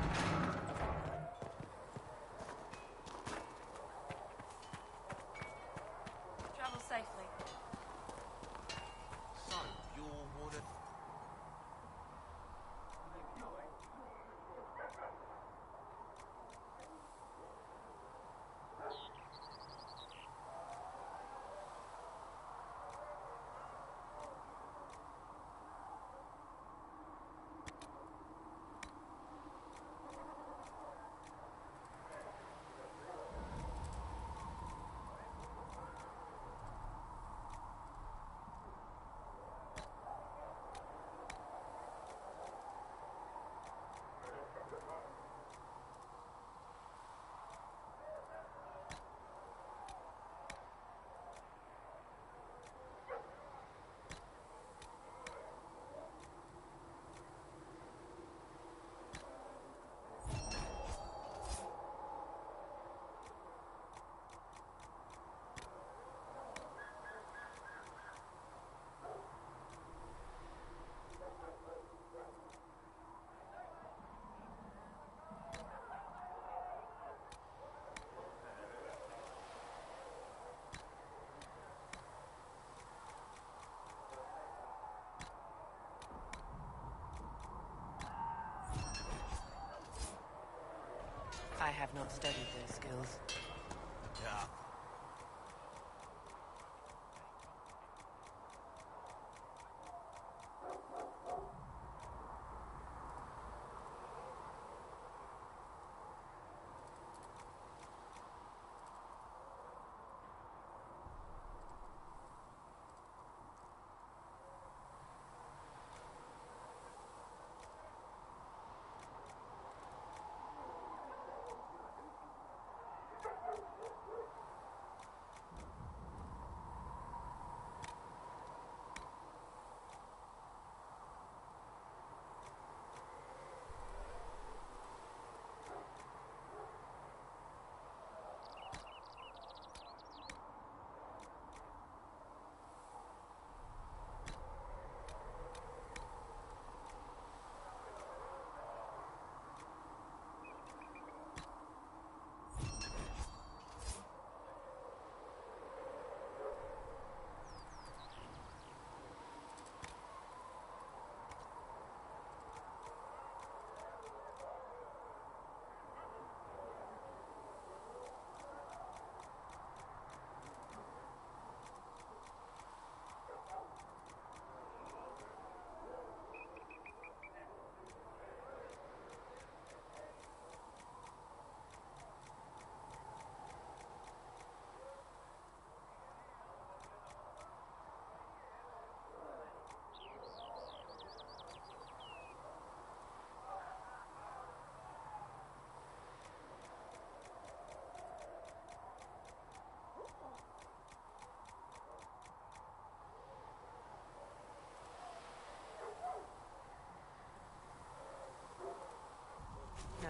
S: have not studied those skills.
P: Yeah.
S: No.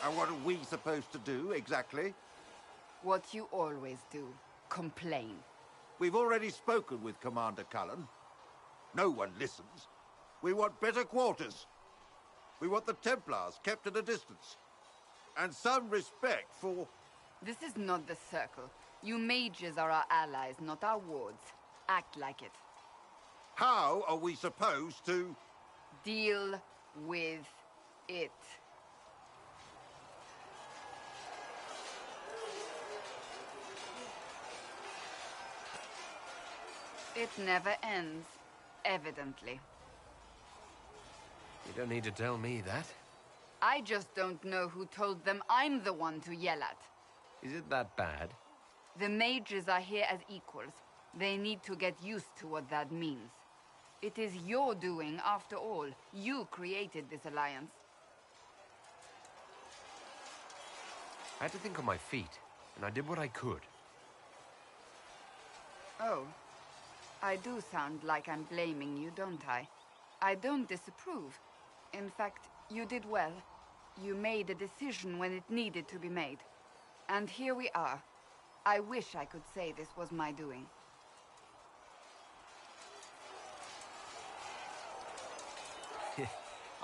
U: And what are we supposed to do, exactly?
O: What you always do. Complain.
U: We've already spoken with Commander Cullen. No one listens. We want better quarters. We want the Templars kept at a distance. And some respect for...
O: This is not the Circle. You mages are our allies, not our wards. Act like it.
U: How are we supposed to...
O: Deal with it. It never ends, evidently.
X: You don't need to tell me that.
O: I just don't know who told them I'm the one to yell at.
X: Is it that bad?
O: The mages are here as equals. They need to get used to what that means. It is your doing, after all. You created this alliance.
X: I had to think on my feet, and I did what I could.
O: Oh. I do sound like I'm blaming you, don't I? I don't disapprove. In fact, you did well. You made a decision when it needed to be made. And here we are. I wish I could say this was my doing.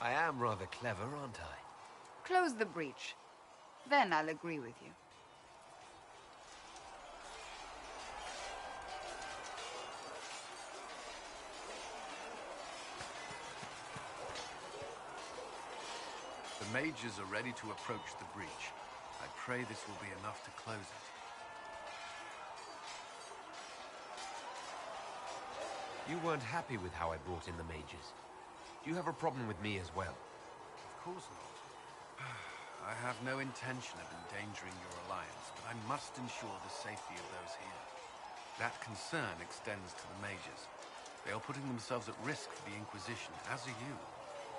X: I am rather clever, aren't I?
O: Close the breach. Then I'll agree with you.
D: The mages are ready to approach the breach. I pray this will be enough to close it.
X: You weren't happy with how I brought in the mages. You have a problem with me as well.
D: Of course not. I have no intention of endangering your alliance, but I must ensure the safety of those here. That concern extends to the mages. They are putting themselves at risk for the Inquisition, as are you.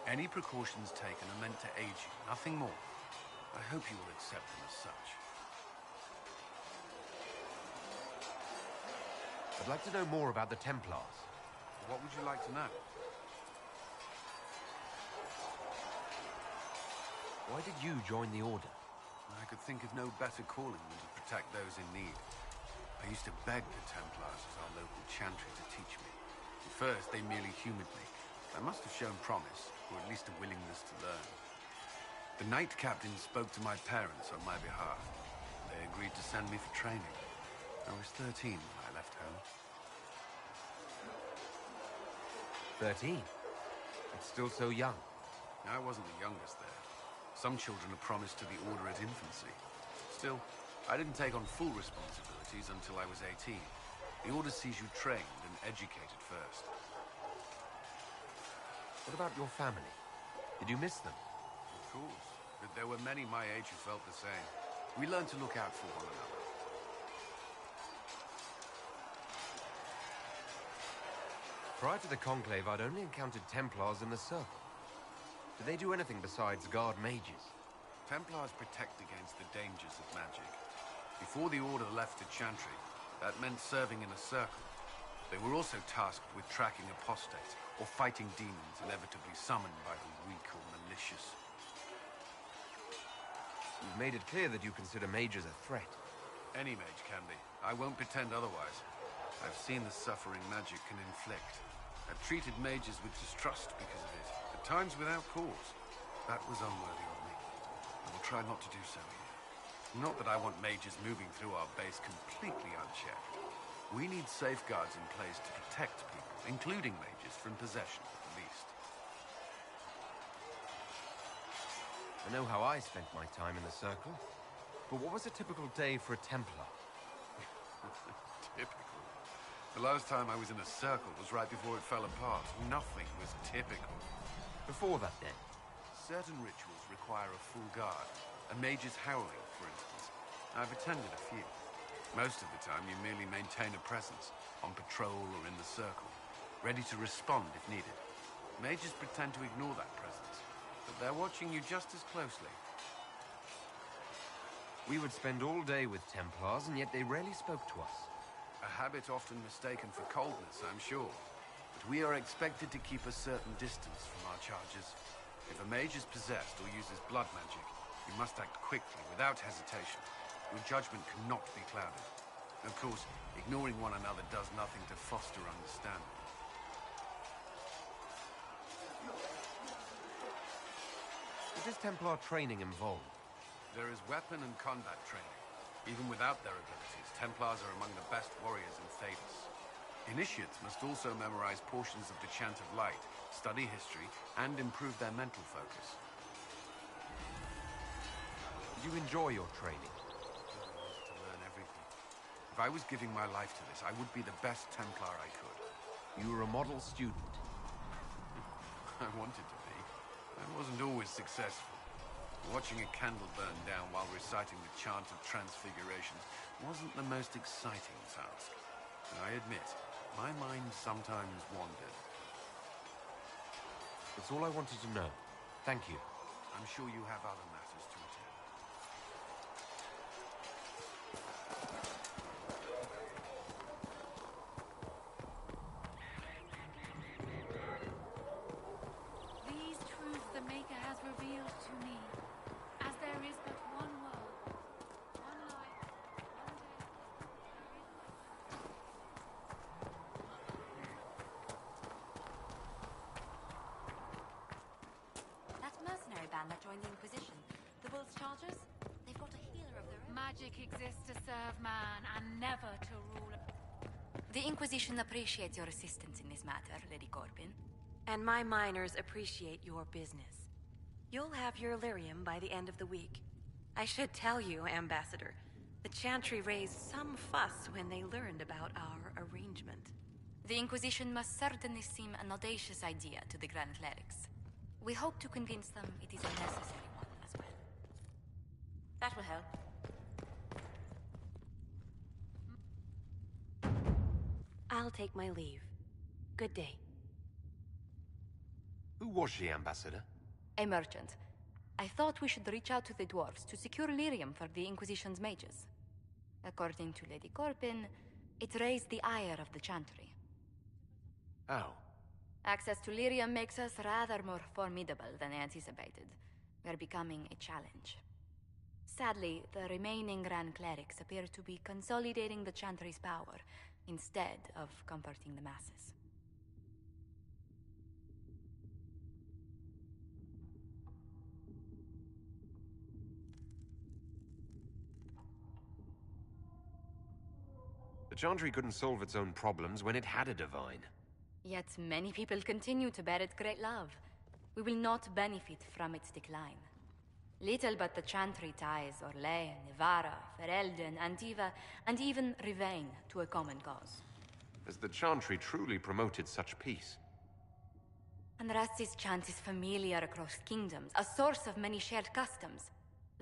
D: Any precautions taken are meant to aid you, nothing more. I hope you will accept them as such.
X: I'd like to know more about the Templars.
D: What would you like to know?
X: Why did you join the Order?
D: I could think of no better calling than to protect those in need. I used to beg the Templars as our local chantry to teach me. At first, they merely humored me. I must have shown promise, or at least a willingness to learn. The Knight Captain spoke to my parents on my behalf. They agreed to send me for training. I was 13 when I left home.
X: 13? That's still so young.
D: I wasn't the youngest there. Some children are promised to the Order at infancy. Still, I didn't take on full responsibilities until I was 18. The Order sees you trained and educated first.
X: What about your family? Did you miss them?
D: Of course, but there were many my age who felt the same. We learned to look out for one another.
X: Prior to the Conclave, I'd only encountered Templars in the Circle. Do they do anything besides guard mages?
D: Templars protect against the dangers of magic. Before the Order left the Chantry, that meant serving in a circle. They were also tasked with tracking apostates, or fighting demons inevitably summoned by the weak or malicious.
X: You've made it clear that you consider mages a threat.
D: Any mage can be. I won't pretend otherwise. I've seen the suffering magic can inflict. I've treated mages with distrust because of it, at times without cause. That was unworthy of me. I will try not to do so here. Not that I want mages moving through our base completely unchecked. We need safeguards in place to protect people, including mages, from possession at the least.
X: I know how I spent my time in the Circle, but what was a typical day for a Templar?
D: Typical? The last time I was in a circle was right before it fell apart. Nothing was typical.
X: Before that, then?
D: Certain rituals require a full guard. A mage's howling, for instance. I've attended a few. Most of the time, you merely maintain a presence, on patrol or in the circle, ready to respond if needed. Mages pretend to ignore that presence, but they're watching you just as closely.
X: We would spend all day with Templars, and yet they rarely spoke to us.
D: A habit often mistaken for coldness, I'm sure. But we are expected to keep a certain distance from our charges. If a mage is possessed or uses blood magic, you must act quickly, without hesitation. Your judgment cannot be clouded. Of course, ignoring one another does nothing to foster understanding.
X: What does Templar training involve?
D: There is weapon and combat training. Even without their abilities, Templars are among the best warriors in Thedas. Initiates must also memorize portions of the Chant of Light, study history, and improve their mental focus.
X: Do you enjoy your training?
D: To learn everything. If I was giving my life to this, I would be the best Templar I could.
X: You were a model student.
D: I wanted to be. I wasn't always successful. Watching a candle burn down while reciting the Chant of Transfiguration wasn't the most exciting task. And I admit, my mind sometimes wandered.
X: That's all I wanted to know. Thank you.
D: I'm sure you have other matters to attend.
K: These truths the Maker has revealed to me. As there is but one world, one life, one
M: That mercenary band that joined the Inquisition, the Wolf's Chargers, they've got a healer of their own.
K: magic exists to serve man and never to rule.
M: The Inquisition appreciates your assistance in this matter, Lady Corbin.
S: And my miners appreciate your business. You'll have your lyrium by the end of the week. I should tell you, Ambassador, the Chantry raised some fuss when they learned about our arrangement.
M: The Inquisition must certainly seem an audacious idea to the Grand Clerics. We hope to convince them it is a necessary one as well. That will help.
S: I'll take my leave. Good day.
T: Who was she, Ambassador?
M: A merchant. I thought we should reach out to the dwarves to secure lyrium for the Inquisition's mages. According to Lady Corpin, it raised the ire of the Chantry.
T: How?
M: Access to lyrium makes us rather more formidable than anticipated. We're becoming a challenge. Sadly, the remaining Grand Clerics appear to be consolidating the Chantry's power, instead of comforting the masses.
T: The Chantry couldn't solve its own problems when it had a divine.
M: Yet many people continue to bear it great love. We will not benefit from its decline. Little but the Chantry ties Orlais, Nevarra, Ferelden, Antiva, and even Rivain to a common cause.
T: Has the Chantry truly promoted such peace?
M: Andraste's chant is familiar across kingdoms, a source of many shared customs.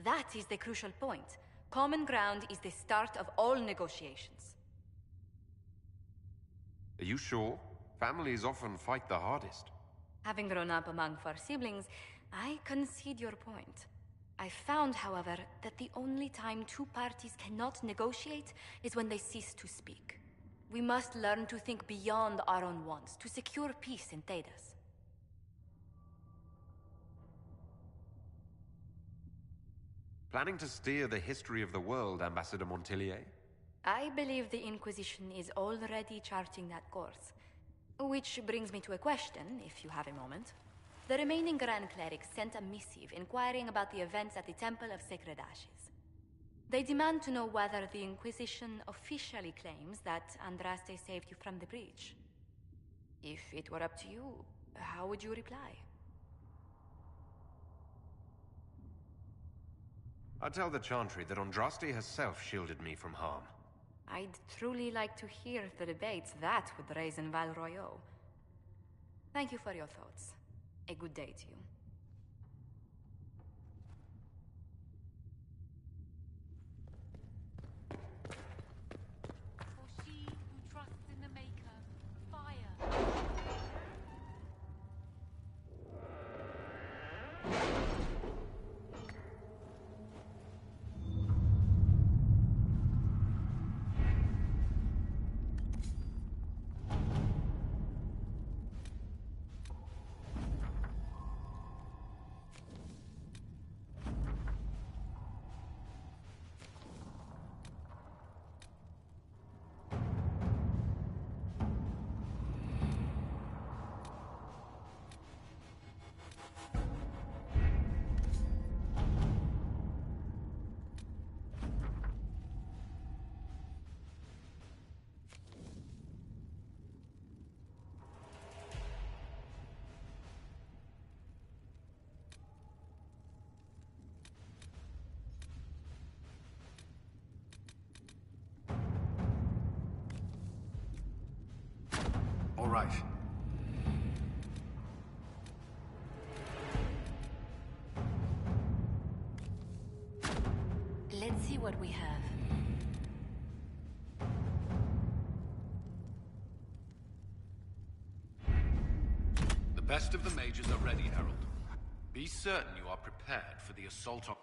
M: That is the crucial point. Common ground is the start of all negotiations.
T: Are you sure? Families often fight the hardest.
M: Having grown up among 4 siblings, I concede your point. I found, however, that the only time 2 parties cannot negotiate is when they cease to speak. We must learn to think beyond our own wants, to secure peace in Thedas.
T: Planning to steer the history of the world, Ambassador Montillier?
M: I believe the Inquisition is already charting that course. Which brings me to a question, if you have a moment. The remaining Grand Clerics sent a missive inquiring about the events at the Temple of Sacred Ashes. They demand to know whether the Inquisition officially claims that Andraste saved you from the breach. If it were up to you, how would you reply?
T: I tell the Chantry that Andraste herself shielded me from harm.
M: I'd truly like to hear the debates that would raise in Val Royeaux. Thank you for your thoughts. A good day to you.
K: For she who trusts in the Maker, fire.
T: All right.
M: Let's see what we have.
D: The best of the mages are ready, Herald. Be certain you are prepared for the assault on...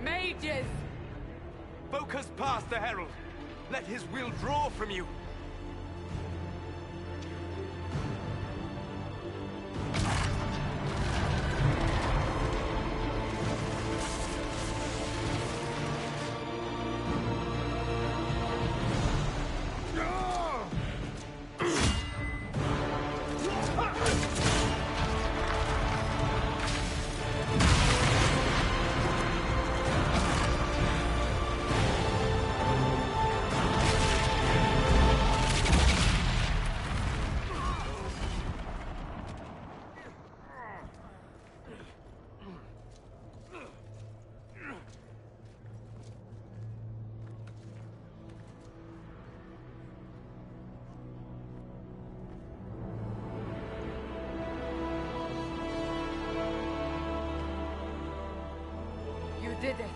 N: Mages!
P: Focus past the Herald. Let his will draw from you.
O: did it.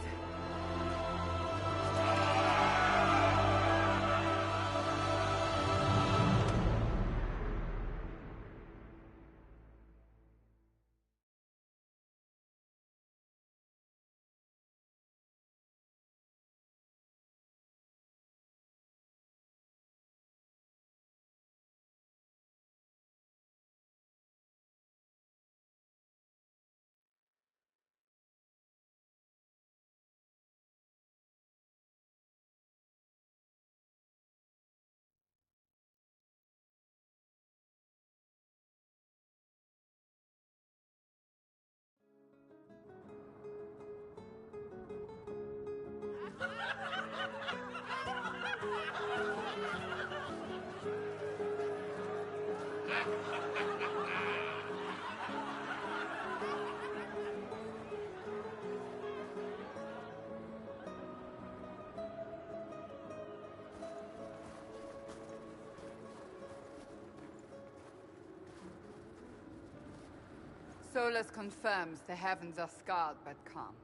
O: Solus confirms the heavens are scarred but calm.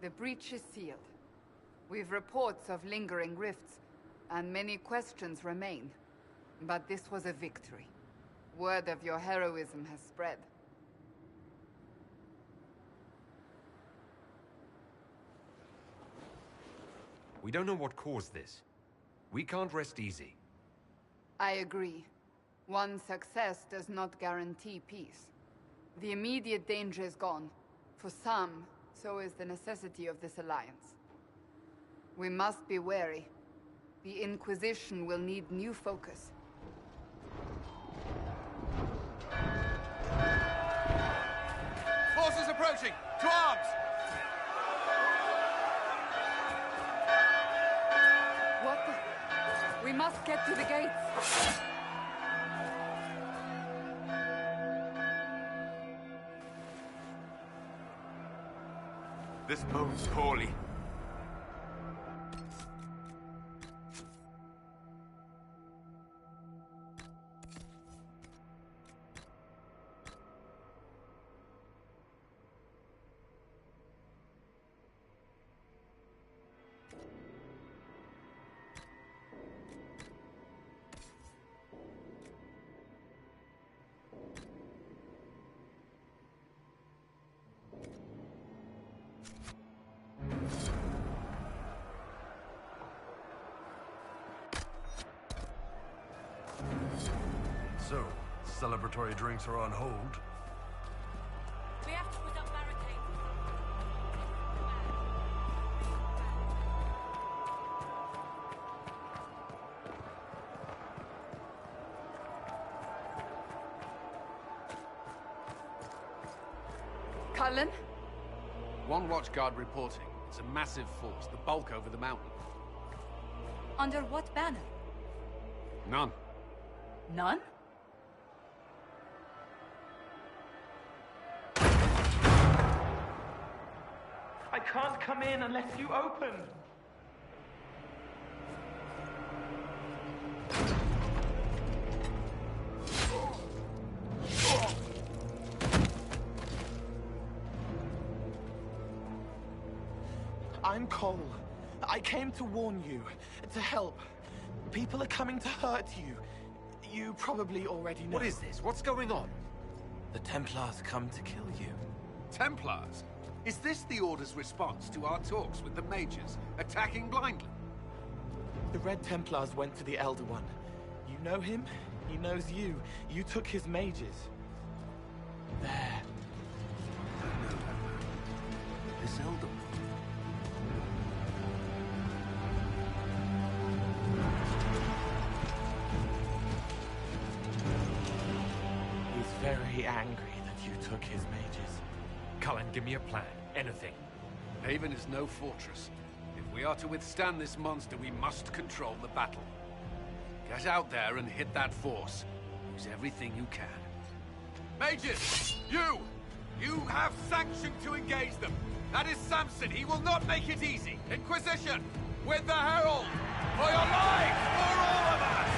O: The breach is sealed. We've reports of lingering rifts, and many questions remain. But this was a victory. Word of your heroism has spread.
E: We don't know what caused this. We can't rest easy.
O: I agree. One success does not guarantee peace. The immediate danger is gone. For some, so is the necessity of this alliance. We must be wary. The Inquisition will need new focus.
D: Forces approaching! To arms!
O: What the... We must get to the gates!
G: This bodes poorly.
A: So, celebratory drinks are on hold.
N: We have to put up barricades.
O: Cullen?
D: One watchguard reporting. It's a massive force, the bulk over the mountain.
M: Under what banner?
D: None.
O: None?
I: I can't come in unless you open. I'm Cole. I came to warn you, to help. People are coming to hurt you. You probably already know.
D: What is this? What's going on?
I: The Templars come to kill you.
D: Templars? Is this the Order's response to our talks with the mages, attacking blindly?
I: The Red Templars went to the Elder One. You know him? He knows you. You took his mages. There.
D: I know that man. This Elder One.
I: He's very angry that you took his mages.
E: Cullen, give me a plan. Anything.
D: Haven is no fortress. If we are to withstand this monster, we must control the battle. Get out there and hit that force. Use everything you can. Mages! You! You have sanction to engage them! That is Samson! He will not make it easy! Inquisition! With the Herald! For your lives! For all of us!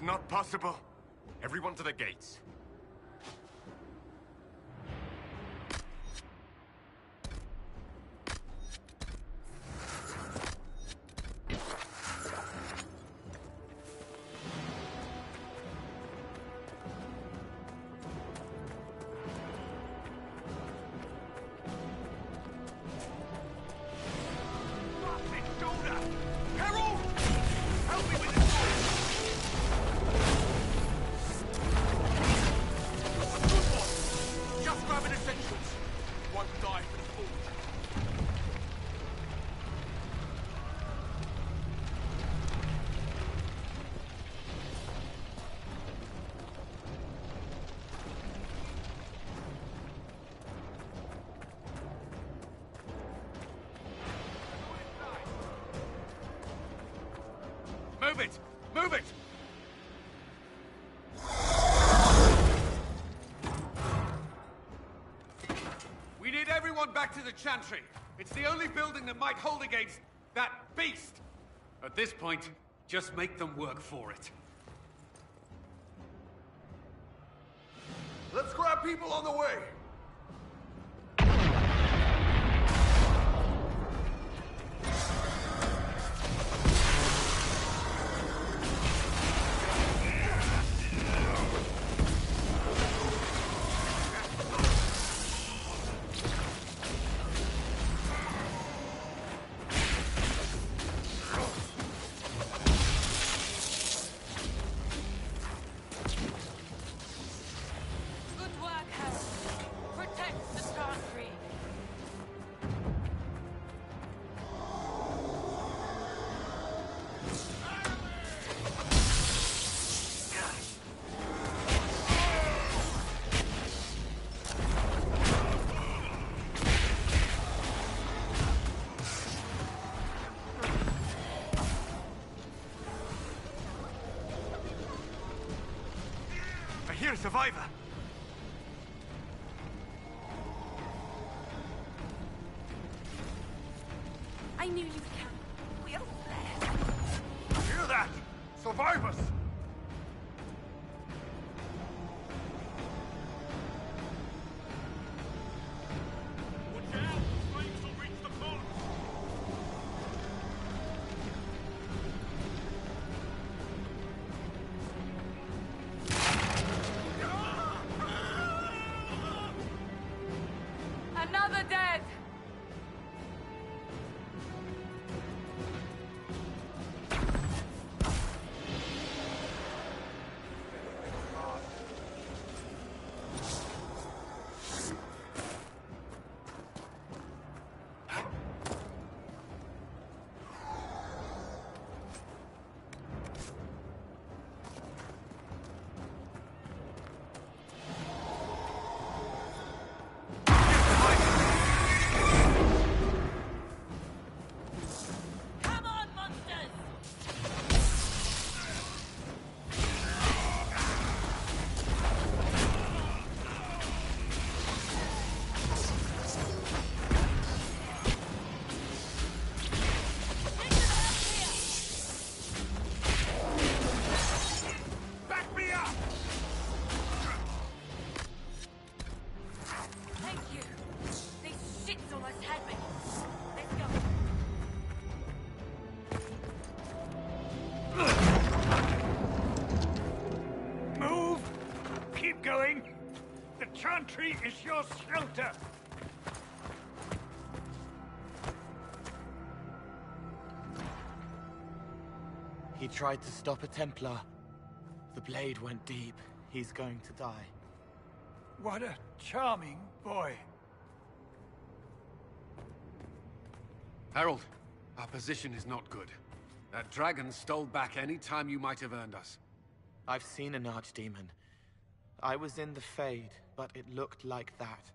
X: not possible. Everyone to the gates.
T: Move it! Move it! We need everyone back to the Chantry. It's the only building that might hold against that beast. At this point, just make them work for it.
A: Let's grab people on the way!
N: Good work, Harold. Protect the Chantry.
P: I hear a survivor.
N: I knew you'd come. We'll flare.
A: Hear that? Survivors!
N: Another dead! Come on, monsters!
A: Back me up!
N: Thank you. These shits almost had me. Let's go.
B: Move! Keep going! The Chantry is your shelter!
I: He tried to stop a Templar. The blade went deep. He's going to die.
B: What a charming boy.
D: Harold, our position is not good. That dragon stole back any time you might have earned us.
I: I've seen an archdemon. I was in the Fade, but it looked like that.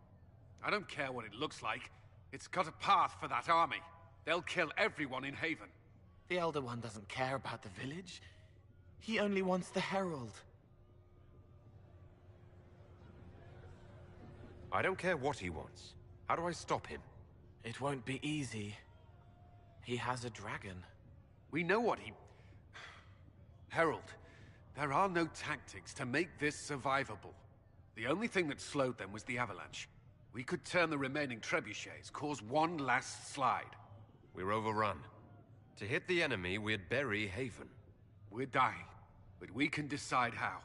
D: I don't care what it looks like. It's got a path for that army. They'll kill everyone in Haven.
I: The Elder One doesn't care about the village. He only wants the Herald.
X: I don't care what he wants. How do I stop him?
I: It won't be easy. He has a dragon.
D: We know what he... Herald, There are no tactics to make this survivable. The only thing that slowed them was the avalanche. We could turn the remaining trebuchets, cause one last slide.
X: We're overrun. To hit the enemy, we'd bury Haven.
D: We're dying, but we can decide how.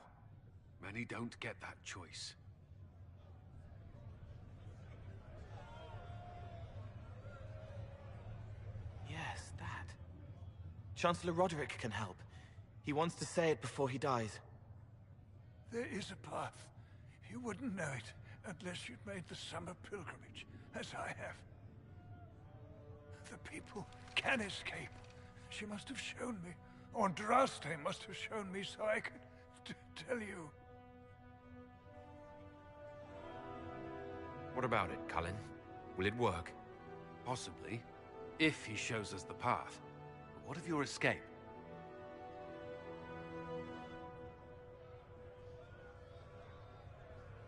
D: Many don't get that choice.
I: Yes, that. Chancellor Roderick can help. He wants to say it before he dies.
B: There is a path. You wouldn't know it unless you'd made the summer pilgrimage, as I have. The people can escape. She must have shown me. Andraste must have shown me so I could tell you.
X: What about it, Cullen? Will it work?
D: Possibly, if he shows us the path. But what of your escape?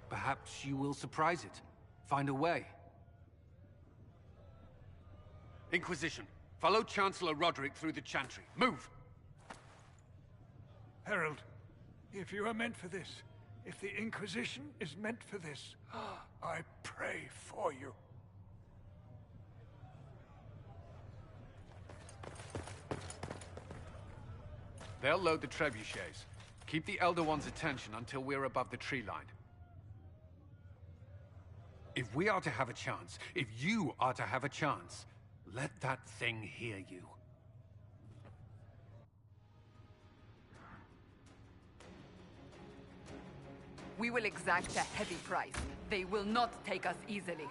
D: Perhaps you will surprise it. Find a way. Inquisition, follow Chancellor Roderick through the Chantry. Move!
B: Herald, if you are meant for this, if the Inquisition is meant for this, I pray for you.
D: They'll load the trebuchets. Keep the Elder One's attention until we're above the tree line. If we are to have a chance, if you are to have a chance, let that thing hear you.
O: We will exact a heavy price. They will not take us easily.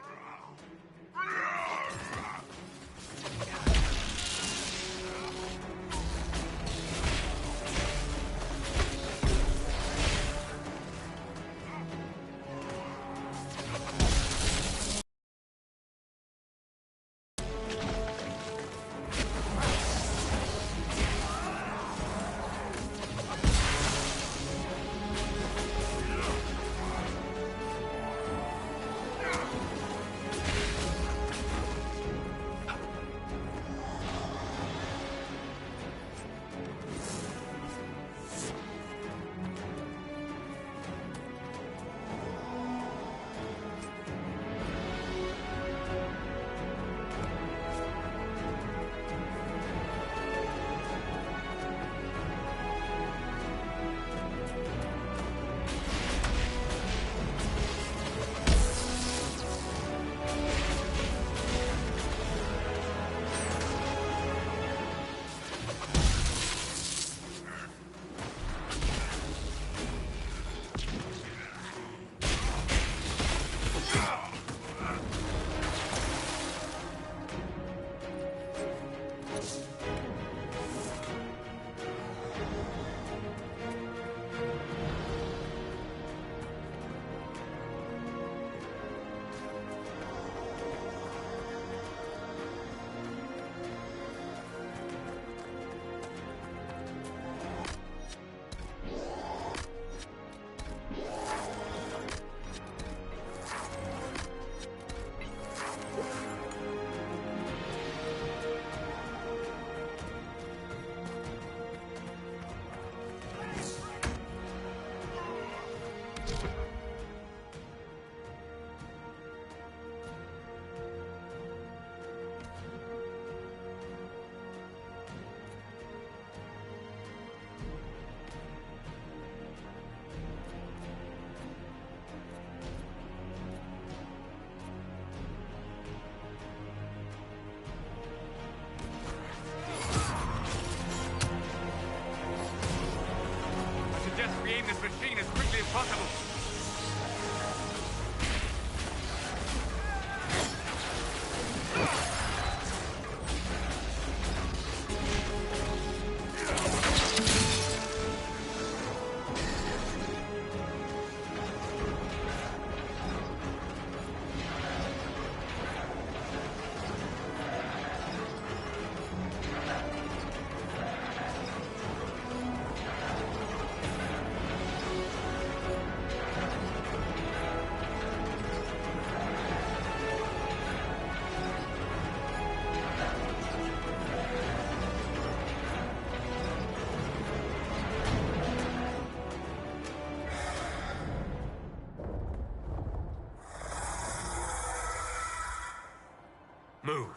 X: Move.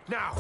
X: Now!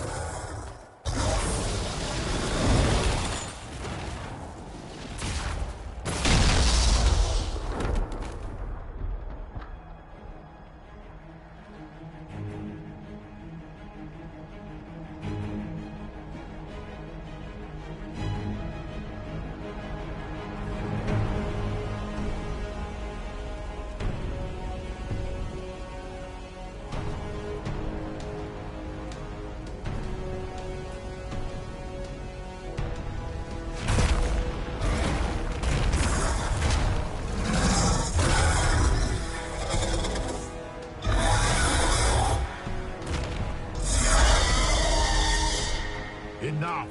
H: Enough!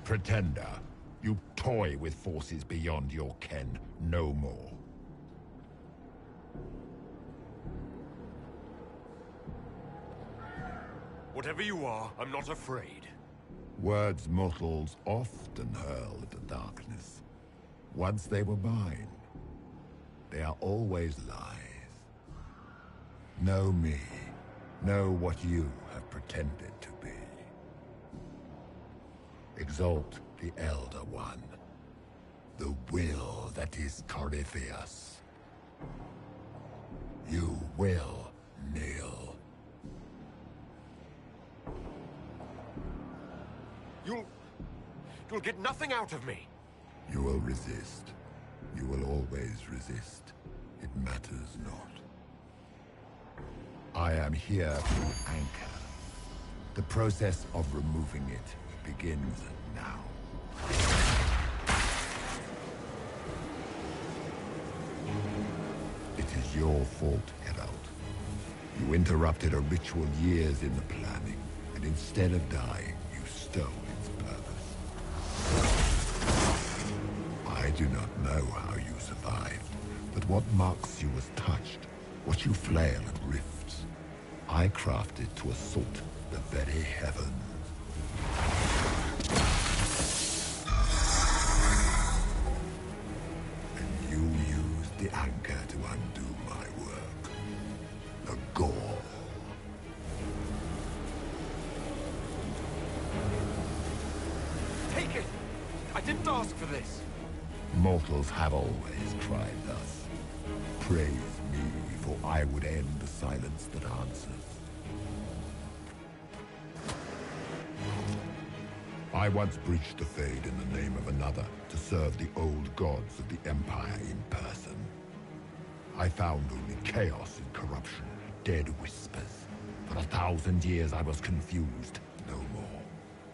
H: Pretender, you toy with forces beyond your ken no more.
X: Whatever you are, I'm not afraid.
H: Words mortals often hurl at the darkness. Once they were mine, they are always lies. Know me. Know what you have pretended to be. Exalt the Elder One. The will that is Corypheus. You will kneel.
X: You'll get nothing out of me.
H: You will resist. You will always resist. It matters not. I am here to anchor. The process of removing it begins now. It is your fault, Herald. You interrupted a ritual years in the planning, and instead of dying, you stole its purpose. I do not know how you survived, but what marks you as touched, what you flail at rifts, I crafted to assault the very heavens. And you used the anchor to undo my work. The gore.
X: Take it! I didn't ask for this.
H: Mortals have always tried thus. Praise me, for I would end the silence that answers. I once breached the Fade in the name of another to serve the old gods of the Empire in person. I found only chaos and corruption, dead whispers. For 1,000 years I was confused, no more.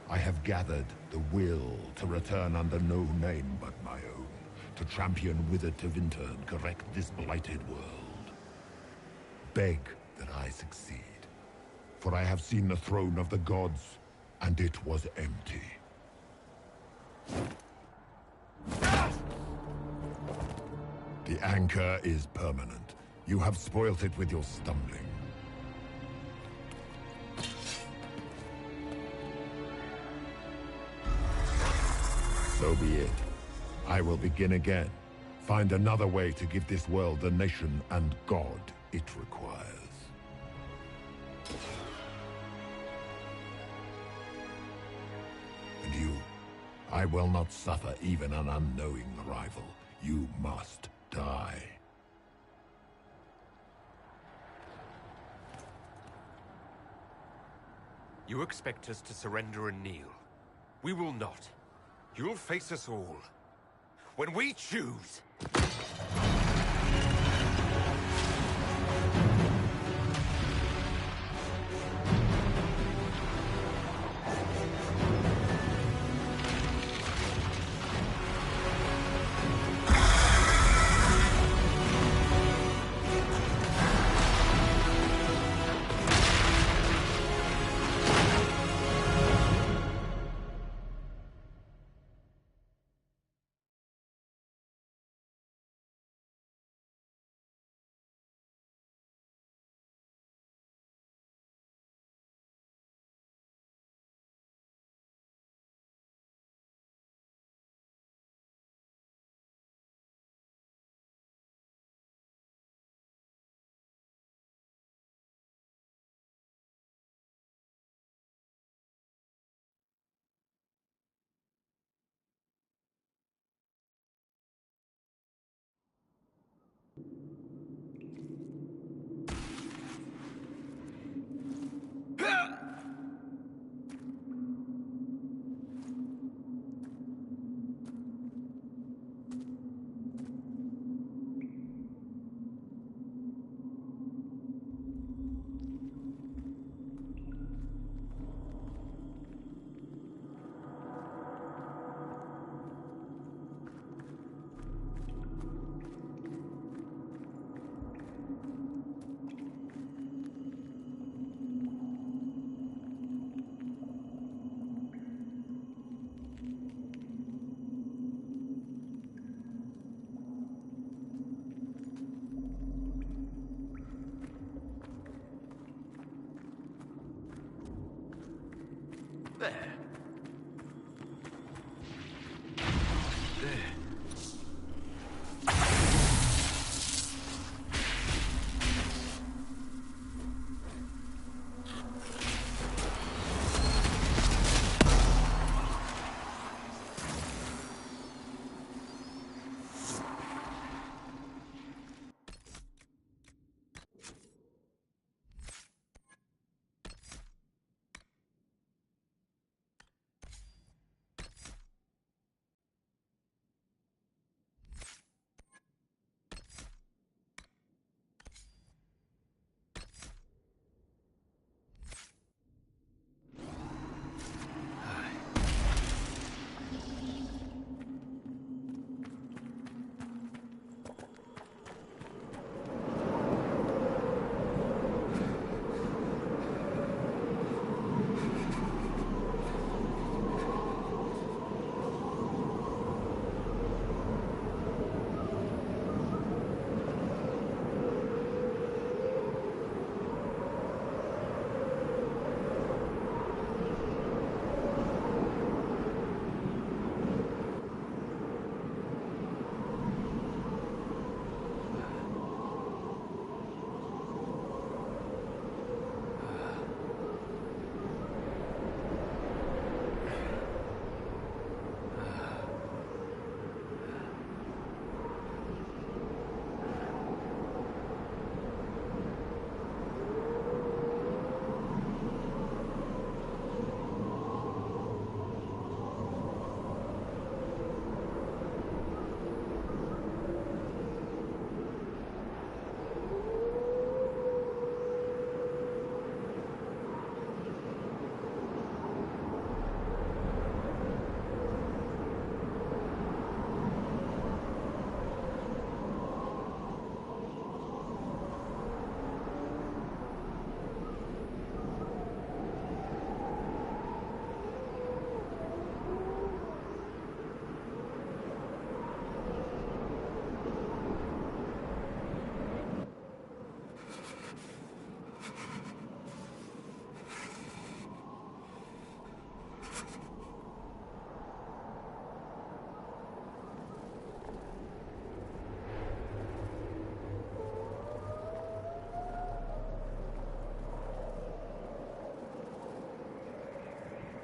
H: I have gathered the will to return under no name but my own, to champion Wither to Winter and correct this blighted world. Beg that I succeed, for I have seen the throne of the gods, and it was empty. The anchor is permanent. You have spoilt it with your stumbling. So be it. I will begin again. Find another way to give this world the nation and God it requires. And you, I will not suffer even an unknowing rival. You must die.
X: You expect us to surrender and kneel. We will not. You'll face us all. When we choose!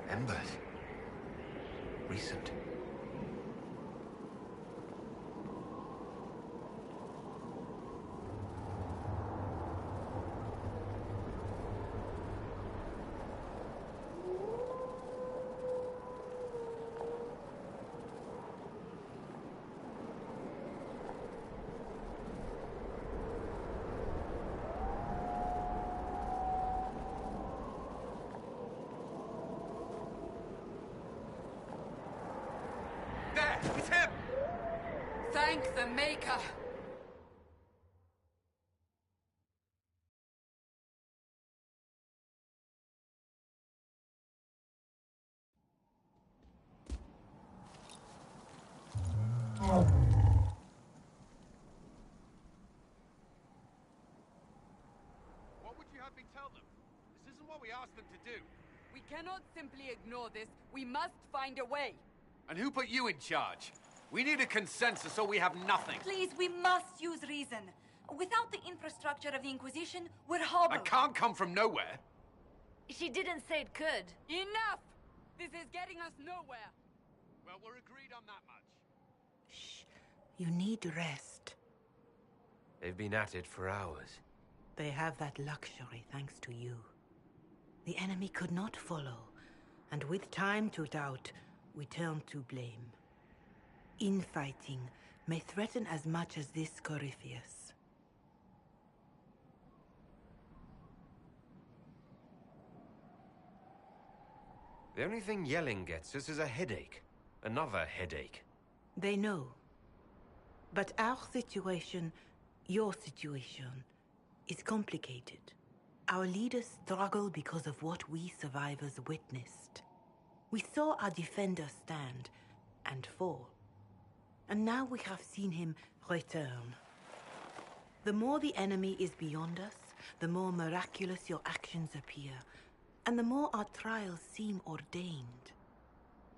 X: Embers. Recent.
O: There! It's him! Thank the Maker!
T: What would you have me tell them? This isn't what we asked them to do.
O: We cannot simply ignore this. We must find a way.
X: And who put you in charge? We need a consensus or we have nothing.
M: Please, we must use reason. Without the infrastructure of the Inquisition, we're hobbled.
X: I can't come from nowhere.
Q: She didn't say it could.
O: Enough! This is getting us nowhere.
T: Well, we're agreed on that much.
R: You need rest.
X: They've been at it for hours.
R: They have that luxury thanks to you. The enemy could not follow, and with time to doubt, we turn to blame. Infighting may threaten as much as this Corypheus.
X: The only thing yelling gets us is a headache. Another headache.
R: They know. But our situation, your situation, is complicated. Our leaders struggle because of what we survivors witnessed. We saw our defender stand and fall. And now we have seen him return. The more the enemy is beyond us, the more miraculous your actions appear, and the more our trials seem ordained.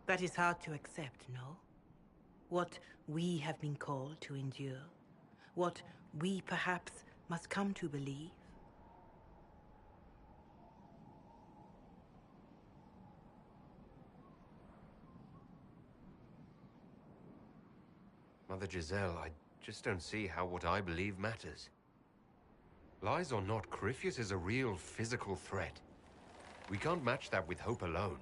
R: That is hard to accept, no?
C: What we have been called to endure. What we perhaps must come to believe.
X: Mother Giselle, I just don't see how what I believe matters. Lies or not, Corypheus is a real physical threat. We can't match that with hope alone.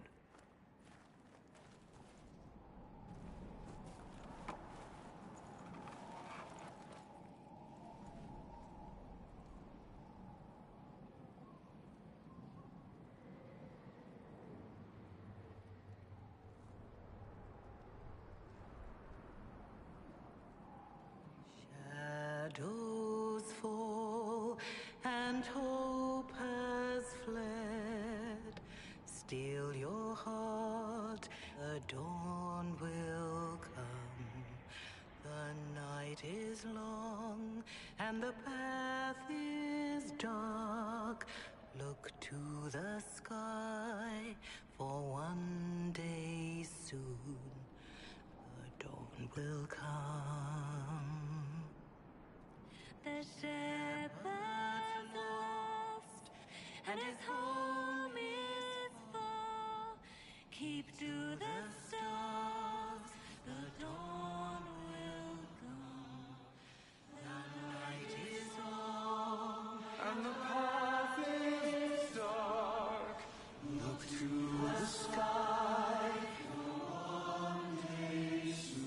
C: Shadows fall and hope has fled. Still your heart, the dawn will come. The night is long and the path is dark. Look to the sky, for one day soon the dawn will come.
K: The shepherd's lost, and his home is far. Keep to the stars, the dawn will come. The night is long,
I: and the path is dark. Look to the sky, for one day soon.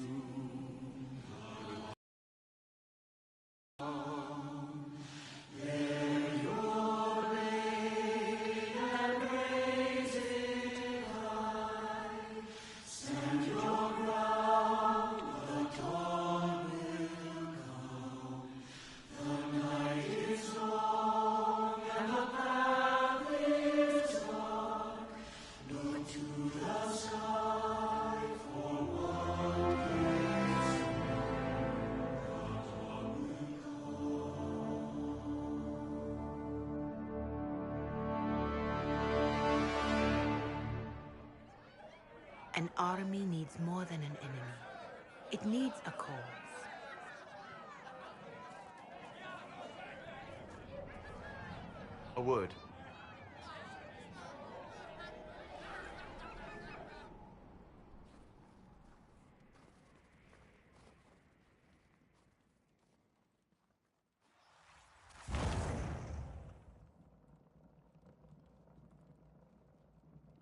I: There your blade and raise it high. Stand your ground, the dawn will come. The night is long and the path is dark. Look to the sky for one day soon.
C: An army needs more than an enemy. It needs a cause.
G: A word.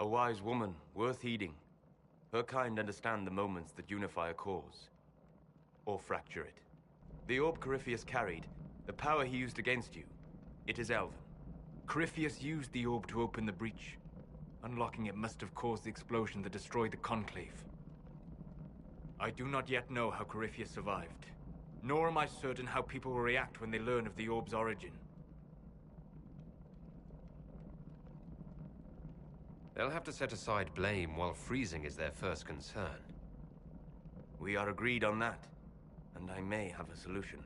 G: A wise woman, worth heeding. Her kind understand the moments that unify a cause. Or fracture it. The orb Corypheus carried, the power he used against you, it is Elven. Corypheus used the orb to open the breach. Unlocking it must have caused the explosion that destroyed the Conclave. I do not yet know how Corypheus survived, nor am I certain how people will react when they learn of the orb's origin.
X: They'll have to set aside blame while freezing is their first concern.
G: We are agreed on that, and I may have a solution.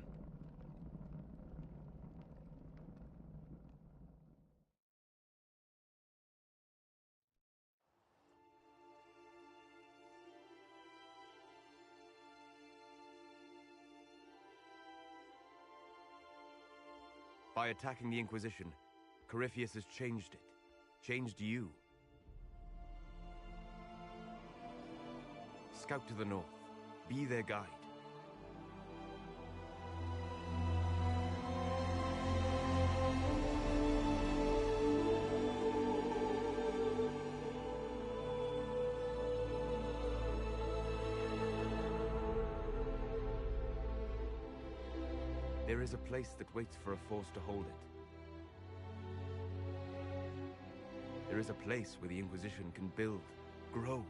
G: By attacking the Inquisition, Corypheus has changed it. Changed you. Scout to the north. Be their guide. There is a place that waits for a force to hold it. There is a place where the Inquisition can build, grow.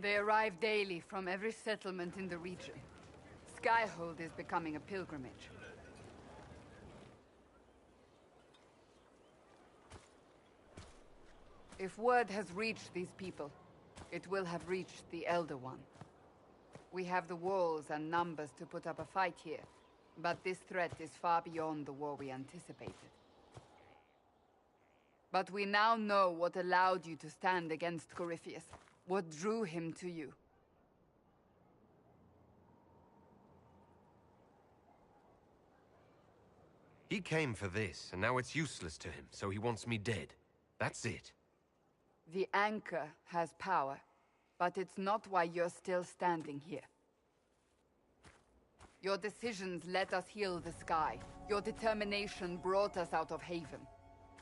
O: They arrive daily from every settlement in the region. Skyhold is becoming a pilgrimage. If word has reached these people, it will have reached the Elder One. We have the walls and numbers to put up a fight here, but this threat is far beyond the war we anticipated. But we now know what allowed you to stand against Corypheus, what drew him to you.
X: He came for this, and now it's useless to him, so he wants me dead. That's it.
O: The Anchor has power, but it's not why you're still standing here. Your decisions let us heal the sky. Your determination brought us out of Haven.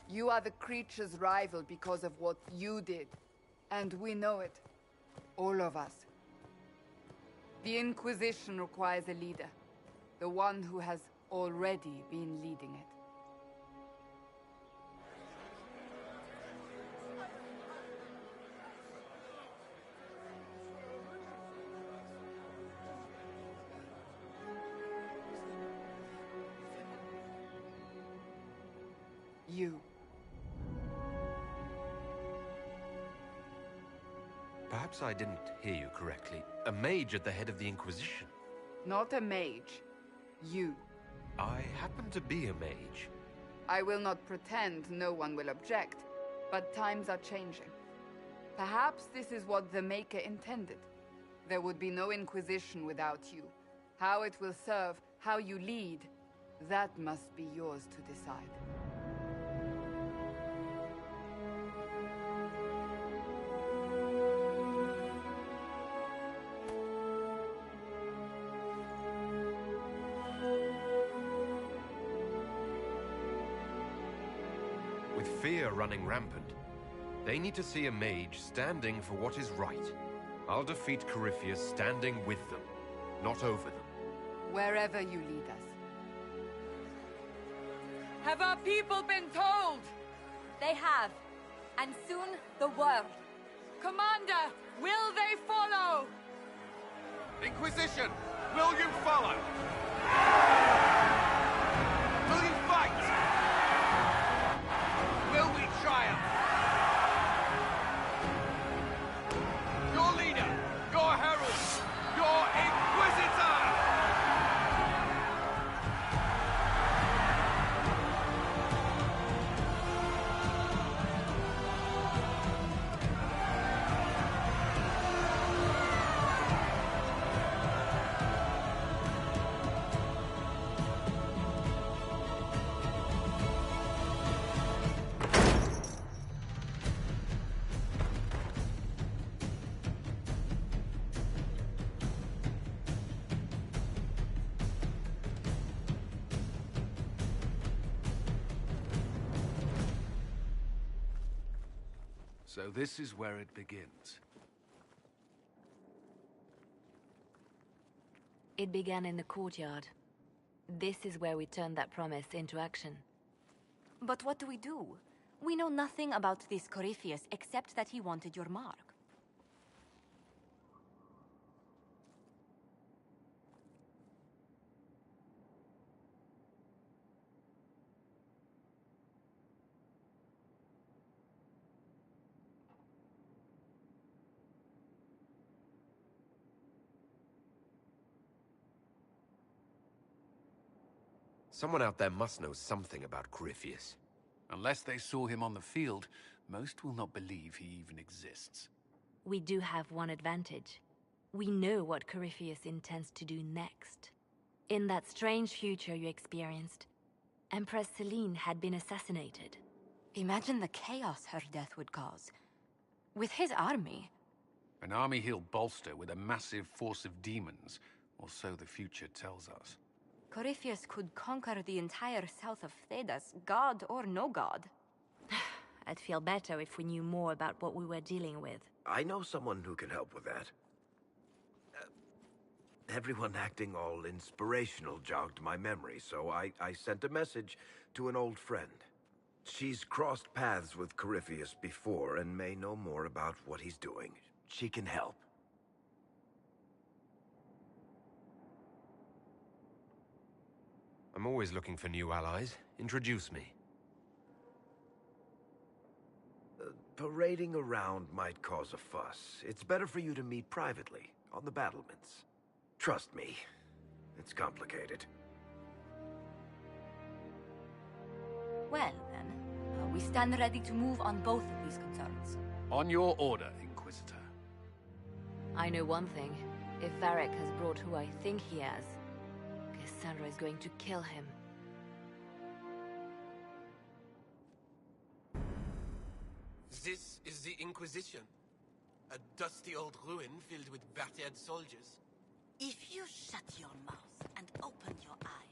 O: You are the creature's rival because of what you did. And we know it. All of us. The Inquisition requires a leader. The one who has already been leading it. You.
X: Perhaps I didn't hear you correctly. A mage at the head of the Inquisition.
O: Not a mage. You.
X: I happen to be a mage.
O: I will not pretend no one will object, but times are changing. Perhaps this is what the Maker intended. There would be no Inquisition without you. How it will serve, how you lead, that must be yours to decide.
X: With fear running rampant, they need to see a mage standing for what is right. I'll defeat Corypheus standing with them, not over them.
O: Wherever you lead us. Have our people been told?
M: They have. And soon, the world.
O: Commander, will they follow?
T: Inquisition, will you follow? Will you fight? Will we triumph? Your leader, your herald, your Inquisitor!
D: So this is where it begins.
Q: It began in the courtyard. This is where we turned that promise into action.
M: But what do? We know nothing about this Corypheus except that he wanted your mark.
X: Someone out there must know something about Corypheus.
D: Unless they saw him on the field, most will not believe he even exists.
Q: We do have one advantage. We know what Corypheus intends to do next. In that strange future you experienced, Empress Celine had been assassinated.
M: Imagine the chaos her death would cause. With his army.
D: An army he'll bolster with a massive force of demons, or so the future tells us.
M: Corypheus could conquer the entire south of Thedas, god or no god.
Q: I'd feel better if we knew more about what we were dealing with.
F: I know someone who can help with that. Everyone acting all inspirational jogged my memory, so I sent a message to an old friend. She's crossed paths with Corypheus before and may know more about what he's doing. She can help.
X: I'm always looking for new allies. Introduce me.
F: Parading around might cause a fuss. It's better for you to meet privately, on the battlements. Trust me, it's complicated.
M: Well, then, we stand ready to move on both of these concerns.
J: On your order, Inquisitor.
Q: I know one thing. If Varric has brought who I think he has, Cassandra is going to kill him.
L: This is the Inquisition. A dusty old ruin filled with battered soldiers.
V: If you shut your mouth and open your eyes,